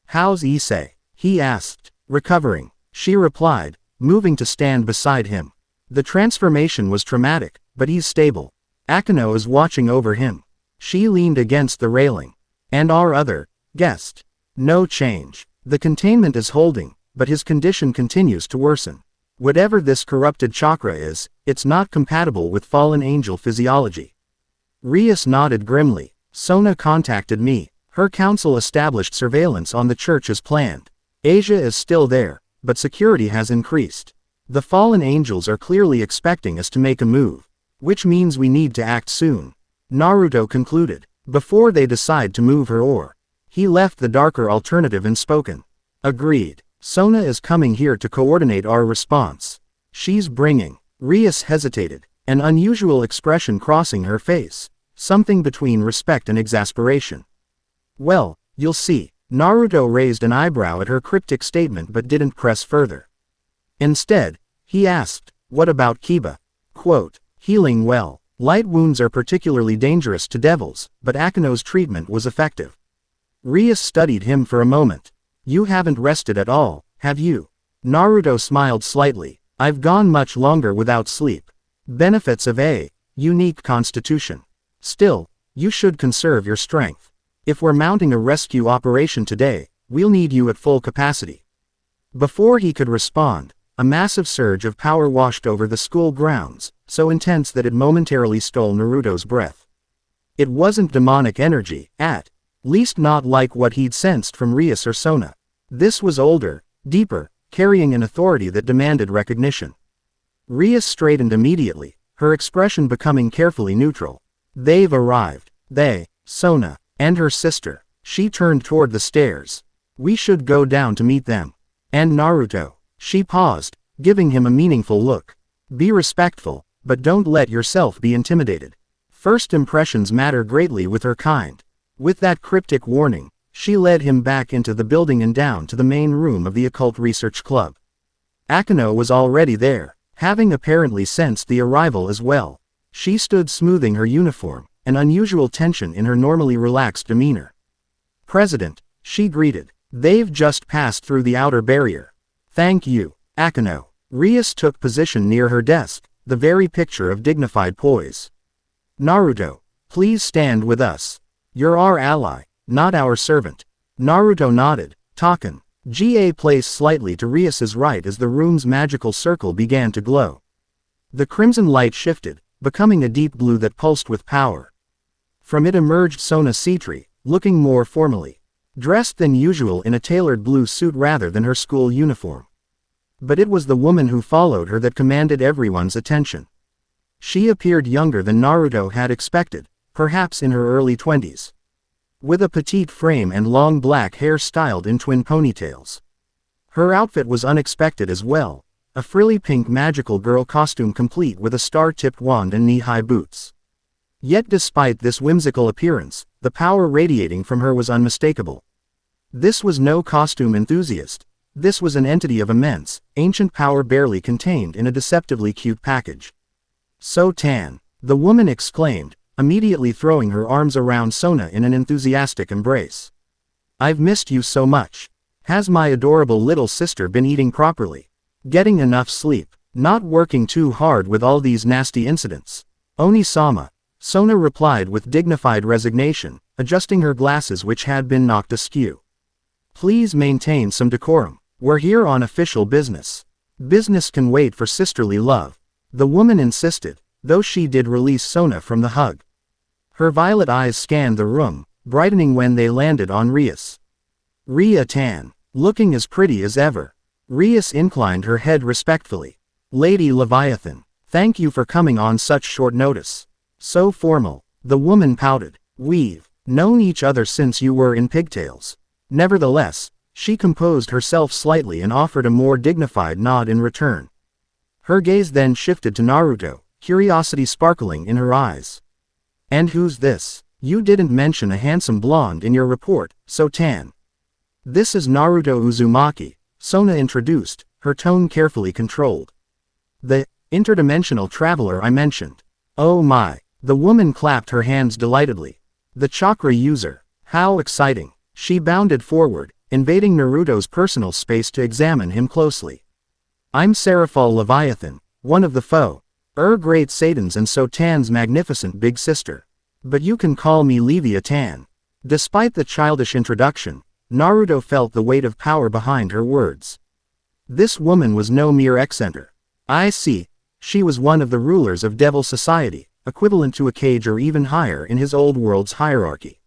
A: How's Issei? He asked. Recovering, she replied, moving to stand beside him. The transformation was traumatic, but he's stable. Akeno is watching over him. She leaned against the railing. And our other guest? No change. The containment is holding, but his condition continues to worsen. Whatever this corrupted chakra is, it's not compatible with fallen angel physiology. Rias nodded grimly. Sona contacted me. Her council established surveillance on the church as planned. Asia is still there, but security has increased. The fallen angels are clearly expecting us to make a move. Which means we need to act soon. Naruto concluded. Before they decide to move her or. He left the darker alternative unspoken. Agreed. Sona is coming here to coordinate our response. She's bringing. Rias hesitated, an unusual expression crossing her face, something between respect and exasperation. Well, you'll see. Naruto raised an eyebrow at her cryptic statement but didn't press further. Instead, he asked, what about Kiba? Quote, healing well. Light wounds are particularly dangerous to devils, but Akino's treatment was effective. Rias studied him for a moment. You haven't rested at all, have you? Naruto smiled slightly. I've gone much longer without sleep. Benefits of a unique constitution. Still, you should conserve your strength. If we're mounting a rescue operation today, we'll need you at full capacity. Before he could respond, a massive surge of power washed over the school grounds, so intense that it momentarily stole Naruto's breath. It wasn't demonic energy, at least not like what he'd sensed from Rias or Sona. This was older, deeper, carrying an authority that demanded recognition. Rias straightened immediately, her expression becoming carefully neutral. They've arrived. They, Sona, and her sister. She turned toward the stairs. We should go down to meet them. And Naruto. She paused, giving him a meaningful look. Be respectful, but don't let yourself be intimidated. First impressions matter greatly with her kind. With that cryptic warning, she led him back into the building and down to the main room of the Occult Research Club. Akino was already there, having apparently sensed the arrival as well. She stood smoothing her uniform, an unusual tension in her normally relaxed demeanor. President, she greeted. They've just passed through the outer barrier. Thank you, Akino. Rias took position near her desk, the very picture of dignified poise. Naruto, please stand with us. You're our ally, not our servant. Naruto nodded. Taken. Ga placed slightly to Rias's right as the room's magical circle began to glow. The crimson light shifted, becoming a deep blue that pulsed with power. From it emerged Sona Citri, looking more formally. Dressed than usual in a tailored blue suit rather than her school uniform. But it was the woman who followed her that commanded everyone's attention. She appeared younger than Naruto had expected, perhaps in her early 20s. With a petite frame and long black hair styled in twin ponytails. Her outfit was unexpected as well, a frilly pink magical girl costume complete with a star-tipped wand and knee-high boots. Yet despite this whimsical appearance, the power radiating from her was unmistakable. This was no costume enthusiast. This was an entity of immense, ancient power barely contained in a deceptively cute package. So Tan, the woman exclaimed, immediately throwing her arms around Sona in an enthusiastic embrace. I've missed you so much. Has my adorable little sister been eating properly? Getting enough sleep? Not working too hard with all these nasty incidents? Oni-sama, Sona replied with dignified resignation, adjusting her glasses which had been knocked askew. Please maintain some decorum. We're here on official business. Business can wait for sisterly love. The woman insisted, though she did release Sona from the hug. Her violet eyes scanned the room, brightening when they landed on Rias. Ria Tan, looking as pretty as ever. Rias inclined her head respectfully. Lady Leviathan, thank you for coming on such short notice. So formal. The woman pouted. We've known each other since you were in pigtails. Nevertheless, she composed herself slightly and offered a more dignified nod in return. Her gaze then shifted to Naruto, curiosity sparkling in her eyes. And who's this? You didn't mention a handsome blonde in your report, so Tan. This is Naruto Uzumaki, Sona introduced, her tone carefully controlled. The interdimensional traveler I mentioned. Oh my. The woman clapped her hands delightedly. The chakra user. How exciting. She bounded forward, invading Naruto's personal space to examine him closely. I'm Serafall Leviathan, one of the foe. Great Satan's and So Tan's magnificent big sister. But you can call me Levia Tan. Despite the childish introduction, Naruto felt the weight of power behind her words. This woman was no mere excenter. I see. She was one of the rulers of Devil Society, equivalent to a cage or even higher in his old world's hierarchy.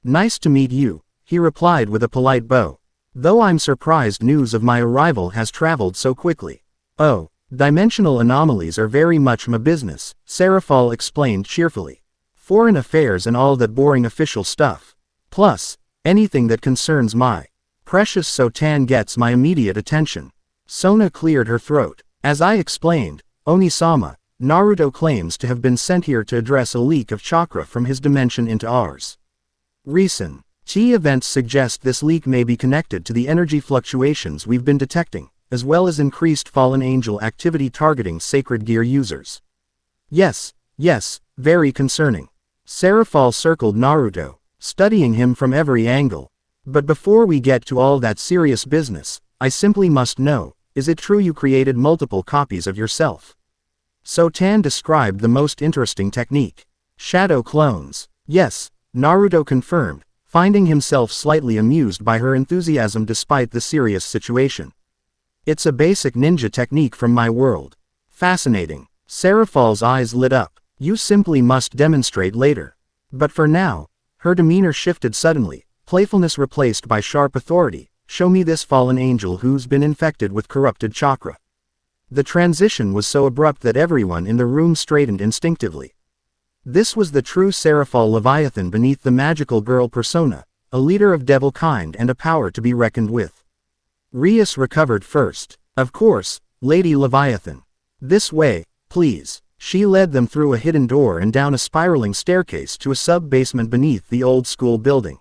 A: Nice to meet you, he replied with a polite bow. Though I'm surprised news of my arrival has traveled so quickly. Oh, Dimensional anomalies are very much my business, Serafall explained cheerfully. Foreign affairs and all that boring official stuff. Plus, anything that concerns my precious Sotan gets my immediate attention. Sona cleared her throat. As I explained, Onisama, Naruto claims to have been sent here to address a leak of chakra from his dimension into ours. Recent events suggest this leak may be connected to the energy fluctuations we've been detecting, as well as increased fallen angel activity targeting sacred gear users. Yes, very concerning. Serafall circled Naruto, studying him from every angle. But before we get to all that serious business, I simply must know, is it true you created multiple copies of yourself? Sotan described the most interesting technique. Shadow clones. Yes, Naruto confirmed, finding himself slightly amused by her enthusiasm despite the serious situation. It's a basic ninja technique from my world. Fascinating. Serafall's eyes lit up. You simply must demonstrate later. But for now, her demeanor shifted suddenly, playfulness replaced by sharp authority. Show me this fallen angel who's been infected with corrupted chakra. The transition was so abrupt that everyone in the room straightened instinctively. This was the true Serafall Leviathan beneath the magical girl persona, a leader of devil kind and a power to be reckoned with. Rias recovered first. Of course, Lady Leviathan. This way, please. She led them through a hidden door and down a spiraling staircase to a sub-basement beneath the old-school building.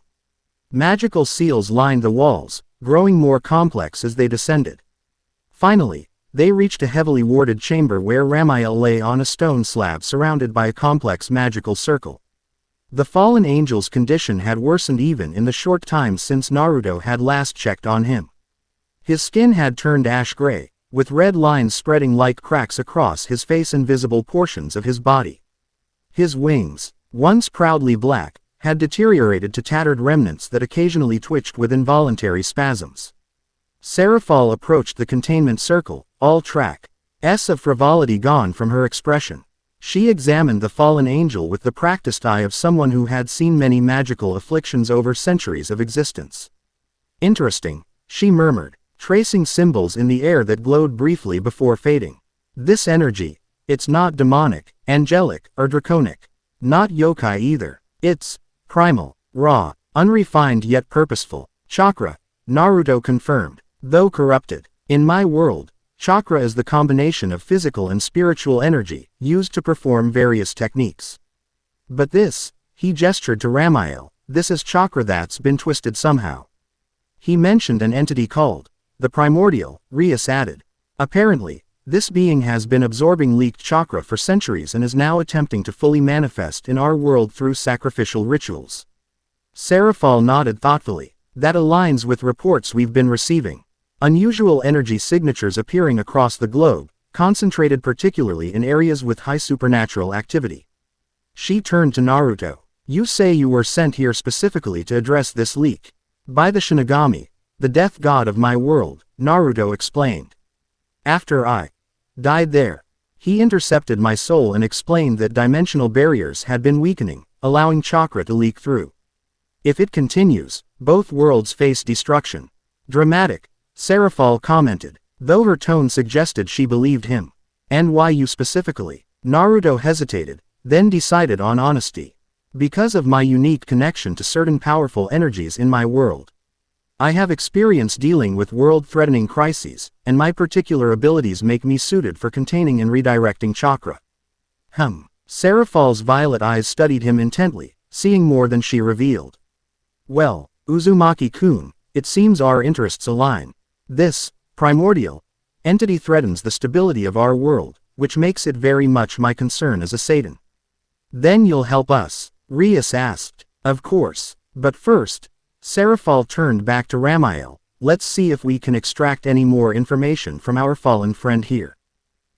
A: Magical seals lined the walls, growing more complex as they descended. Finally, they reached a heavily warded chamber where Ramiel lay on a stone slab surrounded by a complex magical circle. The fallen angel's condition had worsened even in the short time since Naruto had last checked on him. His skin had turned ash gray, with red lines spreading like cracks across his face and visible portions of his body. His wings, once proudly black, had deteriorated to tattered remnants that occasionally twitched with involuntary spasms. Serafall approached the containment circle, all trace of frivolity gone from her expression. She examined the fallen angel with the practiced eye of someone who had seen many magical afflictions over centuries of existence. Interesting, she murmured, tracing symbols in the air that glowed briefly before fading. This energy, it's not demonic, angelic, or draconic. Not yokai either. It's primal, raw, unrefined yet purposeful. Chakra, Naruto confirmed. Though corrupted, in my world, chakra is the combination of physical and spiritual energy, used to perform various techniques. But this, he gestured to Ramiel, this is chakra that's been twisted somehow. He mentioned an entity called the primordial, Rias added. Apparently, this being has been absorbing leaked chakra for centuries and is now attempting to fully manifest in our world through sacrificial rituals. Serafall nodded thoughtfully. That aligns with reports we've been receiving. Unusual energy signatures appearing across the globe, concentrated particularly in areas with high supernatural activity. She turned to Naruto. You say you were sent here specifically to address this leak. By the Shinigami, the death god of my world, Naruto explained. After I died there, he intercepted my soul and explained that dimensional barriers had been weakening, allowing chakra to leak through. If it continues, both worlds face destruction. Dramatic, Serafall commented, though her tone suggested she believed him. And why you specifically? Naruto hesitated, then decided on honesty. Because of my unique connection to certain powerful energies in my world. I have experience dealing with world-threatening crises, and my particular abilities make me suited for containing and redirecting chakra. Serafall's violet eyes studied him intently, seeing more than she revealed. Well, Uzumaki-kun, it seems our interests align. This primordial entity threatens the stability of our world, which makes it very much my concern as a Satan. Then you'll help us? Rias asked. Of course, but first, Serafall turned back to Ramiel. Let's see if we can extract any more information from our fallen friend here.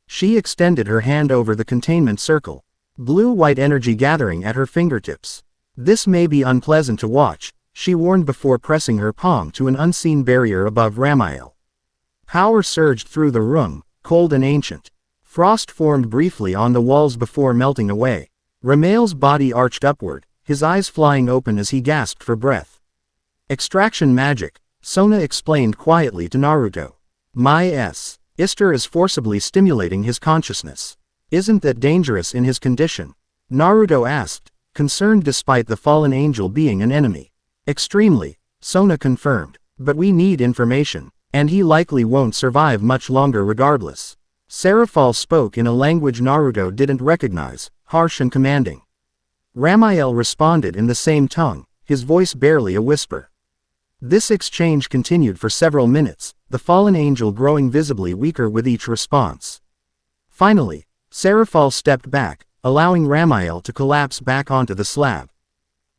A: She extended her hand over the containment circle, blue-white energy gathering at her fingertips. This may be unpleasant to watch, she warned before pressing her palm to an unseen barrier above Ramiel. Power surged through the room, cold and ancient. Frost formed briefly on the walls before melting away. Ramiel's body arched upward, his eyes flying open as he gasped for breath. Extraction magic, Sona explained quietly to Naruto. My Ister is forcibly stimulating his consciousness. Isn't that dangerous in his condition? Naruto asked, concerned despite the fallen angel being an enemy. Extremely, Sona confirmed. But we need information, and he likely won't survive much longer regardless. Serafall spoke in a language Naruto didn't recognize, harsh and commanding. Ramiel responded in the same tongue, his voice barely a whisper. This exchange continued for several minutes, the fallen angel growing visibly weaker with each response. Finally, Serafall stepped back, allowing Ramiel to collapse back onto the slab.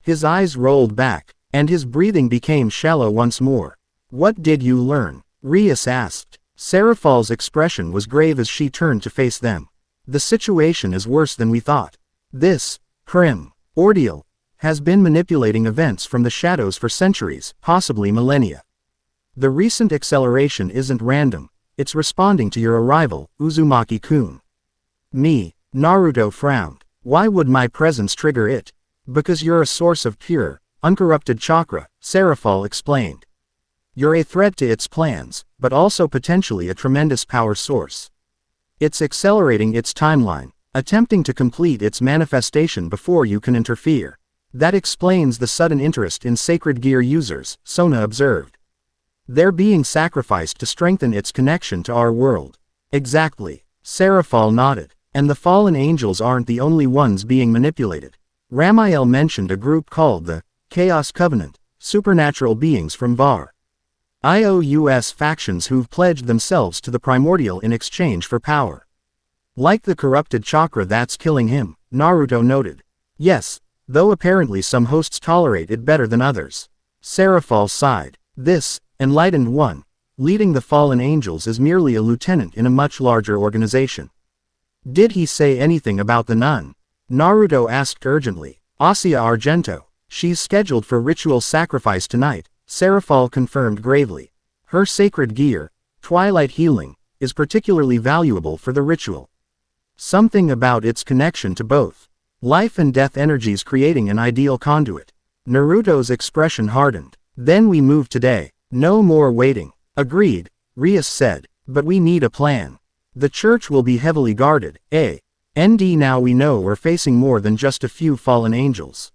A: His eyes rolled back, and his breathing became shallow once more. What did you learn? Rias asked. Serafall's expression was grave as she turned to face them. The situation is worse than we thought. This ordeal has been manipulating events from the shadows for centuries, possibly millennia. The recent acceleration isn't random, it's responding to your arrival, Uzumaki-kun. Naruto frowned. Why would my presence trigger it? Because you're a source of pure, uncorrupted chakra, Serafall explained. You're a threat to its plans, but also potentially a tremendous power source. It's accelerating its timeline, attempting to complete its manifestation before you can interfere. That explains the sudden interest in sacred gear users, Sona observed. They're being sacrificed to strengthen its connection to our world. Exactly. Serafall nodded. And the fallen angels aren't the only ones being manipulated. Ramiel mentioned a group called the Chaos Covenant, supernatural beings from Var. IOUS factions who've pledged themselves to the primordial in exchange for power. Like the corrupted chakra that's killing him, Naruto noted. Yes, though apparently some hosts tolerate it better than others. Serafall sighed. This enlightened one, leading the fallen angels, is merely a lieutenant in a much larger organization. Did he say anything about the nun? Naruto asked urgently. Asia Argento. She's scheduled for ritual sacrifice tonight, Serafall confirmed gravely. Her sacred gear, Twilight Healing, is particularly valuable for the ritual. Something about its connection to both life and death energies creating an ideal conduit. Naruto's expression hardened. Then we move today. No more waiting. Agreed, Rias said, but we need a plan. The church will be heavily guarded, now we know we're facing more than just a few fallen angels.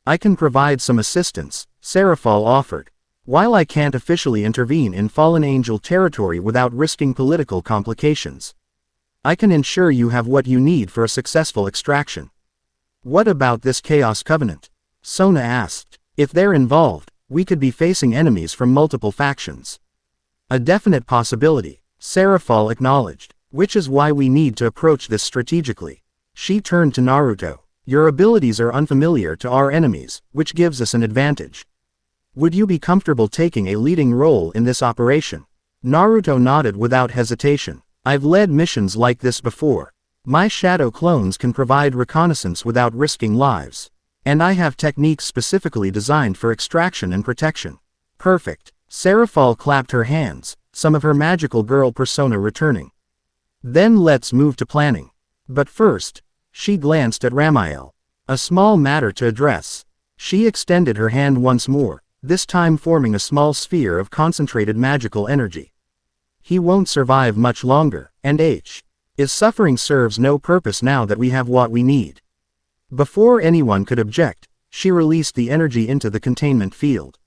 A: I can provide some assistance, Serafall offered. While I can't officially intervene in fallen angel territory without risking political complications, I can ensure you have what you need for a successful extraction. What about this Chaos Covenant? Sona asked. If they're involved, we could be facing enemies from multiple factions. A definite possibility, Serafall acknowledged, which is why we need to approach this strategically. She turned to Naruto. Your abilities are unfamiliar to our enemies, which gives us an advantage. Would you be comfortable taking a leading role in this operation? Naruto nodded without hesitation. I've led missions like this before. My shadow clones can provide reconnaissance without risking lives. And I have techniques specifically designed for extraction and protection. Perfect. Serafall clapped her hands, some of her magical girl persona returning. Then let's move to planning. But first, she glanced at Ramiel. A small matter to address. She extended her hand once more, this time forming a small sphere of concentrated magical energy. He won't survive much longer, and his suffering serves no purpose now that we have what we need. Before anyone could object, she released the energy into the containment field.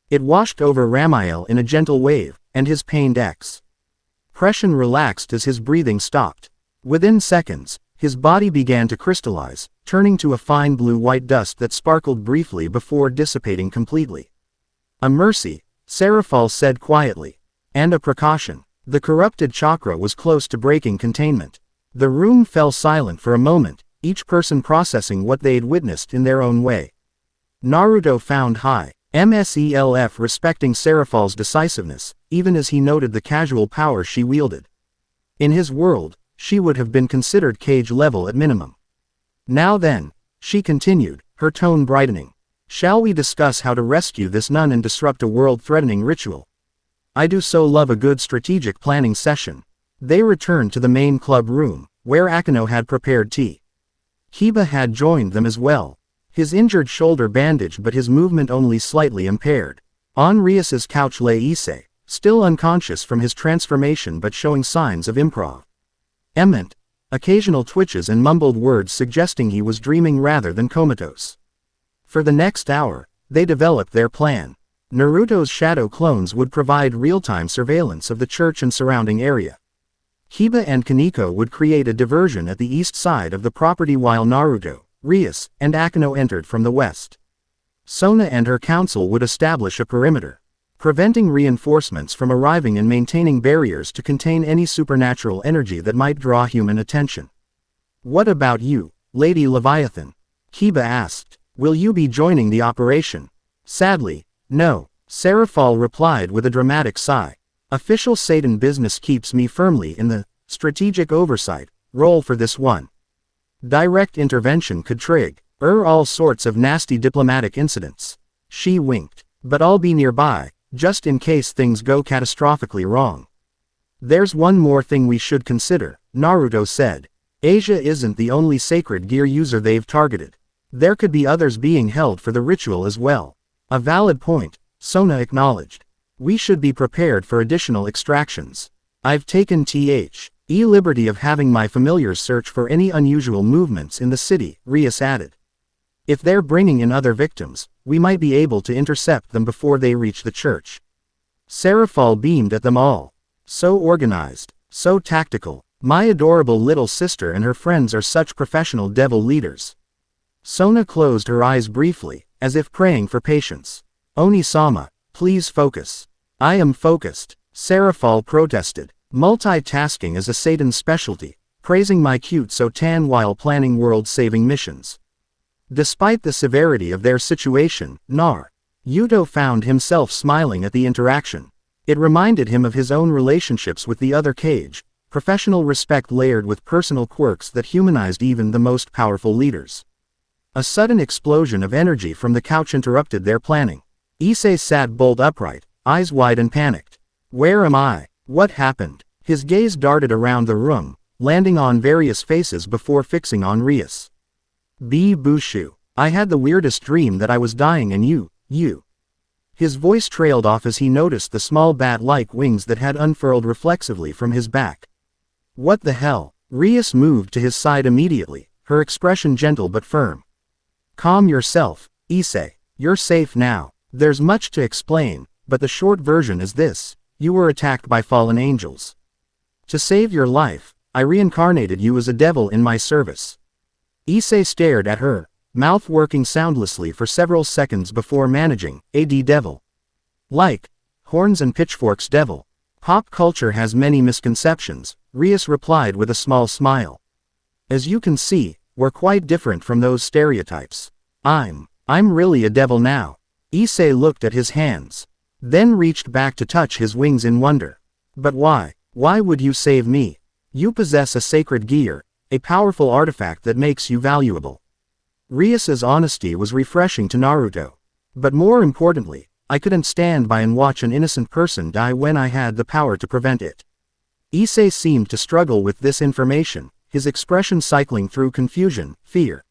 A: It washed over Ramiel in a gentle wave, and his pained expression relaxed as his breathing stopped. Within seconds, his body began to crystallize, turning to a fine blue-white dust that sparkled briefly before dissipating completely. A mercy, Serafall said quietly. And a precaution. The corrupted chakra was close to breaking containment. The room fell silent for a moment, each person processing what they'd witnessed in their own way. Naruto found high MSELF respecting Serafall's decisiveness, even as he noted the casual power she wielded. In his world, she would have been considered cage level at minimum. Now then, she continued, her tone brightening. Shall we discuss how to rescue this nun and disrupt a world-threatening ritual? I do so love a good strategic planning session. They returned to the main club room, where Akino had prepared tea. Kiba had joined them as well. His injured shoulder bandaged but his movement only slightly impaired. On Rias's couch lay Issei, still unconscious from his transformation but showing signs of improv. Ement. Occasional twitches and mumbled words suggesting he was dreaming rather than comatose. For the next hour, they developed their plan. Naruto's shadow clones would provide real-time surveillance of the church and surrounding area. Hiba and Kaneko would create a diversion at the east side of the property while Naruto, Rias, and Akino entered from the west. Sona and her council would establish a perimeter, preventing reinforcements from arriving and maintaining barriers to contain any supernatural energy that might draw human attention. "What about you, Lady Leviathan?" Hiba asked. "Will you be joining the operation?" "Sadly, no," Serafall replied with a dramatic sigh. "Official Satan business keeps me firmly in the strategic oversight role for this one. Direct intervention could trigger all sorts of nasty diplomatic incidents." She winked. "But I'll be nearby, just in case things go catastrophically wrong." "There's one more thing we should consider," Naruto said. "Asia isn't the only sacred gear user they've targeted. There could be others being held for the ritual as well." "A valid point," Sona acknowledged. "We should be prepared for additional extractions. I've taken the liberty of having my familiars search for any unusual movements in the city," Rias added. "If they're bringing in other victims, we might be able to intercept them before they reach the church." Serafall beamed at them all. "So organized, so tactical. My adorable little sister and her friends are such professional devil leaders." Sona closed her eyes briefly, as if praying for patience. "Oni-sama, please focus." "I am focused," Serafall protested. "Multitasking is a Satan specialty, praising my cute Sotan while planning world-saving missions." Despite the severity of their situation, Naruto found himself smiling at the interaction. It reminded him of his own relationships with the other Kage, professional respect layered with personal quirks that humanized even the most powerful leaders. A sudden explosion of energy from the couch interrupted their planning. Issei sat bolt upright, eyes wide and panicked. "Where am I? What happened?" His gaze darted around the room, landing on various faces before fixing on Rias. "Bushu. I had the weirdest dream that I was dying and you. His voice trailed off as he noticed the small bat-like wings that had unfurled reflexively from his back. "What the hell?" Rias moved to his side immediately, her expression gentle but firm. "Calm yourself, Issei. You're safe now. There's much to explain, but the short version is this: you were attacked by fallen angels. To save your life, I reincarnated you as a devil in my service." Issei stared at her, mouth working soundlessly for several seconds before managing, devil. "Like horns and pitchforks devil. Pop culture has many misconceptions," Rias replied with a small smile. "As you can see, we're quite different from those stereotypes. I'm really a devil now." Issei looked at his hands, then reached back to touch his wings in wonder. "But why? Why would you save me? You possess a sacred gear, a powerful artifact that makes you valuable." Rias's honesty was refreshing to Naruto. "But more importantly, I couldn't stand by and watch an innocent person die when I had the power to prevent it." Issei seemed to struggle with this information, his expression cycling through confusion, fear,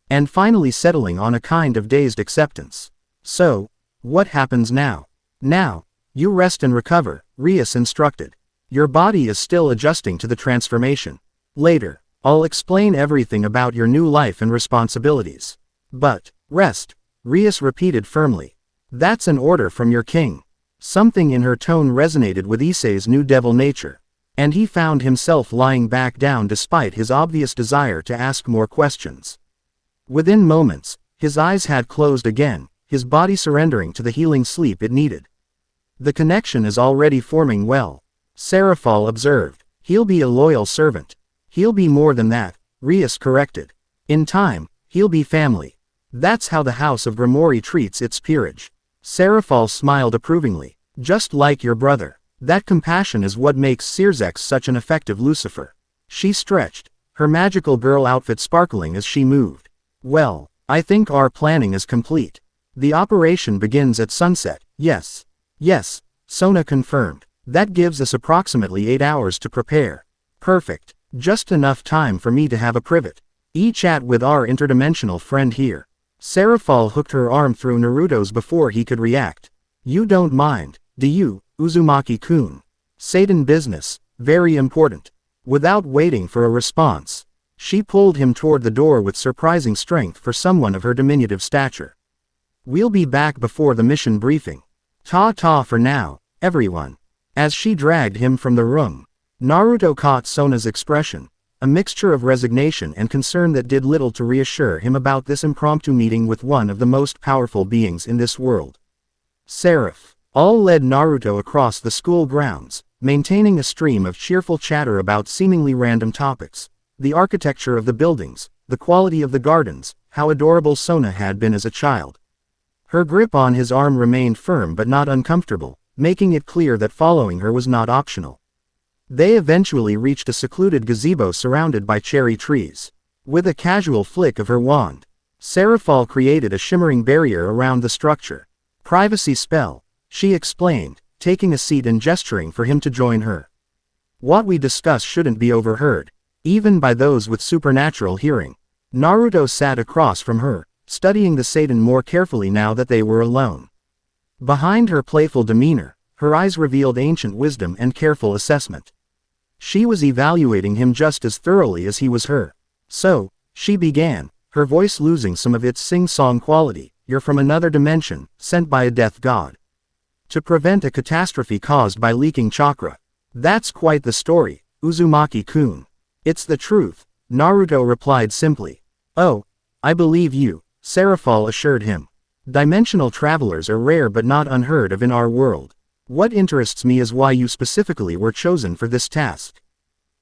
A: and finally settling on a kind of dazed acceptance. "So, what happens now?" "Now, you rest and recover," Rias instructed. "Your body is still adjusting to the transformation. Later, I'll explain everything about your new life and responsibilities. But, rest," Rias repeated firmly. "That's an order from your king." Something in her tone resonated with Issei's new devil nature, and he found himself lying back down despite his obvious desire to ask more questions. Within moments, his eyes had closed again, his body surrendering to the healing sleep it needed. "The connection is already forming well," Serafall observed. "He'll be a loyal servant." "He'll be more than that," Rias corrected. "In time, he'll be family. That's how the House of Grimoire treats its peerage." Serafall smiled approvingly. "Just like your brother. That compassion is what makes Sirzex such an effective Lucifer." She stretched, her magical girl outfit sparkling as she moved. "Well, I think our planning is complete. The operation begins at sunset." Yes, Sona confirmed. "That gives us approximately 8 hours to prepare." "Perfect. Just enough time for me to have a private chat with our interdimensional friend here." Serafall hooked her arm through Naruto's before he could react. "You don't mind, do you, Uzumaki-kun. Satan business, very important. Without waiting for a response, she pulled him toward the door with surprising strength for someone of her diminutive stature. We'll be back before the mission briefing. Ta-ta for now, everyone. As she dragged him from the room, Naruto caught Sona's expression, a mixture of resignation and concern that did little to reassure him about this impromptu meeting with one of the most powerful beings in this world. Serafall led Naruto across the school grounds, maintaining a stream of cheerful chatter about seemingly random topics, the architecture of the buildings, the quality of the gardens, how adorable Sona had been as a child. Her grip on his arm remained firm but not uncomfortable, making it clear that following her was not optional. They eventually reached a secluded gazebo surrounded by cherry trees. With a casual flick of her wand, Serafall created a shimmering barrier around the structure. Privacy spell, she explained, taking a seat and gesturing for him to join her. What we discuss shouldn't be overheard, even by those with supernatural hearing. Naruto sat across from her, studying the Satan more carefully now that they were alone. Behind her playful demeanor, her eyes revealed ancient wisdom and careful assessment. She was evaluating him just as thoroughly as he was her. So, she began, her voice losing some of its sing-song quality. You're from another dimension, sent by a death god to prevent a catastrophe caused by leaking chakra. That's quite the story, Uzumaki-kun. It's the truth, Naruto replied simply. Oh, I believe you, Serafall assured him. Dimensional travelers are rare but not unheard of in our world. What interests me is why you specifically were chosen for this task.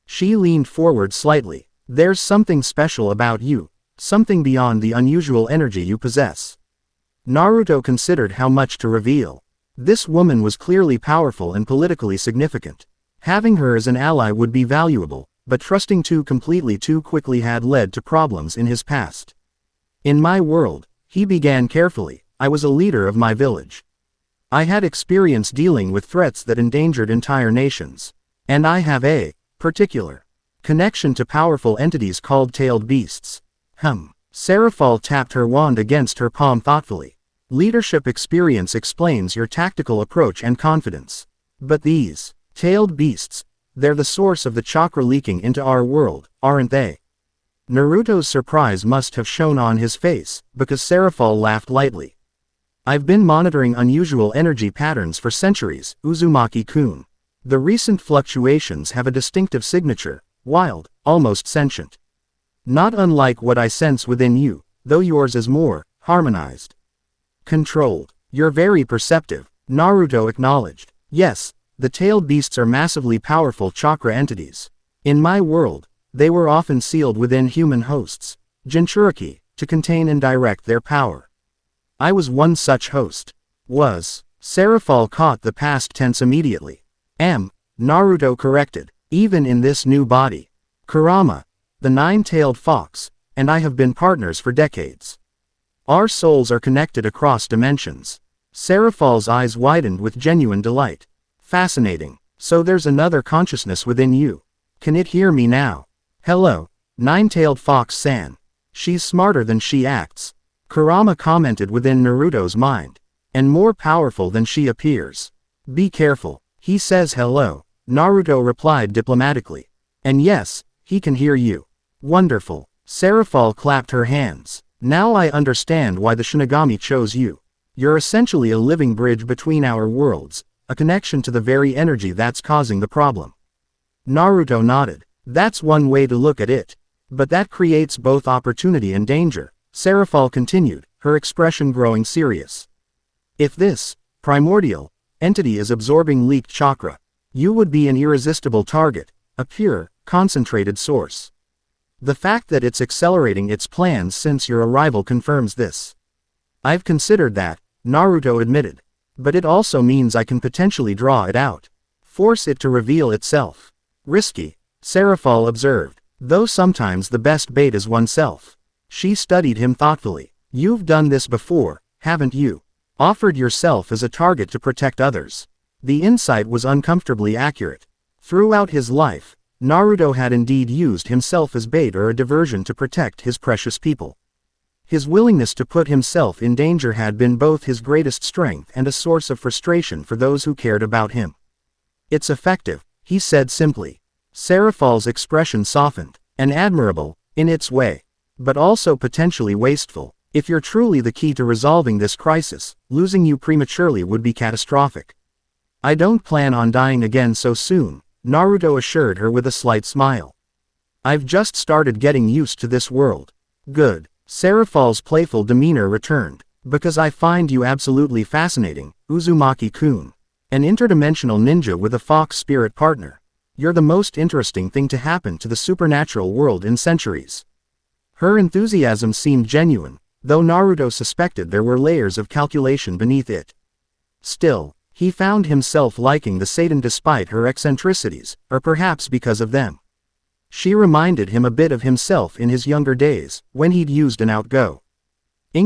A: She leaned forward slightly. There's something special about you, something beyond the unusual energy you possess. Naruto considered how much to reveal. This woman was clearly powerful and politically significant. Having her as an ally would be valuable, but trusting too quickly had led to problems in his past. In my world, he began carefully, I was a leader of my village. I had experience dealing with threats that endangered entire nations. And I have a particular connection to powerful entities called tailed beasts. Serafall tapped her wand against her palm thoughtfully. Leadership experience explains your tactical approach and confidence. But these tailed beasts, they're the source of the chakra leaking into our world, aren't they? Naruto's surprise must have shown on his face, because Serafall laughed lightly. I've been monitoring unusual energy patterns for centuries, Uzumaki-kun. The recent fluctuations have a distinctive signature, wild, almost sentient. Not unlike what I sense within you, though yours is more harmonized. Controlled. You're very perceptive, Naruto acknowledged. Yes, the tailed beasts are massively powerful chakra entities. In my world, they were often sealed within human hosts, Jinchuriki, to contain and direct their power. I was one such host. Serafall caught the past tense immediately. Naruto corrected, even in this new body. Kurama, the nine-tailed fox, and I have been partners for decades. Our souls are connected across dimensions. Serafall's eyes widened with genuine delight. Fascinating. So there's another consciousness within you. Can it hear me now? Hello, nine-tailed fox-san. She's smarter than she acts. Kurama commented within Naruto's mind. And more powerful than she appears. Be careful, he says hello, Naruto replied diplomatically. And yes, he can hear you. Wonderful. Serafall clapped her hands. Now I understand why the Shinigami chose you. You're essentially a living bridge between our worlds, a connection to the very energy that's causing the problem. Naruto nodded. That's one way to look at it. But that creates both opportunity and danger. Serafall continued, her expression growing serious. If this primordial entity is absorbing leaked chakra, you would be an irresistible target, a pure, concentrated source. The fact that it's accelerating its plans since your arrival confirms this. I've considered that, Naruto admitted. But it also means I can potentially draw it out. Force it to reveal itself. Risky, Serafall observed, though sometimes the best bait is oneself. She studied him thoughtfully. You've done this before, haven't you? Offered yourself as a target to protect others. The insight was uncomfortably accurate. Throughout his life, Naruto had indeed used himself as bait or a diversion to protect his precious people. His willingness to put himself in danger had been both his greatest strength and a source of frustration for those who cared about him. "It's effective," he said simply. Serafall's expression softened, and admirable, in its way, but also potentially wasteful. "If you're truly the key to resolving this crisis, losing you prematurely would be catastrophic." "I don't plan on dying again so soon," Naruto assured her with a slight smile. "I've just started getting used to this world." "Good." Serafall's playful demeanor returned. "Because I find you absolutely fascinating, Uzumaki-kun. An interdimensional ninja with a fox spirit partner. You're the most interesting thing to happen to the supernatural world in centuries." Her enthusiasm seemed genuine, though Naruto suspected there were layers of calculation beneath it. Still, he found himself liking the Satan despite her eccentricities, or perhaps because of them. She reminded him a bit of himself in his younger days, when he'd used an outgoing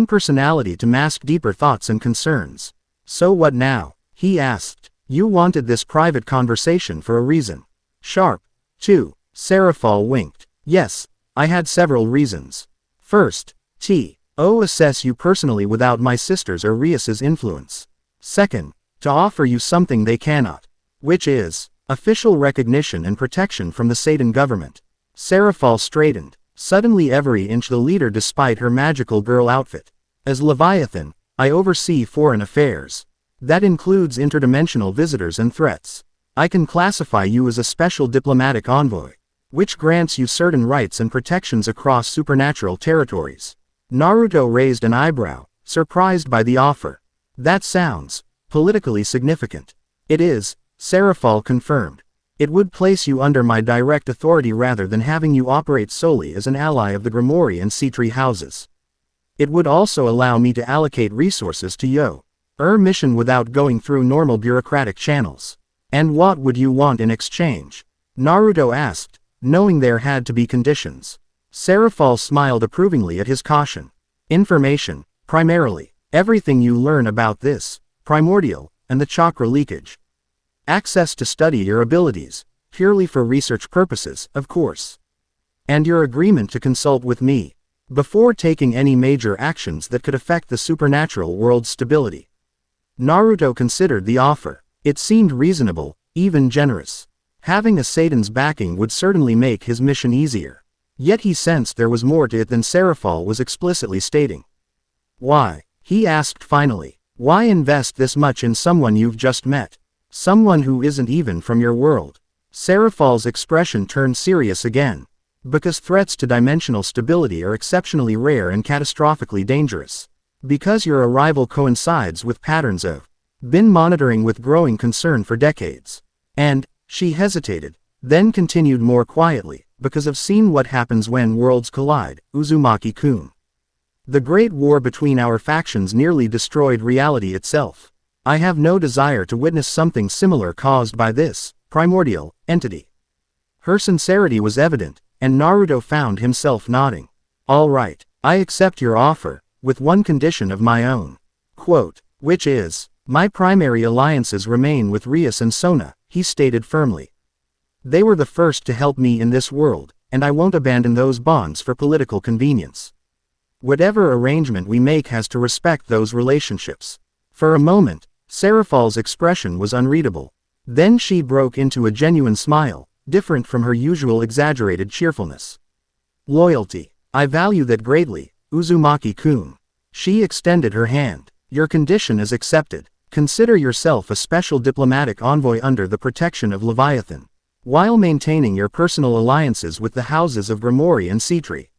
A: personality to mask deeper thoughts and concerns. "So what now?" he asked. "You wanted this private conversation for a reason." "Sharp, too." Serafall winked. "Yes, I had several reasons. First, to assess you personally without my sister's or Rias's influence. Second, to offer you something they cannot. Which is official recognition and protection from the Satan government." Serafall straightened, suddenly every inch the leader despite her magical girl outfit. "As Leviathan, I oversee foreign affairs. That includes interdimensional visitors and threats. I can classify you as a special diplomatic envoy, which grants you certain rights and protections across supernatural territories." Naruto raised an eyebrow, surprised by the offer. "That sounds politically significant." "It is," Serafall confirmed. "It would place you under my direct authority rather than having you operate solely as an ally of the Grimoire and Citri houses. It would also allow me to allocate resources to your mission without going through normal bureaucratic channels." "And what would you want in exchange?" Naruto asked, knowing there had to be conditions. Serafall smiled approvingly at his caution. "Information, primarily. Everything you learn about this primordial and the chakra leakage. Access to study your abilities, purely for research purposes, of course. And your agreement to consult with me before taking any major actions that could affect the supernatural world's stability." Naruto considered the offer. It seemed reasonable, even generous. Having a Satan's backing would certainly make his mission easier. Yet he sensed there was more to it than Serafall was explicitly stating. "Why?" he asked finally. "Why invest this much in someone you've just met? Someone who isn't even from your world?" Serafall's expression turned serious again. "Because threats to dimensional stability are exceptionally rare and catastrophically dangerous. Because your arrival coincides with patterns I've been monitoring with growing concern for decades. And," she hesitated, then continued more quietly, "because I've seen what happens when worlds collide, Uzumaki-kun. The great war between our factions nearly destroyed reality itself. I have no desire to witness something similar caused by this primordial entity." Her sincerity was evident, and Naruto found himself nodding. "All right, I accept your offer, with one condition of my own. Which is, my primary alliances remain with Rias and Sona," he stated firmly. "They were the first to help me in this world, and I won't abandon those bonds for political convenience. Whatever arrangement we make has to respect those relationships." For a moment, Serafall's expression was unreadable. Then she broke into a genuine smile, different from her usual exaggerated cheerfulness. "Loyalty. I value that greatly, Uzumaki-kun." She extended her hand. "Your condition is accepted. Consider yourself a special diplomatic envoy under the protection of Leviathan, while maintaining your personal alliances with the houses of Grimoire and Citri."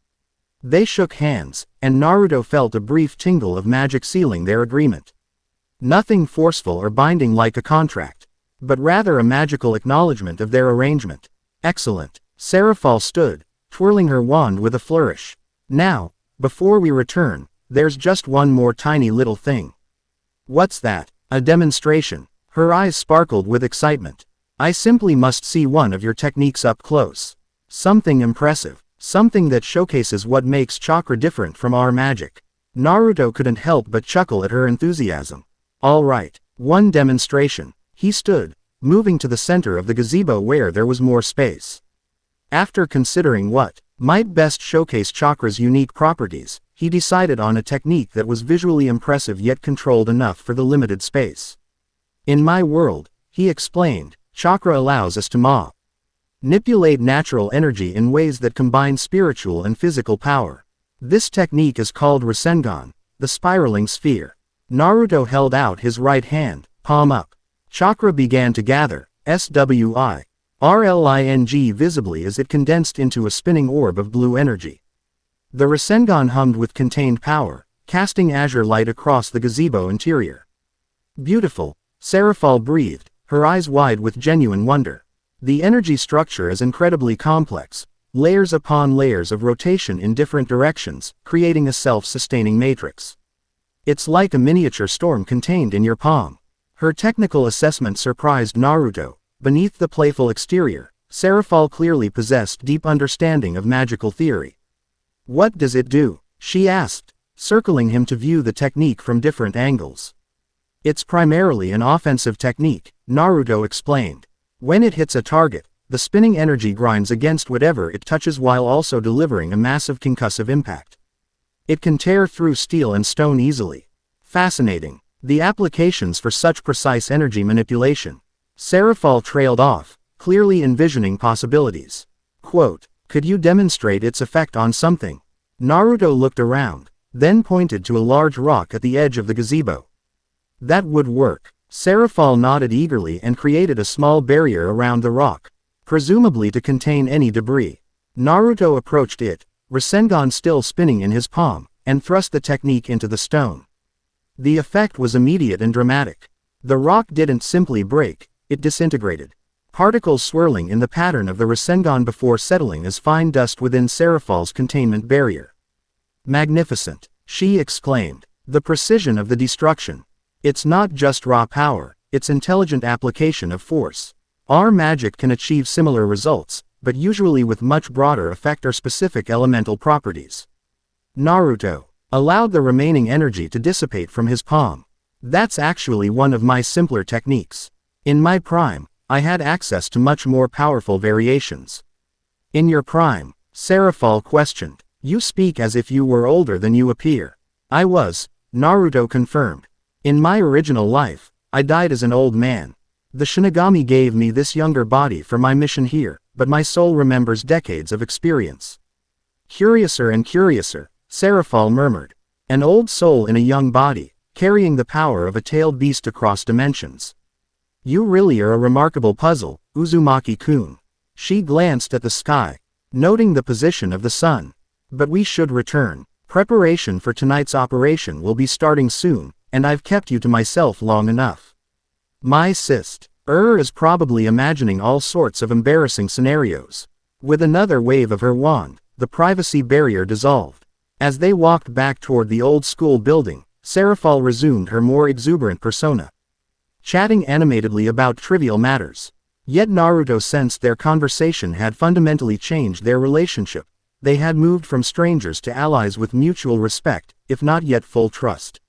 A: They shook hands, and Naruto felt a brief tingle of magic sealing their agreement. Nothing forceful or binding like a contract, but rather a magical acknowledgement of their arrangement. "Excellent." Serafall stood, twirling her wand with a flourish. "Now, before we return, there's just one more tiny little thing." "What's that?" "A demonstration." Her eyes sparkled with excitement. "I simply must see one of your techniques up close. Something impressive. Something that showcases what makes chakra different from our magic." Naruto couldn't help but chuckle at her enthusiasm. "All right, one demonstration." He stood, moving to the center of the gazebo where there was more space. After considering what might best showcase chakra's unique properties, he decided on a technique that was visually impressive yet controlled enough for the limited space. In my world, he explained, chakra allows us to manipulate natural energy in ways that combine spiritual and physical power. This technique is called Rasengan, the spiraling sphere. Naruto held out his right hand, palm up. Chakra began to gather, swirling visibly as it condensed into a spinning orb of blue energy. The Rasengan hummed with contained power, casting azure light across the gazebo interior. Beautiful, Serafall breathed, her eyes wide with genuine wonder. The energy structure is incredibly complex, layers upon layers of rotation in different directions, creating a self-sustaining matrix. It's like a miniature storm contained in your palm. Her technical assessment surprised Naruto. Beneath the playful exterior, Serafall clearly possessed deep understanding of magical theory. What does it do? She asked, circling him to view the technique from different angles. It's primarily an offensive technique, Naruto explained. When it hits a target, the spinning energy grinds against whatever it touches while also delivering a massive concussive impact. It can tear through steel and stone easily. Fascinating. The applications for such precise energy manipulation. Serafall trailed off, clearly envisioning possibilities. Quote, could you demonstrate its effect on something? Naruto looked around, then pointed to a large rock at the edge of the gazebo. That would work. Serafall nodded eagerly and created a small barrier around the rock, presumably to contain any debris. Naruto approached it, Rasengan still spinning in his palm, and thrust the technique into the stone. The effect was immediate and dramatic. The rock didn't simply break, it disintegrated. Particles swirling in the pattern of the Rasengan before settling as fine dust within Serafall's containment barrier. Magnificent, she exclaimed. The precision of the destruction. It's not just raw power, it's intelligent application of force. Our magic can achieve similar results, but usually with much broader effect or specific elemental properties. Naruto allowed the remaining energy to dissipate from his palm. That's actually one of my simpler techniques. In my prime, I had access to much more powerful variations. In your prime? Serafall questioned. You speak as if you were older than you appear. I was, Naruto confirmed. In my original life, I died as an old man. The Shinigami gave me this younger body for my mission here, but my soul remembers decades of experience. Curiouser and curiouser, Serafall murmured. An old soul in a young body, carrying the power of a tailed beast across dimensions. You really are a remarkable puzzle, Uzumaki-kun. She glanced at the sky, noting the position of the sun. But we should return. Preparation for tonight's operation will be starting soon, and I've kept you to myself long enough. My cyst. Is probably imagining all sorts of embarrassing scenarios. With another wave of her wand, the privacy barrier dissolved. As they walked back toward the old school building, Serafall resumed her more exuberant persona, chatting animatedly about trivial matters. Yet Naruto sensed their conversation had fundamentally changed their relationship. They had moved from strangers to allies with mutual respect, if not yet full trust.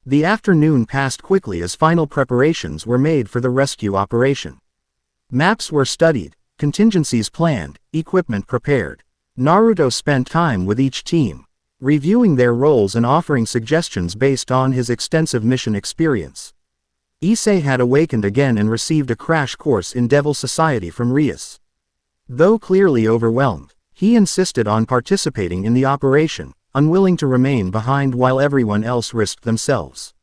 A: The afternoon passed quickly as final preparations were made for the rescue operation. Maps were studied, contingencies planned, equipment prepared. Naruto spent time with each team, reviewing their roles and offering suggestions based on his extensive mission experience. Issei had awakened again and received a crash course in Devil Society from Rias. Though clearly overwhelmed, he insisted on participating in the operation, unwilling to remain behind while everyone else risked themselves.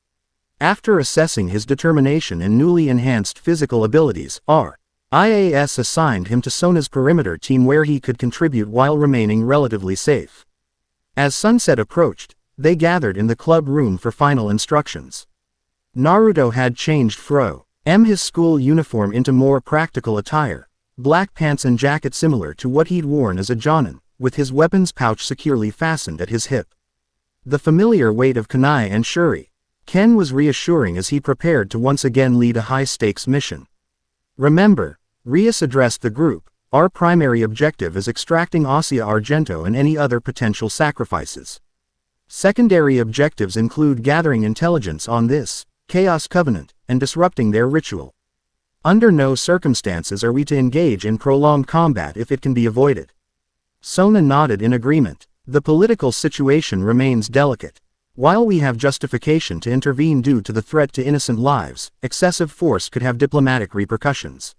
A: After assessing his determination and newly enhanced physical abilities, Rias assigned him to Sona's perimeter team where he could contribute while remaining relatively safe. As sunset approached, they gathered in the club room for final instructions. Naruto had changed his school uniform into more practical attire, black pants and jacket similar to what he'd worn as a jonin, with his weapons pouch securely fastened at his hip. The familiar weight of kunai and shuri. Ken was reassuring as he prepared to once again lead a high-stakes mission. Remember, Rias addressed the group, our primary objective is extracting Ossia Argento and any other potential sacrifices. Secondary objectives include gathering intelligence on this Chaos Covenant, and disrupting their ritual. Under no circumstances are we to engage in prolonged combat if it can be avoided. Sona nodded in agreement. The political situation remains delicate. While we have justification to intervene due to the threat to innocent lives, excessive force could have diplomatic repercussions.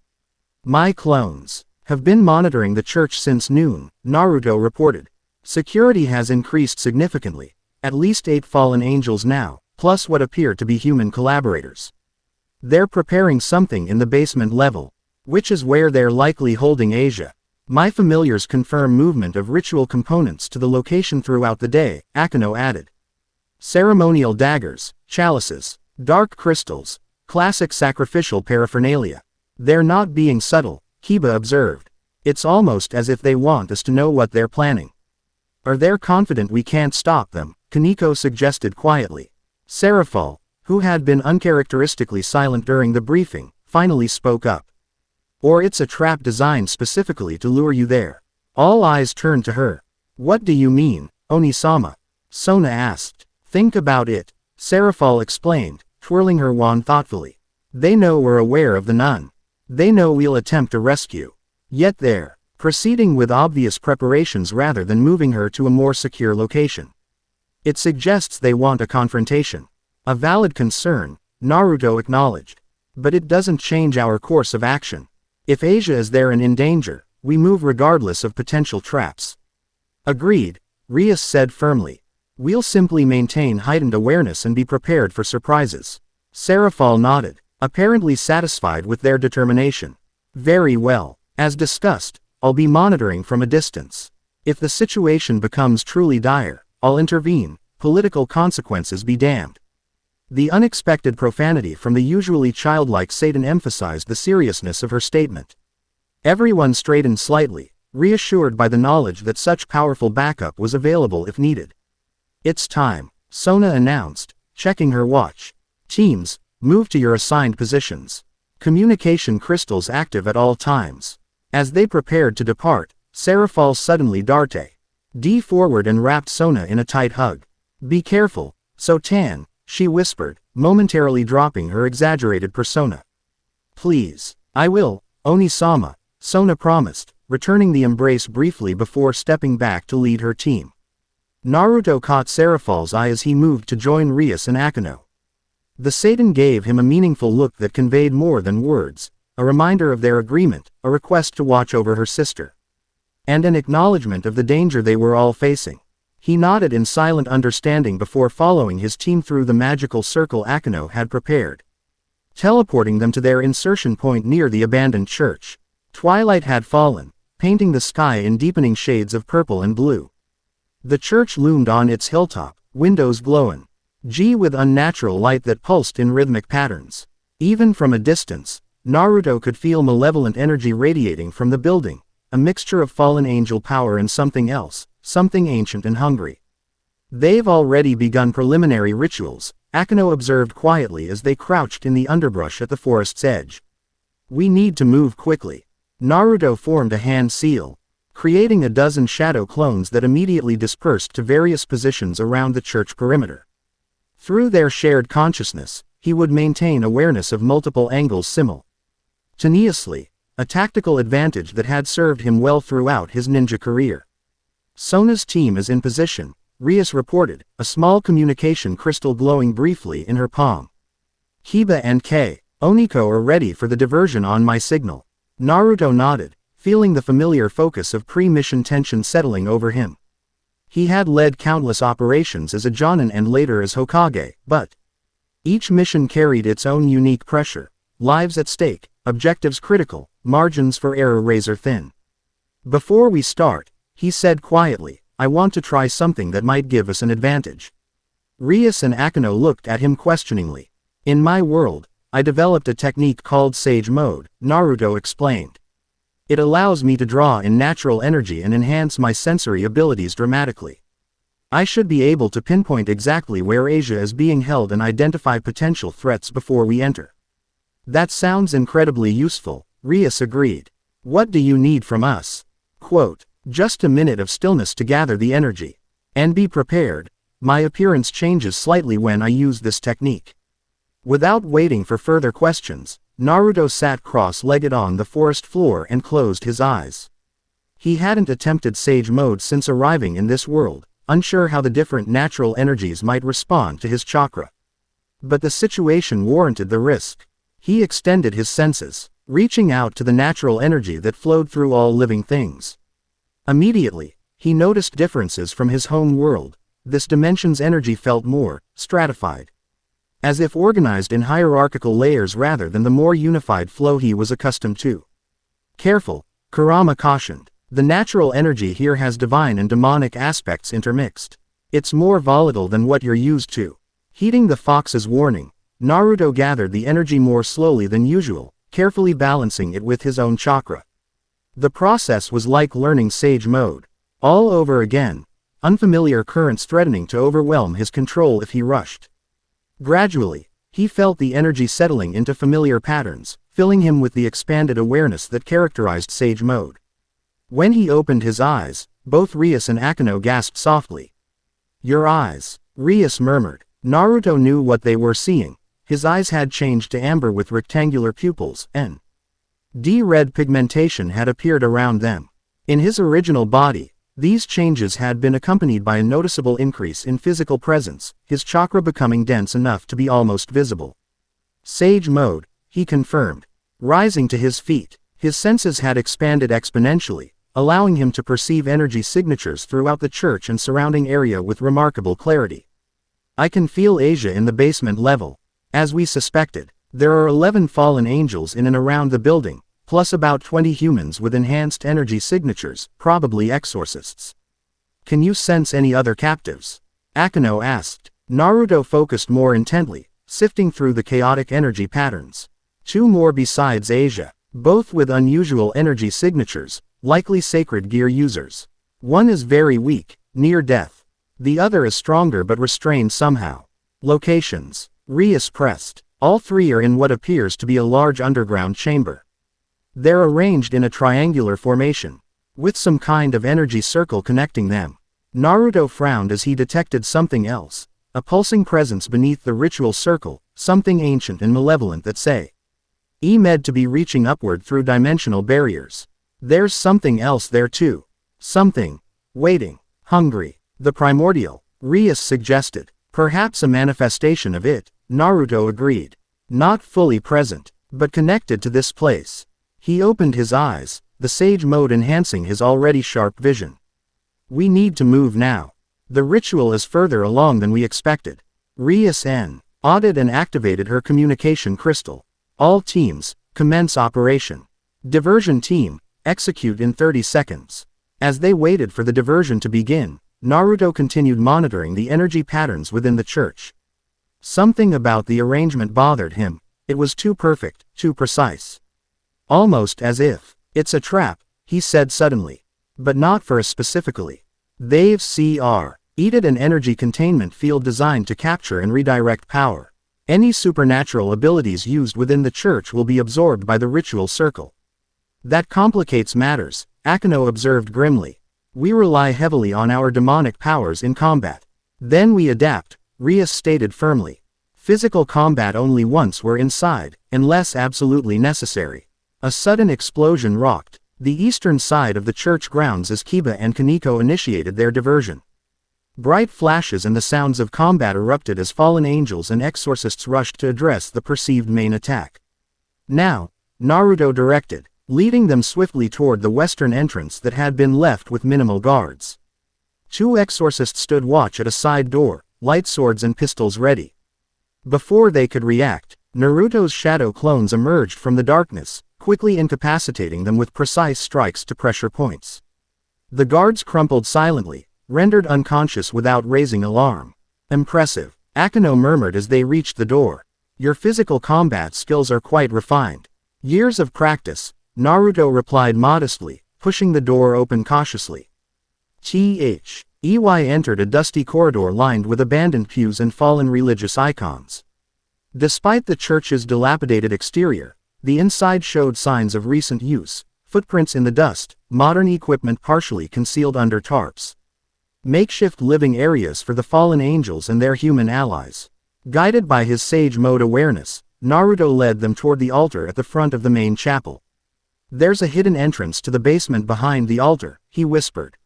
A: My clones have been monitoring the church since noon, Naruto reported. Security has increased significantly. At least 8 fallen angels now, plus what appear to be human collaborators. They're preparing something in the basement level, which is where they're likely holding Asia. My familiars confirm movement of ritual components to the location throughout the day, Akeno added. Ceremonial daggers, chalices, dark crystals, classic sacrificial paraphernalia. They're not being subtle, Kiba observed. It's almost as if they want us to know what they're planning. Or they're confident we can't stop them, Kaneko suggested quietly. Serafall, who had been uncharacteristically silent during the briefing, finally spoke up. Or it's a trap designed specifically to lure you there. All eyes turned to her. What do you mean, Onisama? Sona asked. Think about it, Serafall explained, twirling her wand thoughtfully. They know we're aware of the nun. They know we'll attempt a rescue. Yet they're proceeding with obvious preparations rather than moving her to a more secure location. It suggests they want a confrontation. A valid concern, Naruto acknowledged. But it doesn't change our course of action. If Asia is there and in danger, we move regardless of potential traps. Agreed, Rias said firmly. We'll simply maintain heightened awareness and be prepared for surprises. Serafall nodded, apparently satisfied with their determination. Very well. As discussed, I'll be monitoring from a distance. If the situation becomes truly dire, I'll intervene, political consequences be damned. The unexpected profanity from the usually childlike Satan emphasized the seriousness of her statement. Everyone straightened slightly, reassured by the knowledge that such powerful backup was available if needed. It's time, Sona announced, checking her watch. Teams, move to your assigned positions. Communication crystals active at all times. As they prepared to depart, Serafall suddenly darted forward and wrapped Sona in a tight hug. Be careful, Sotan, she whispered, momentarily dropping her exaggerated persona. Please, I will, Onisama, Sona promised, returning the embrace briefly before stepping back to lead her team. Naruto caught Serafall's eye as he moved to join Rias and Akeno. The Satan gave him a meaningful look that conveyed more than words, a reminder of their agreement, a request to watch over her sister. And an acknowledgement of the danger they were all facing. He nodded in silent understanding before following his team through the magical circle Akeno had prepared, teleporting them to their insertion point near the abandoned church. Twilight had fallen, painting the sky in deepening shades of purple and blue. The church loomed on its hilltop, windows glowing with unnatural light that pulsed in rhythmic patterns. Even from a distance, Naruto could feel malevolent energy radiating from the building, a mixture of fallen angel power and something else, something ancient and hungry. They've already begun preliminary rituals, Akeno observed quietly as they crouched in the underbrush at the forest's edge. We need to move quickly. Naruto formed a hand seal, creating a dozen shadow clones that immediately dispersed to various positions around the church perimeter. Through their shared consciousness, he would maintain awareness of multiple angles simultaneously, a tactical advantage that had served him well throughout his ninja career. Sona's team is in position, Rias reported, a small communication crystal glowing briefly in her palm. Kiba and Oniko are ready for the diversion on my signal. Naruto nodded, feeling the familiar focus of pre-mission tension settling over him. He had led countless operations as a Jonin and later as Hokage, but each mission carried its own unique pressure, lives at stake, objectives critical, margins for error razor thin. Before we start, he said quietly, I want to try something that might give us an advantage. Rias and Akeno looked at him questioningly. In my world, I developed a technique called Sage Mode, Naruto explained. It allows me to draw in natural energy and enhance my sensory abilities dramatically. I should be able to pinpoint exactly where Asia is being held and identify potential threats before we enter. That sounds incredibly useful, Rias agreed. What do you need from us? Quote, just a minute of stillness to gather the energy. And be prepared, my appearance changes slightly when I use this technique. Without waiting for further questions, Naruto sat cross-legged on the forest floor and closed his eyes. He hadn't attempted Sage Mode since arriving in this world, unsure how the different natural energies might respond to his chakra. But the situation warranted the risk. He extended his senses, reaching out to the natural energy that flowed through all living things. Immediately, he noticed differences from his home world. This dimension's energy felt more stratified, as if organized in hierarchical layers rather than the more unified flow he was accustomed to. Careful, Kurama cautioned. The natural energy here has divine and demonic aspects intermixed. It's more volatile than what you're used to. Heeding the fox's warning, Naruto gathered the energy more slowly than usual, carefully balancing it with his own chakra. The process was like learning Sage Mode all over again, unfamiliar currents threatening to overwhelm his control if he rushed. Gradually, he felt the energy settling into familiar patterns, filling him with the expanded awareness that characterized Sage Mode. When he opened his eyes, both Rias and Akeno gasped softly. "Your eyes," Rias murmured. Naruto knew what they were seeing. His eyes had changed to amber with rectangular pupils, and red pigmentation had appeared around them. In his original body, these changes had been accompanied by a noticeable increase in physical presence, his chakra becoming dense enough to be almost visible. Sage Mode, he confirmed. Rising to his feet, his senses had expanded exponentially, allowing him to perceive energy signatures throughout the church and surrounding area with remarkable clarity. "I can feel Asia in the basement level. As we suspected, there are 11 fallen angels in and around the building, plus about 20 humans with enhanced energy signatures, probably exorcists. Can you sense any other captives?" Akeno asked. Naruto focused more intently, sifting through the chaotic energy patterns. "2 more besides Asia, both with unusual energy signatures, likely sacred gear users. One is very weak, near death. The other is stronger but restrained somehow." Locations. Rias pressed. All 3 are in what appears to be a large underground chamber. They're arranged in a triangular formation, with some kind of energy circle connecting them. Naruto frowned as he detected something else, a pulsing presence beneath the ritual circle, something ancient and malevolent that say, meant to be reaching upward through dimensional barriers. There's something else there too. Something. Waiting. Hungry. The primordial, Rias suggested. Perhaps a manifestation of it, Naruto agreed. Not fully present, but connected to this place. He opened his eyes, the Sage Mode enhancing his already sharp vision. "We need to move now. The ritual is further along than we expected." Rias nodded and activated her communication crystal. "All teams, commence operation. Diversion team, execute in 30 seconds. As they waited for the diversion to begin, Naruto continued monitoring the energy patterns within the church. Something about the arrangement bothered him. It was too perfect, too precise. Almost as if, "It's a trap," he said suddenly. "But not for us specifically. They've created an energy containment field designed to capture and redirect power. Any supernatural abilities used within the church will be absorbed by the ritual circle." "That complicates matters," Akeno observed grimly. "We rely heavily on our demonic powers in combat. Then we adapt," Rias stated firmly. "Physical combat only once we're inside, unless absolutely necessary." A sudden explosion rocked the eastern side of the church grounds as Kiba and Kaneko initiated their diversion. Bright flashes and the sounds of combat erupted as fallen angels and exorcists rushed to address the perceived main attack. "Now," Naruto directed, leading them swiftly toward the western entrance that had been left with minimal guards. 2 exorcists stood watch at a side door, light swords and pistols ready. Before they could react, Naruto's shadow clones emerged from the darkness, quickly incapacitating them with precise strikes to pressure points. The guards crumpled silently, rendered unconscious without raising alarm. "Impressive," Akeno murmured as they reached the door. "Your physical combat skills are quite refined." "Years of practice," Naruto replied modestly, pushing the door open cautiously. EY entered a dusty corridor lined with abandoned pews and fallen religious icons. Despite the church's dilapidated exterior, the inside showed signs of recent use, footprints in the dust, modern equipment partially concealed under tarps. Makeshift living areas for the fallen angels and their human allies. Guided by his Sage Mode awareness, Naruto led them toward the altar at the front of the main chapel. There's a hidden entrance to the basement behind the altar, he whispered.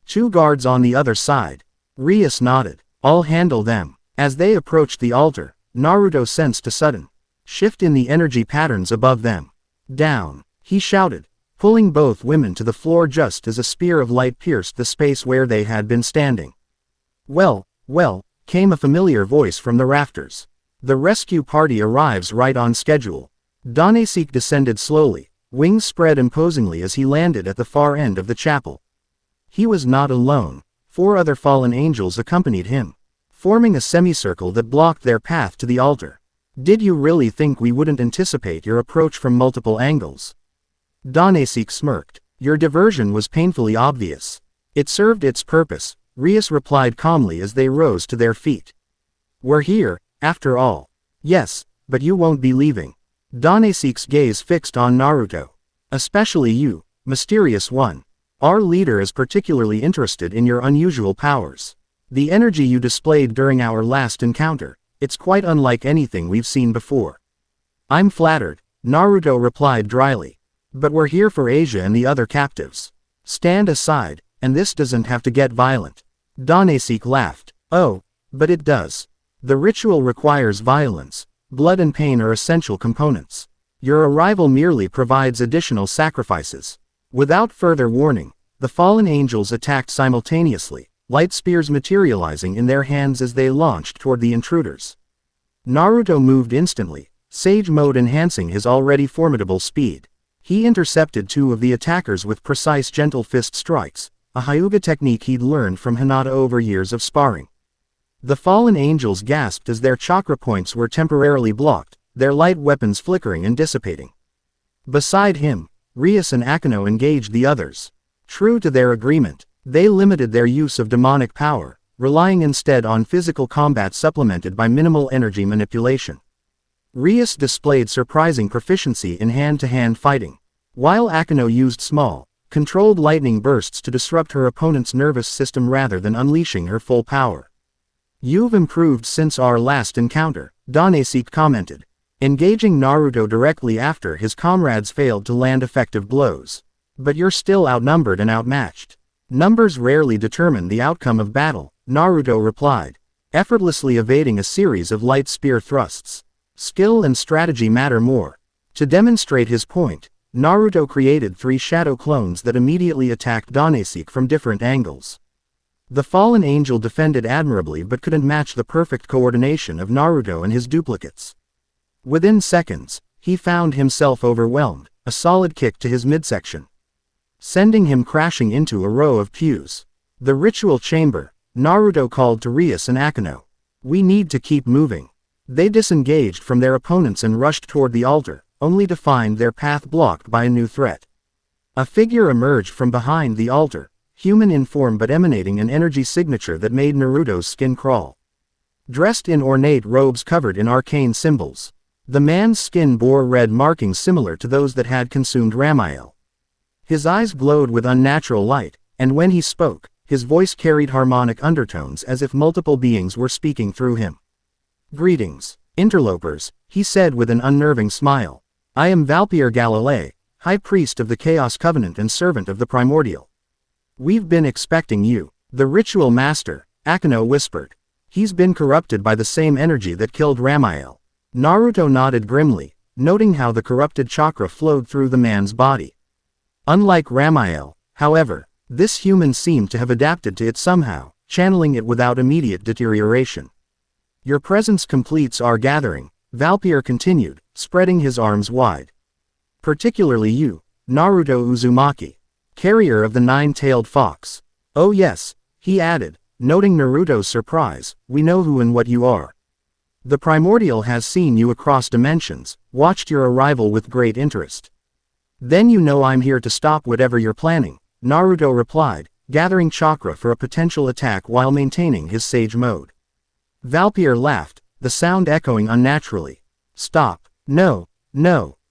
A: 2 guards on the other side. Rias nodded. I'll handle them. As they approached the altar, Naruto sensed a sudden shift in the energy patterns above them. Down, he shouted, pulling both women to the floor just as a spear of light pierced the space where they had been standing. Well, came a familiar voice from the rafters. The rescue party arrives right on schedule. Danesik descended slowly, wings spread imposingly as he landed at the far end of the chapel. He was not alone. 4 other fallen angels accompanied him, forming a semicircle that blocked their path to the altar. Did you really think we wouldn't anticipate your approach from multiple angles? Danesik smirked. Your diversion was painfully obvious. It served its purpose, Rias replied calmly as they rose to their feet. We're here, after all. Yes, but you won't be leaving. Danesik's gaze fixed on Naruto. Especially you, mysterious one. Our leader is particularly interested in your unusual powers. The energy you displayed during our last encounter, it's quite unlike anything we've seen before. I'm flattered, Naruto replied dryly. But we're here for Asia and the other captives. Stand aside, and this doesn't have to get violent. Danesik laughed. Oh, but it does. The ritual requires violence. Blood and pain are essential components. Your arrival merely provides additional sacrifices. Without further warning, the fallen angels attacked simultaneously, light spears materializing in their hands as they launched toward the intruders. Naruto moved instantly, Sage Mode enhancing his already formidable speed. He intercepted 2 of the attackers with precise gentle fist strikes, a Hyuga technique he'd learned from Hinata over years of sparring. The fallen angels gasped as their chakra points were temporarily blocked, their light weapons flickering and dissipating. Beside him, Rias and Akino engaged the others. True to their agreement, they limited their use of demonic power, relying instead on physical combat supplemented by minimal energy manipulation. Rias displayed surprising proficiency in hand-to-hand fighting, while Akino used small, controlled lightning bursts to disrupt her opponent's nervous system rather than unleashing her full power. You've improved since our last encounter, Danesik commented, engaging Naruto directly after his comrades failed to land effective blows. But you're still outnumbered and outmatched. Numbers rarely determine the outcome of battle, Naruto replied, effortlessly evading a series of light spear thrusts. Skill and strategy matter more. To demonstrate his point, Naruto created 3 shadow clones that immediately attacked Danesik from different angles. The fallen angel defended admirably but couldn't match the perfect coordination of Naruto and his duplicates. Within seconds, he found himself overwhelmed, a solid kick to his midsection, sending him crashing into a row of pews. The ritual chamber, Naruto called to Rias and Akino. We need to keep moving. They disengaged from their opponents and rushed toward the altar, only to find their path blocked by a new threat. A figure emerged from behind the altar, human in form but emanating an energy signature that made Naruto's skin crawl. Dressed in ornate robes covered in arcane symbols, the man's skin bore red markings similar to those that had consumed Ramiel. His eyes glowed with unnatural light, and when he spoke, his voice carried harmonic undertones as if multiple beings were speaking through him. Greetings, interlopers, he said with an unnerving smile. I am Valpier Galilei, High Priest of the Chaos Covenant and Servant of the Primordial. We've been expecting you, the ritual master, Akino whispered. He's been corrupted by the same energy that killed Ramiel. Naruto nodded grimly, noting how the corrupted chakra flowed through the man's body. Unlike Ramiel, however, this human seemed to have adapted to it somehow, channeling it without immediate deterioration. Your presence completes our gathering, Valpier continued, spreading his arms wide. Particularly you, Naruto Uzumaki, carrier of the 9-tailed fox. Oh yes, he added, noting Naruto's surprise, we know who and what you are. The Primordial has seen you across dimensions, watched your arrival with great interest. Then you know I'm here to stop whatever you're planning, Naruto replied, gathering chakra for a potential attack while maintaining his sage mode. Valpier laughed, the sound echoing unnaturally. Stop. No,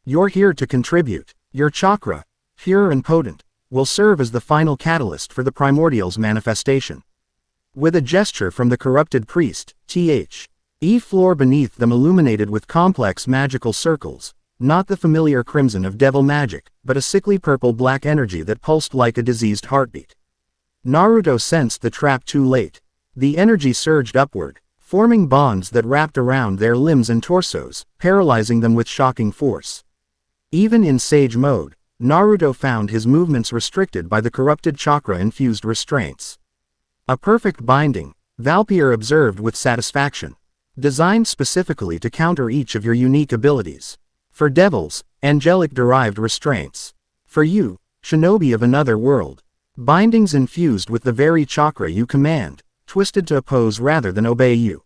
A: you're here to contribute. Your chakra, pure and potent, will serve as the final catalyst for the Primordial's manifestation. With a gesture from the corrupted priest, the floor beneath them illuminated with complex magical circles, not the familiar crimson of devil magic, but a sickly purple-black energy that pulsed like a diseased heartbeat. Naruto sensed the trap too late. The energy surged upward, forming bonds that wrapped around their limbs and torsos, paralyzing them with shocking force. Even in Sage mode, Naruto found his movements restricted by the corrupted chakra-infused restraints. A perfect binding, Valpier observed with satisfaction. Designed specifically to counter each of your unique abilities. For devils, angelic-derived restraints. For you, shinobi of another world. Bindings infused with the very chakra you command, twisted to oppose rather than obey you.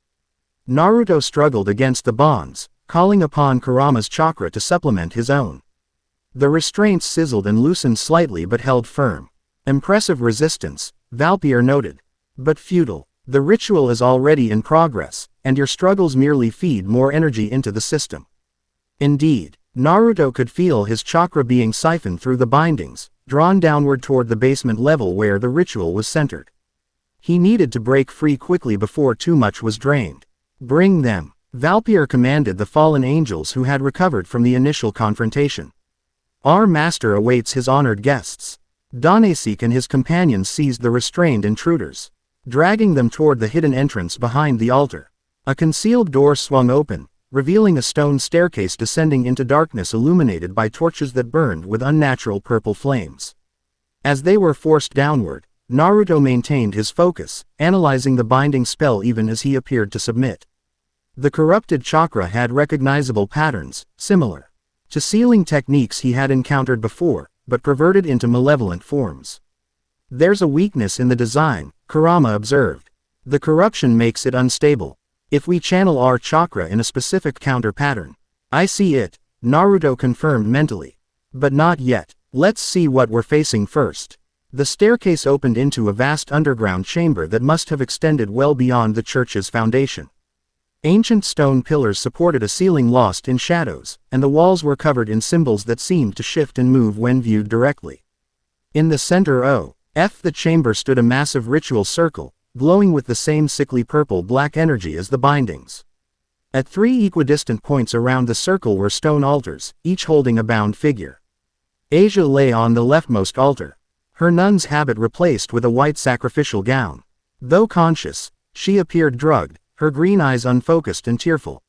A: Naruto struggled against the bonds, calling upon Kurama's chakra to supplement his own. The restraints sizzled and loosened slightly but held firm. Impressive resistance, Valpier noted. But futile. The ritual is already in progress, and your struggles merely feed more energy into the system. Indeed, Naruto could feel his chakra being siphoned through the bindings, drawn downward toward the basement level where the ritual was centered. He needed to break free quickly before too much was drained. Bring them, Valpier commanded the fallen angels who had recovered from the initial confrontation. Our master awaits his honored guests. Danesek and his companions seized the restrained intruders, dragging them toward the hidden entrance behind the altar. A concealed door swung open, revealing a stone staircase descending into darkness illuminated by torches that burned with unnatural purple flames. As they were forced downward, Naruto maintained his focus, analyzing the binding spell even as he appeared to submit. The corrupted chakra had recognizable patterns, similar to sealing techniques he had encountered before, but perverted into malevolent forms. There's a weakness in the design, Kurama observed. The corruption makes it unstable. If we channel our chakra in a specific counter pattern. I see it, Naruto confirmed mentally. But not yet. Let's see what we're facing first. The staircase opened into a vast underground chamber that must have extended well beyond the church's foundation. Ancient stone pillars supported a ceiling lost in shadows, and the walls were covered in symbols that seemed to shift and move when viewed directly. In the center of the chamber stood a massive ritual circle, glowing with the same sickly purple-black energy as the bindings. At 3 equidistant points around the circle were stone altars, each holding a bound figure. Asia lay on the leftmost altar, her nun's habit replaced with a white sacrificial gown. Though conscious, she appeared drugged, her green eyes unfocused and tearful.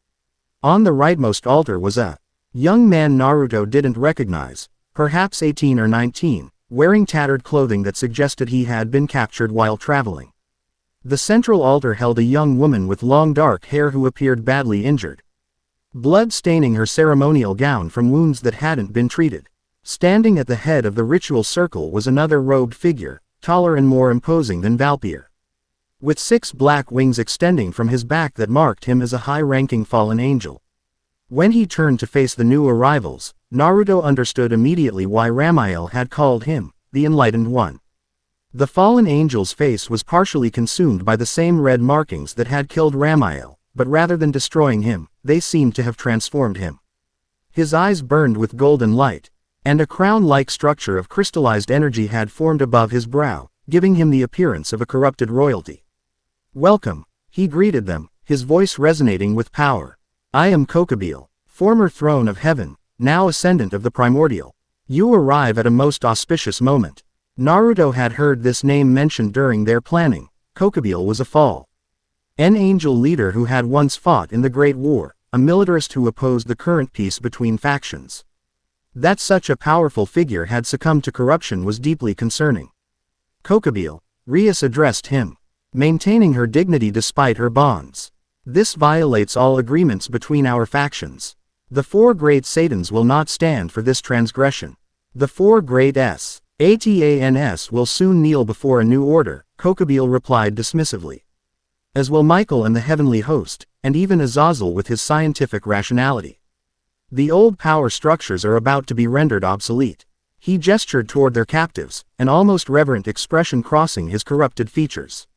A: On the rightmost altar was a young man Naruto didn't recognize, perhaps 18 or 19, wearing tattered clothing that suggested he had been captured while traveling. The central altar held a young woman with long dark hair who appeared badly injured. Blood staining her ceremonial gown from wounds that hadn't been treated. Standing at the head of the ritual circle was another robed figure, taller and more imposing than Valpier, with 6 black wings extending from his back that marked him as a high-ranking fallen angel. When he turned to face the new arrivals, Naruto understood immediately why Ramiel had called him the Enlightened One. The fallen angel's face was partially consumed by the same red markings that had killed Ramiel, but rather than destroying him, they seemed to have transformed him. His eyes burned with golden light, and a crown-like structure of crystallized energy had formed above his brow, giving him the appearance of a corrupted royalty. Welcome, he greeted them, his voice resonating with power. I am Kokobile, former throne of heaven, now ascendant of the primordial. You arrive at a most auspicious moment. Naruto had heard this name mentioned during their planning. Kokobile was an angel leader who had once fought in the Great War, a militarist who opposed the current peace between factions. That such a powerful figure had succumbed to corruption was deeply concerning. Kokobile, Rias addressed him, maintaining her dignity despite her bonds. This violates all agreements between our factions. The 4 great Satans will not stand for this transgression. The 4 great Satans will soon kneel before a new order, Kokobile replied dismissively. As will Michael and the heavenly host, and even Azazel with his scientific rationality. The old power structures are about to be rendered obsolete. He gestured toward their captives, an almost reverent expression crossing his corrupted features.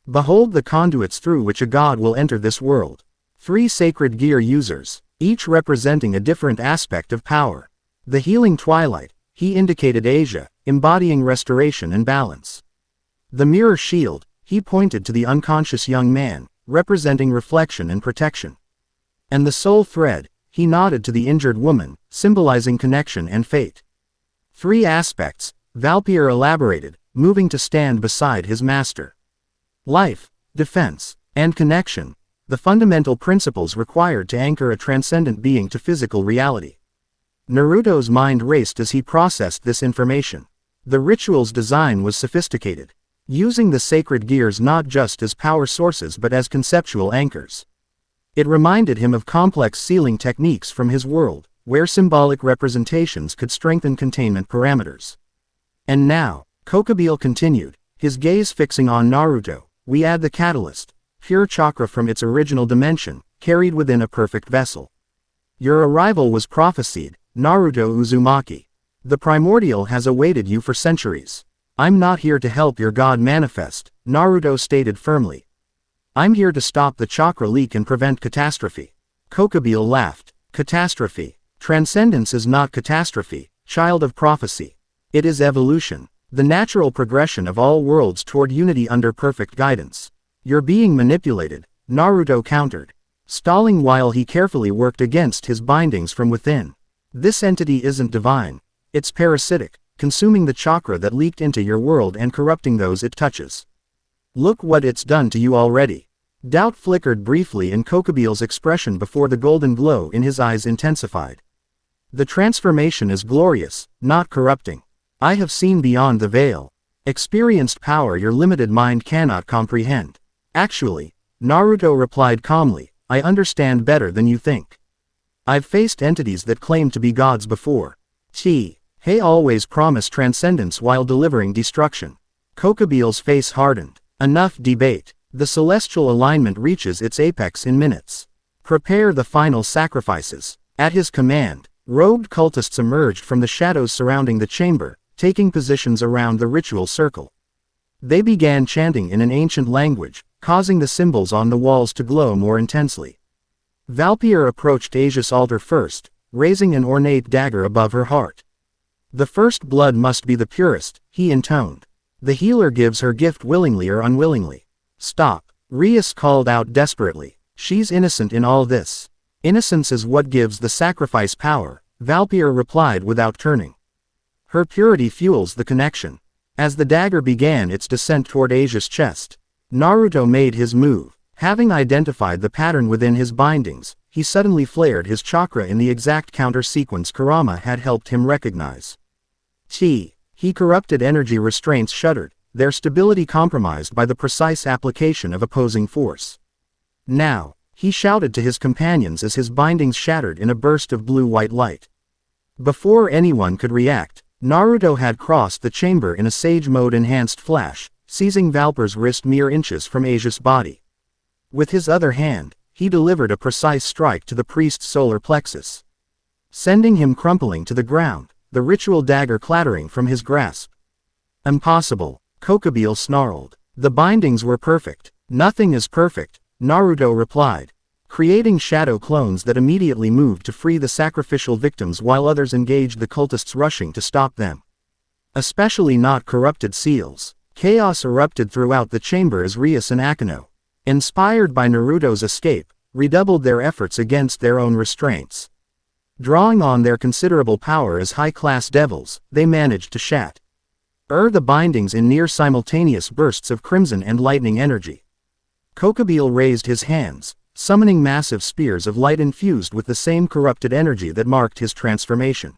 A: Behold the conduits through which a god will enter this world. 3 sacred gear users, each representing a different aspect of power. The healing twilight, he indicated Asia, embodying restoration and balance. The mirror shield, he pointed to the unconscious young man, representing reflection and protection. And the soul thread, He nodded to the injured woman, symbolizing connection and fate. 3 aspects, Valpier elaborated, moving to stand beside his master. Life, defense, and connection, the fundamental principles required to anchor a transcendent being to physical reality. Naruto's mind raced as he processed this information. The ritual's design was sophisticated, using the sacred gears not just as power sources but as conceptual anchors. It reminded him of complex sealing techniques from his world, where symbolic representations could strengthen containment parameters. And now, Kokubile continued, his gaze fixing on Naruto, we add the catalyst, pure chakra from its original dimension, carried within a perfect vessel. Your arrival was prophesied, Naruto Uzumaki. The primordial has awaited you for centuries. I'm not here to help your god manifest, Naruto stated firmly. I'm here to stop the chakra leak and prevent catastrophe. Kokubile laughed. Catastrophe. Transcendence is not catastrophe, child of prophecy. It is evolution, the natural progression of all worlds toward unity under perfect guidance. You're being manipulated, Naruto countered, stalling while he carefully worked against his bindings from within. This entity isn't divine. It's parasitic, consuming the chakra that leaked into your world and corrupting those it touches. Look what it's done to you already. Doubt flickered briefly in Kokubile's expression before the golden glow in his eyes intensified. The transformation is glorious, not corrupting. I have seen beyond the veil. Experienced power your limited mind cannot comprehend. Actually, Naruto replied calmly, I understand better than you think. I've faced entities that claim to be gods before. He always promised transcendence while delivering destruction. Kokubile's face hardened. Enough debate. The celestial alignment reaches its apex in minutes. Prepare the final sacrifices. At his command, robed cultists emerged from the shadows surrounding the chamber, taking positions around the ritual circle. They began chanting in an ancient language, causing the symbols on the walls to glow more intensely. Valpier approached Asia's altar first, raising an ornate dagger above her heart. The first blood must be the purest, he intoned. The healer gives her gift willingly or unwillingly. Stop, Rias called out desperately. She's innocent in all this. Innocence is what gives the sacrifice power, Valpier replied without turning. Her purity fuels the connection. As the dagger began its descent toward Asia's chest, Naruto made his move. Having identified the pattern within his bindings, he suddenly flared his chakra in the exact counter-sequence Kurama had helped him recognize. He corrupted energy restraints shuddered, their stability compromised by the precise application of opposing force. Now, he shouted to his companions as his bindings shattered in a burst of blue-white light. Before anyone could react, Naruto had crossed the chamber in a Sage Mode enhanced flash, seizing Valpier's wrist mere inches from Asia's body. With his other hand, he delivered a precise strike to the priest's solar plexus, sending him crumpling to the ground, the ritual dagger clattering from his grasp. Impossible, Kokubile snarled. The bindings were perfect. Nothing is perfect, Naruto replied, creating shadow clones that immediately moved to free the sacrificial victims while others engaged the cultists rushing to stop them. Especially not corrupted seals. Chaos erupted throughout the chamber as Rias and Akino, inspired by Naruto's escape, redoubled their efforts against their own restraints. Drawing on their considerable power as high-class devils, they managed to shatter the bindings in near-simultaneous bursts of crimson and lightning energy. Kokubile raised his hands, summoning massive spears of light infused with the same corrupted energy that marked his transformation.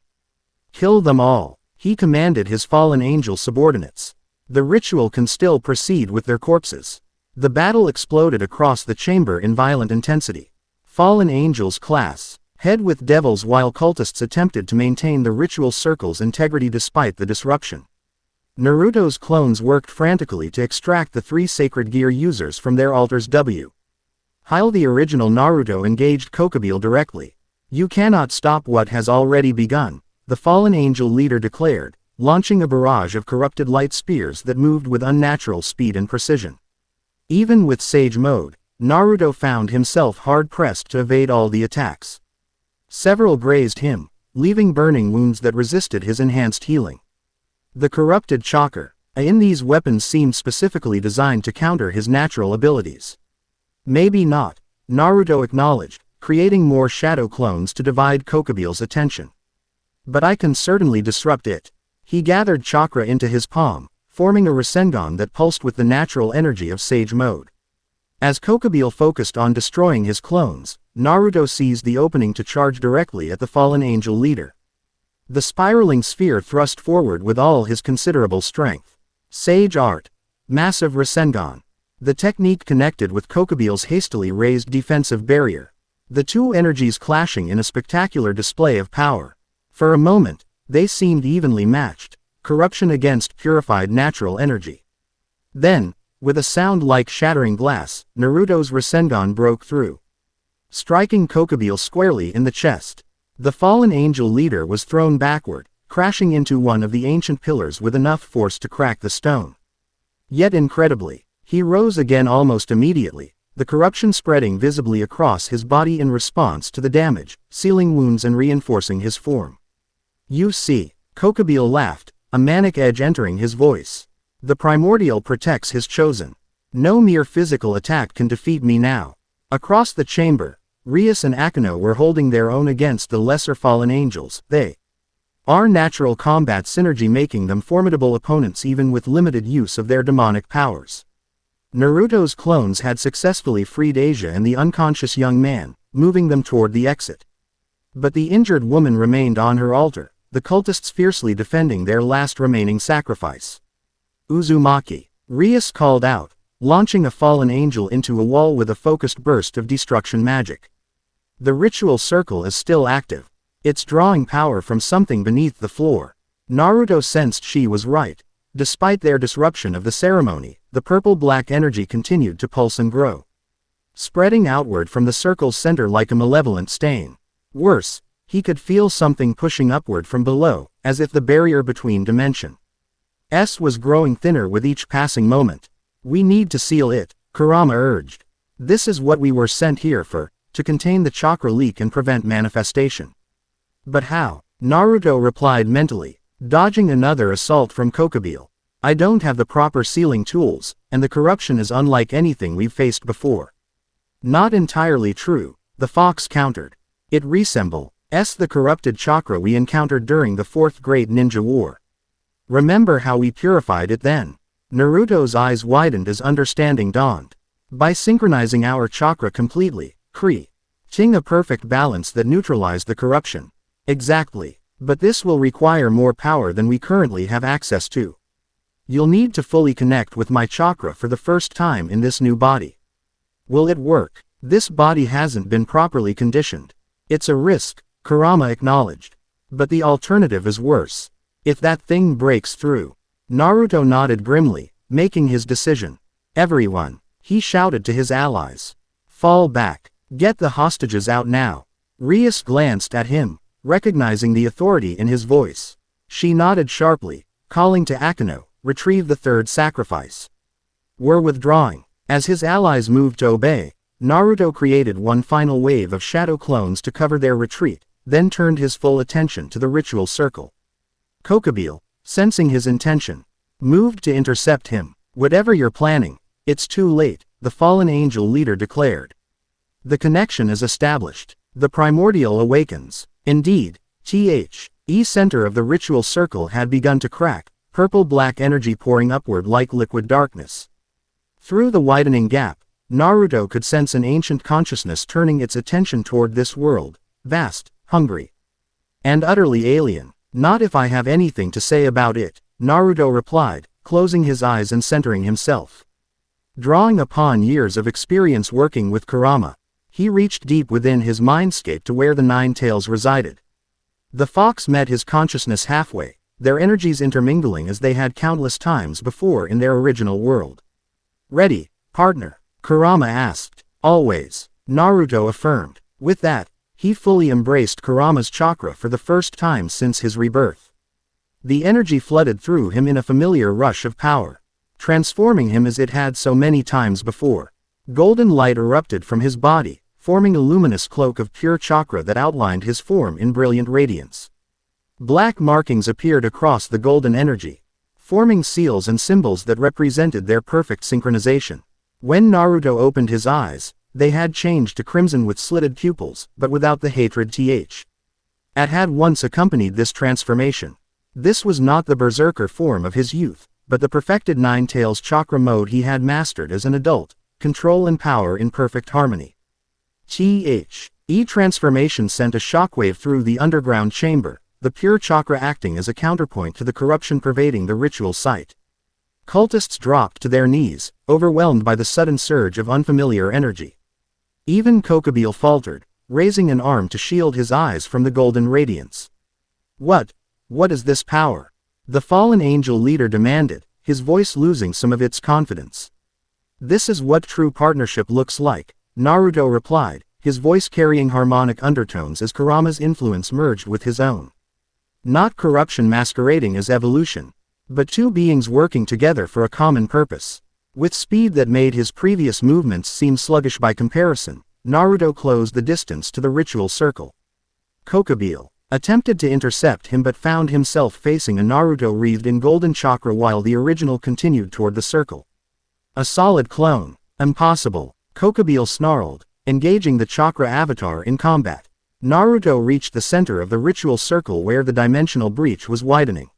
A: Kill them all, he commanded his fallen angel subordinates. The ritual can still proceed with their corpses. The battle exploded across the chamber in violent intensity. Fallen angels clash head with devils while cultists attempted to maintain the ritual circle's integrity despite the disruption. Naruto's clones worked frantically to extract the 3 sacred gear users from their altars. While the original Naruto engaged Kokubile directly. You cannot stop what has already begun, the fallen angel leader declared, launching a barrage of corrupted light spears that moved with unnatural speed and precision. Even with Sage Mode, Naruto found himself hard-pressed to evade all the attacks. Several grazed him, leaving burning wounds that resisted his enhanced healing. The corrupted chakra in these weapons seemed specifically designed to counter his natural abilities. Maybe not, Naruto acknowledged, creating more shadow clones to divide Kokobil's attention. But I can certainly disrupt it. He gathered chakra into his palm, forming a Rasengan that pulsed with the natural energy of Sage Mode. As Kokobil focused on destroying his clones, Naruto seized the opening to charge directly at the fallen angel leader. The spiraling sphere thrust forward with all his considerable strength. Sage Art. Massive Rasengan. The technique connected with Kokobil's hastily raised defensive barrier. The two energies clashing in a spectacular display of power. For a moment, they seemed evenly matched, corruption against purified natural energy. Then, with a sound like shattering glass, Naruto's Rasengan broke through, striking Kokobil squarely in the chest. The fallen angel leader was thrown backward, crashing into one of the ancient pillars with enough force to crack the stone. Yet incredibly, he rose again almost immediately, the corruption spreading visibly across his body in response to the damage, sealing wounds and reinforcing his form. You see, Kokobil laughed, a manic edge entering his voice. The primordial protects his chosen. No mere physical attack can defeat me now. Across the chamber, Rias and Akino were holding their own against the lesser fallen angels. They are natural combat synergy, making them formidable opponents even with limited use of their demonic powers. Naruto's clones had successfully freed Asia and the unconscious young man, moving them toward the exit. But the injured woman remained on her altar, the cultists fiercely defending their last remaining sacrifice. Uzumaki. Rias called out, launching a fallen angel into a wall with a focused burst of destruction magic. The ritual circle is still active. It's drawing power from something beneath the floor. Naruto sensed she was right. Despite their disruption of the ceremony, the purple-black energy continued to pulse and grow, spreading outward from the circle's center like a malevolent stain. Worse, he could feel something pushing upward from below, as if the barrier between dimensions was growing thinner with each passing moment. We need to seal it, Kurama urged. This is what we were sent here for, to contain the chakra leak and prevent manifestation. But how? Naruto replied mentally, dodging another assault from Kokobil. I don't have the proper sealing tools, and the corruption is unlike anything we've faced before. Not entirely true, the fox countered. It resembles the corrupted chakra we encountered during the Fourth Great Ninja War. Remember how we purified it then? Naruto's eyes widened as understanding dawned. By synchronizing our chakra completely, creating a perfect balance that neutralized the corruption. Exactly. But this will require more power than we currently have access to. You'll need to fully connect with my chakra for the first time in this new body. Will it work? This body hasn't been properly conditioned. It's a risk, Kurama acknowledged. But the alternative is worse. If that thing breaks through. Naruto nodded grimly, making his decision. Everyone, he shouted to his allies. Fall back. Get the hostages out now. Rias glanced at him, recognizing the authority in his voice. She nodded sharply, calling to Akino, retrieve the third sacrifice. We're withdrawing. As his allies moved to obey, Naruto created one final wave of shadow clones to cover their retreat, then turned his full attention to the ritual circle. Kokobil, sensing his intention, moved to intercept him. Whatever you're planning, it's too late, the fallen angel leader declared. The connection is established. The primordial awakens. Indeed, the center of the ritual circle had begun to crack, purple-black energy pouring upward like liquid darkness. Through the widening gap, Naruto could sense an ancient consciousness turning its attention toward this world, vast, hungry, and utterly alien. Not if I have anything to say about it, Naruto replied, closing his eyes and centering himself. Drawing upon years of experience working with Kurama, he reached deep within his mindscape to where the Nine Tails resided. The fox met his consciousness halfway, their energies intermingling as they had countless times before in their original world. Ready, partner? Kurama asked. Always, Naruto affirmed. With that, he fully embraced Kurama's chakra for the first time since his rebirth. The energy flooded through him in a familiar rush of power, transforming him as it had so many times before. Golden light erupted from his body, forming a luminous cloak of pure chakra that outlined his form in brilliant radiance. Black markings appeared across the golden energy, forming seals and symbols that represented their perfect synchronization. When Naruto opened his eyes, They had changed to crimson with slitted pupils, but without the hatred had once accompanied this transformation. This was not the berserker form of his youth, but the perfected Nine Tails chakra mode he had mastered as an adult, control and power in perfect harmony. Transformation sent a shockwave through the underground chamber, the pure chakra acting as a counterpoint to the corruption pervading the ritual site. Cultists dropped to their knees, overwhelmed by the sudden surge of unfamiliar energy. Even Kokobile faltered, raising an arm to shield his eyes from the golden radiance. What is this power? The fallen angel leader demanded, his voice losing some of its confidence. This is what true partnership looks like, Naruto replied, his voice carrying harmonic undertones as Kurama's influence merged with his own. Not corruption masquerading as evolution, but two beings working together for a common purpose. With speed that made his previous movements seem sluggish by comparison, Naruto closed the distance to the ritual circle. Kokobile attempted to intercept him but found himself facing a Naruto wreathed in golden chakra while the original continued toward the circle. A solid clone. Impossible, Kokobile snarled, engaging the chakra avatar in combat. Naruto reached the center of the ritual circle where the dimensional breach was widening.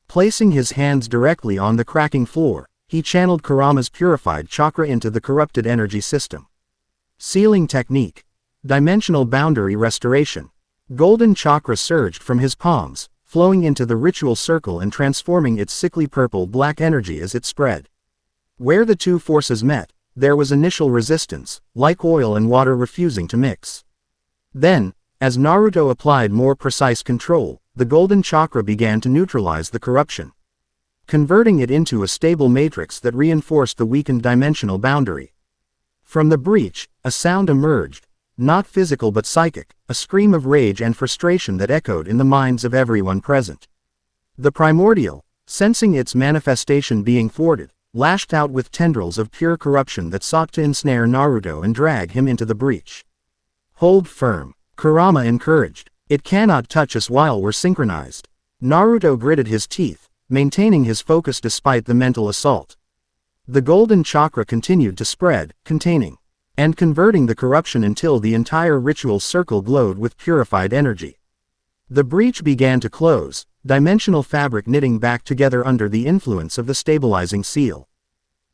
A: Placing his hands directly on the cracking floor, he channeled Kurama's purified chakra into the corrupted energy system. Sealing technique. Dimensional boundary restoration. Golden chakra surged from his palms, flowing into the ritual circle and transforming its sickly purple-black energy as it spread. Where the two forces met, there was initial resistance, like oil and water refusing to mix. Then, as Naruto applied more precise control, the golden chakra began to neutralize the corruption, converting it into a stable matrix that reinforced the weakened dimensional boundary. From the breach, a sound emerged, not physical but psychic, a scream of rage and frustration that echoed in the minds of everyone present. The primordial, sensing its manifestation being thwarted, lashed out with tendrils of pure corruption that sought to ensnare Naruto and drag him into the breach. Hold firm, Kurama encouraged. It cannot touch us while we're synchronized. Naruto gritted his teeth, maintaining his focus despite the mental assault. The golden chakra continued to spread, containing and converting the corruption until the entire ritual circle glowed with purified energy. The breach began to close, dimensional fabric knitting back together under the influence of the stabilizing seal.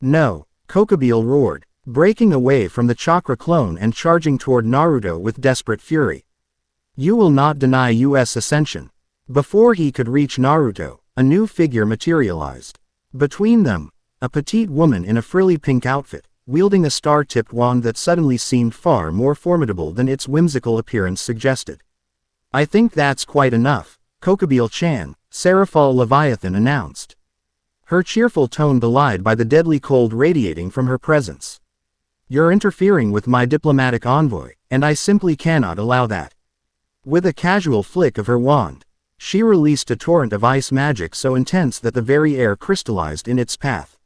A: No, Kokobile roared, breaking away from the chakra clone and charging toward Naruto with desperate fury. You will not deny us ascension. Before he could reach Naruto, a new figure materialized. Between them, a petite woman in a frilly pink outfit, wielding a star-tipped wand that suddenly seemed far more formidable than its whimsical appearance suggested. I think that's quite enough, Kokobile-chan, Serafall Leviathan announced. Her cheerful tone belied by the deadly cold radiating from her presence. You're interfering with my diplomatic envoy, and I simply cannot allow that. With a casual flick of her wand, she released a torrent of ice magic so intense that the very air crystallized in its path.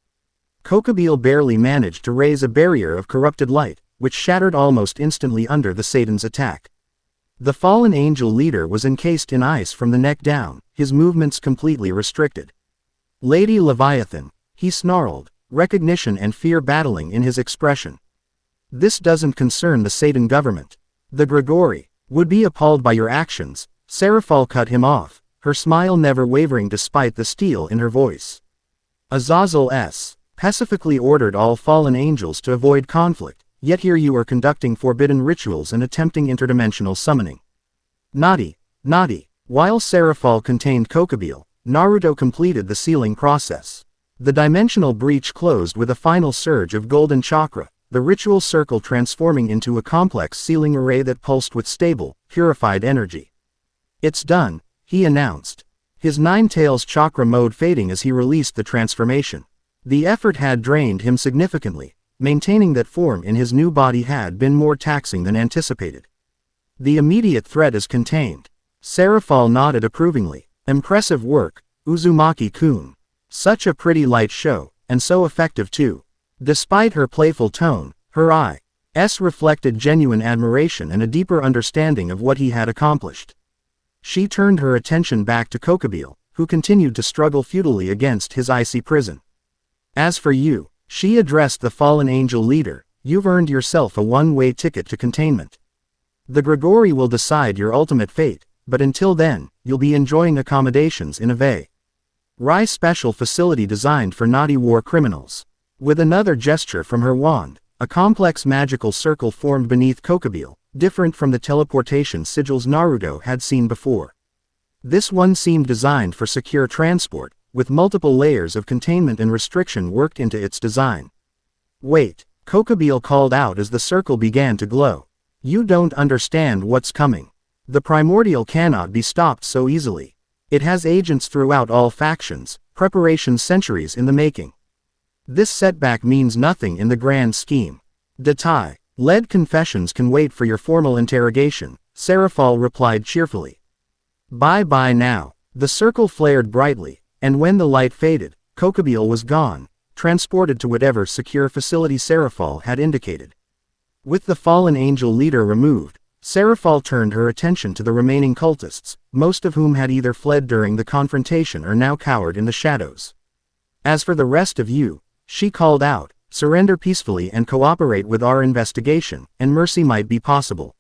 A: Kokobile barely managed to raise a barrier of corrupted light, which shattered almost instantly under the Satan's attack. The fallen angel leader was encased in ice from the neck down, his movements completely restricted. Lady Leviathan, he snarled, recognition and fear battling in his expression. This doesn't concern the Satan government. The Grigori would be appalled by your actions. Serafall cut him off, her smile never wavering despite the steel in her voice. Azazel S. pacifically ordered all fallen angels to avoid conflict, yet here you are conducting forbidden rituals and attempting interdimensional summoning. Naughty. While Serafall contained Kokobile, Naruto completed the sealing process. The dimensional breach closed with a final surge of golden chakra, the ritual circle transforming into a complex sealing array that pulsed with stable, purified energy. It's done, he announced, his Nine Tails chakra mode fading as he released the transformation. The effort had drained him significantly, maintaining that form in his new body had been more taxing than anticipated. The immediate threat is contained. Serafall nodded approvingly. Impressive work, Uzumaki-kun. Such a pretty light show, and so effective too. Despite her playful tone, her eyes reflected genuine admiration and a deeper understanding of what he had accomplished. She turned her attention back to Kokobile, who continued to struggle futilely against his icy prison. As for you, she addressed the fallen angel leader, you've earned yourself a one-way ticket to containment. The Grigori will decide your ultimate fate, but until then, you'll be enjoying accommodations in a Rias special facility designed for naughty war criminals. With another gesture from her wand, a complex magical circle formed beneath Kokobile, different from the teleportation sigils Naruto had seen before. This one seemed designed for secure transport, with multiple layers of containment and restriction worked into its design. Wait, Kokobile called out as the circle began to glow. You don't understand what's coming. The primordial cannot be stopped so easily. It has agents throughout all factions, preparations centuries in the making. This setback means nothing in the grand scheme. Datai, lead confessions can wait for your formal interrogation, Serafall replied cheerfully. Bye-bye now. The circle flared brightly, and when the light faded, Kokobile was gone, transported to whatever secure facility Serafall had indicated. With the fallen angel leader removed, Serafall turned her attention to the remaining cultists, most of whom had either fled during the confrontation or now cowered in the shadows. As for the rest of you, she called out, surrender peacefully and cooperate with our investigation, and mercy might be possible.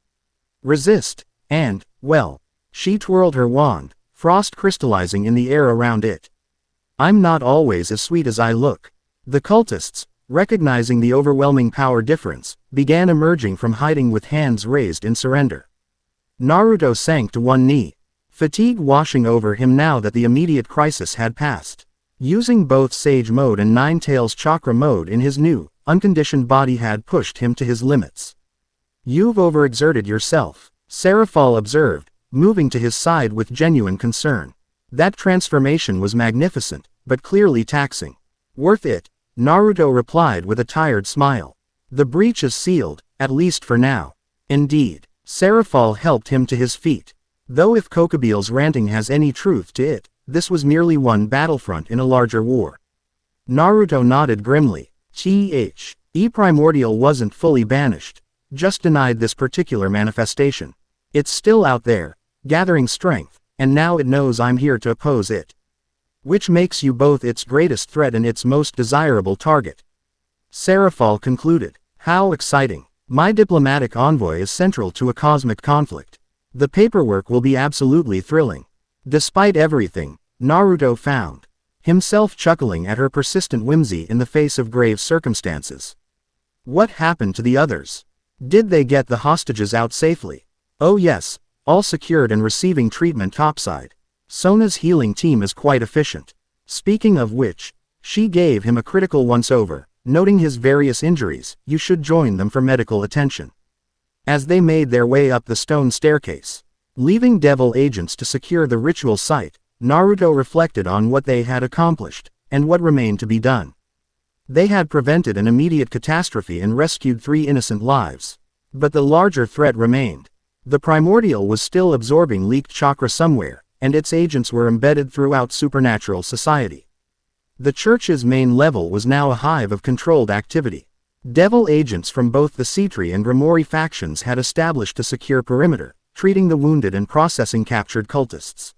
A: Resist, and, well, she twirled her wand, frost crystallizing in the air around it. I'm not always as sweet as I look. The cultists, recognizing the overwhelming power difference, began emerging from hiding with hands raised in surrender. Naruto sank to one knee, fatigue washing over him now that the immediate crisis had passed. Using both Sage Mode and Nine Tails Chakra Mode in his new, unconditioned body had pushed him to his limits. You've overexerted yourself, Serafall observed, moving to his side with genuine concern. That transformation was magnificent, but clearly taxing. Worth it, Naruto replied with a tired smile. The breach is sealed, at least for now. Indeed, Serafall helped him to his feet. Though if Kokobile's ranting has any truth to it, this was merely one battlefront in a larger war. Naruto nodded grimly. Primordial wasn't fully banished, just denied this particular manifestation. It's still out there, gathering strength, and now it knows I'm here to oppose it. Which makes you both its greatest threat and its most desirable target. Serafall concluded. How exciting. My diplomatic envoy is central to a cosmic conflict. The paperwork will be absolutely thrilling. Despite everything, Naruto found himself chuckling at her persistent whimsy in the face of grave circumstances. What happened to the others? Did they get the hostages out safely? Oh yes, all secured and receiving treatment topside. Sona's healing team is quite efficient. Speaking of which, she gave him a critical once-over, noting his various injuries. You should join them for medical attention. As they made their way up the stone staircase, leaving devil agents to secure the ritual site, Naruto reflected on what they had accomplished, and what remained to be done. They had prevented an immediate catastrophe and rescued 3 innocent lives. But the larger threat remained. The primordial was still absorbing leaked chakra somewhere, and its agents were embedded throughout supernatural society. The church's main level was now a hive of controlled activity. Devil agents from both the Citri and Grimori factions had established a secure perimeter, treating the wounded and processing captured cultists.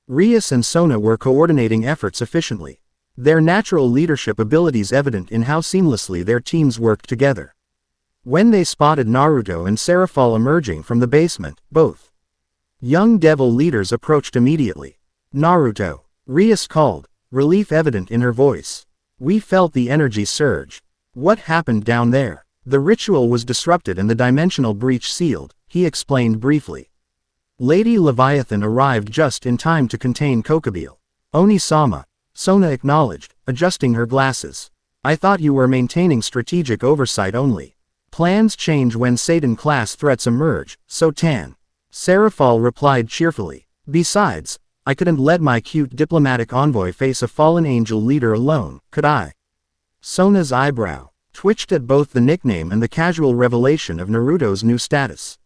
A: Rias and Sona were coordinating efforts efficiently, their natural leadership abilities evident in how seamlessly their teams worked together. When they spotted Naruto and Serafall emerging from the basement, both young devil leaders approached immediately. Naruto, Rias called, relief evident in her voice. We felt the energy surge. What happened down there? The ritual was disrupted and the dimensional breach sealed, he explained briefly. Lady Leviathan arrived just in time to contain Kokobile. Oni-sama, Sona acknowledged, adjusting her glasses. I thought you were maintaining strategic oversight only. Plans change when Satan-class threats emerge, so Tan. Serafall replied cheerfully. Besides, I couldn't let my cute diplomatic envoy face a fallen angel leader alone, could I? Sona's eyebrow twitched at both the nickname and the casual revelation of Naruto's new status.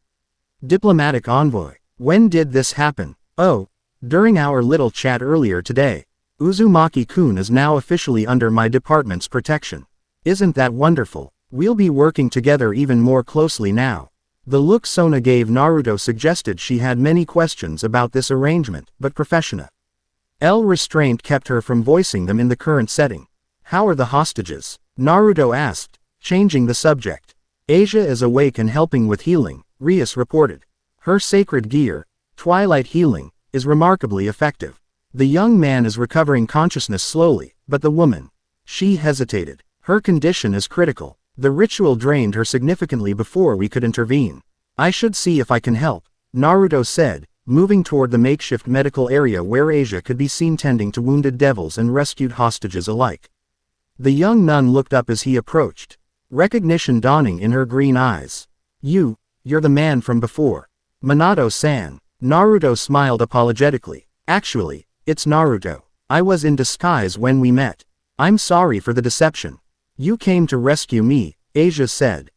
A: Diplomatic envoy. When did this happen? Oh, during our little chat earlier today. Uzumaki-kun is now officially under my department's protection. Isn't that wonderful? We'll be working together even more closely now. The look Sona gave Naruto suggested she had many questions about this arrangement, but professional restraint kept her from voicing them in the current setting. How are the hostages? Naruto asked, changing the subject. Asia is awake and helping with healing, Rias reported. Her sacred gear, Twilight Healing, is remarkably effective. The young man is recovering consciousness slowly, but the woman. She hesitated. Her condition is critical. The ritual drained her significantly before we could intervene. I should see if I can help, Naruto said, moving toward the makeshift medical area where Asia could be seen tending to wounded devils and rescued hostages alike. The young nun looked up as he approached, recognition dawning in her green eyes. You're the man from before. Minato-san. Naruto smiled apologetically. Actually, it's Naruto. I was in disguise when we met. I'm sorry for the deception. You came to rescue me, Asia said,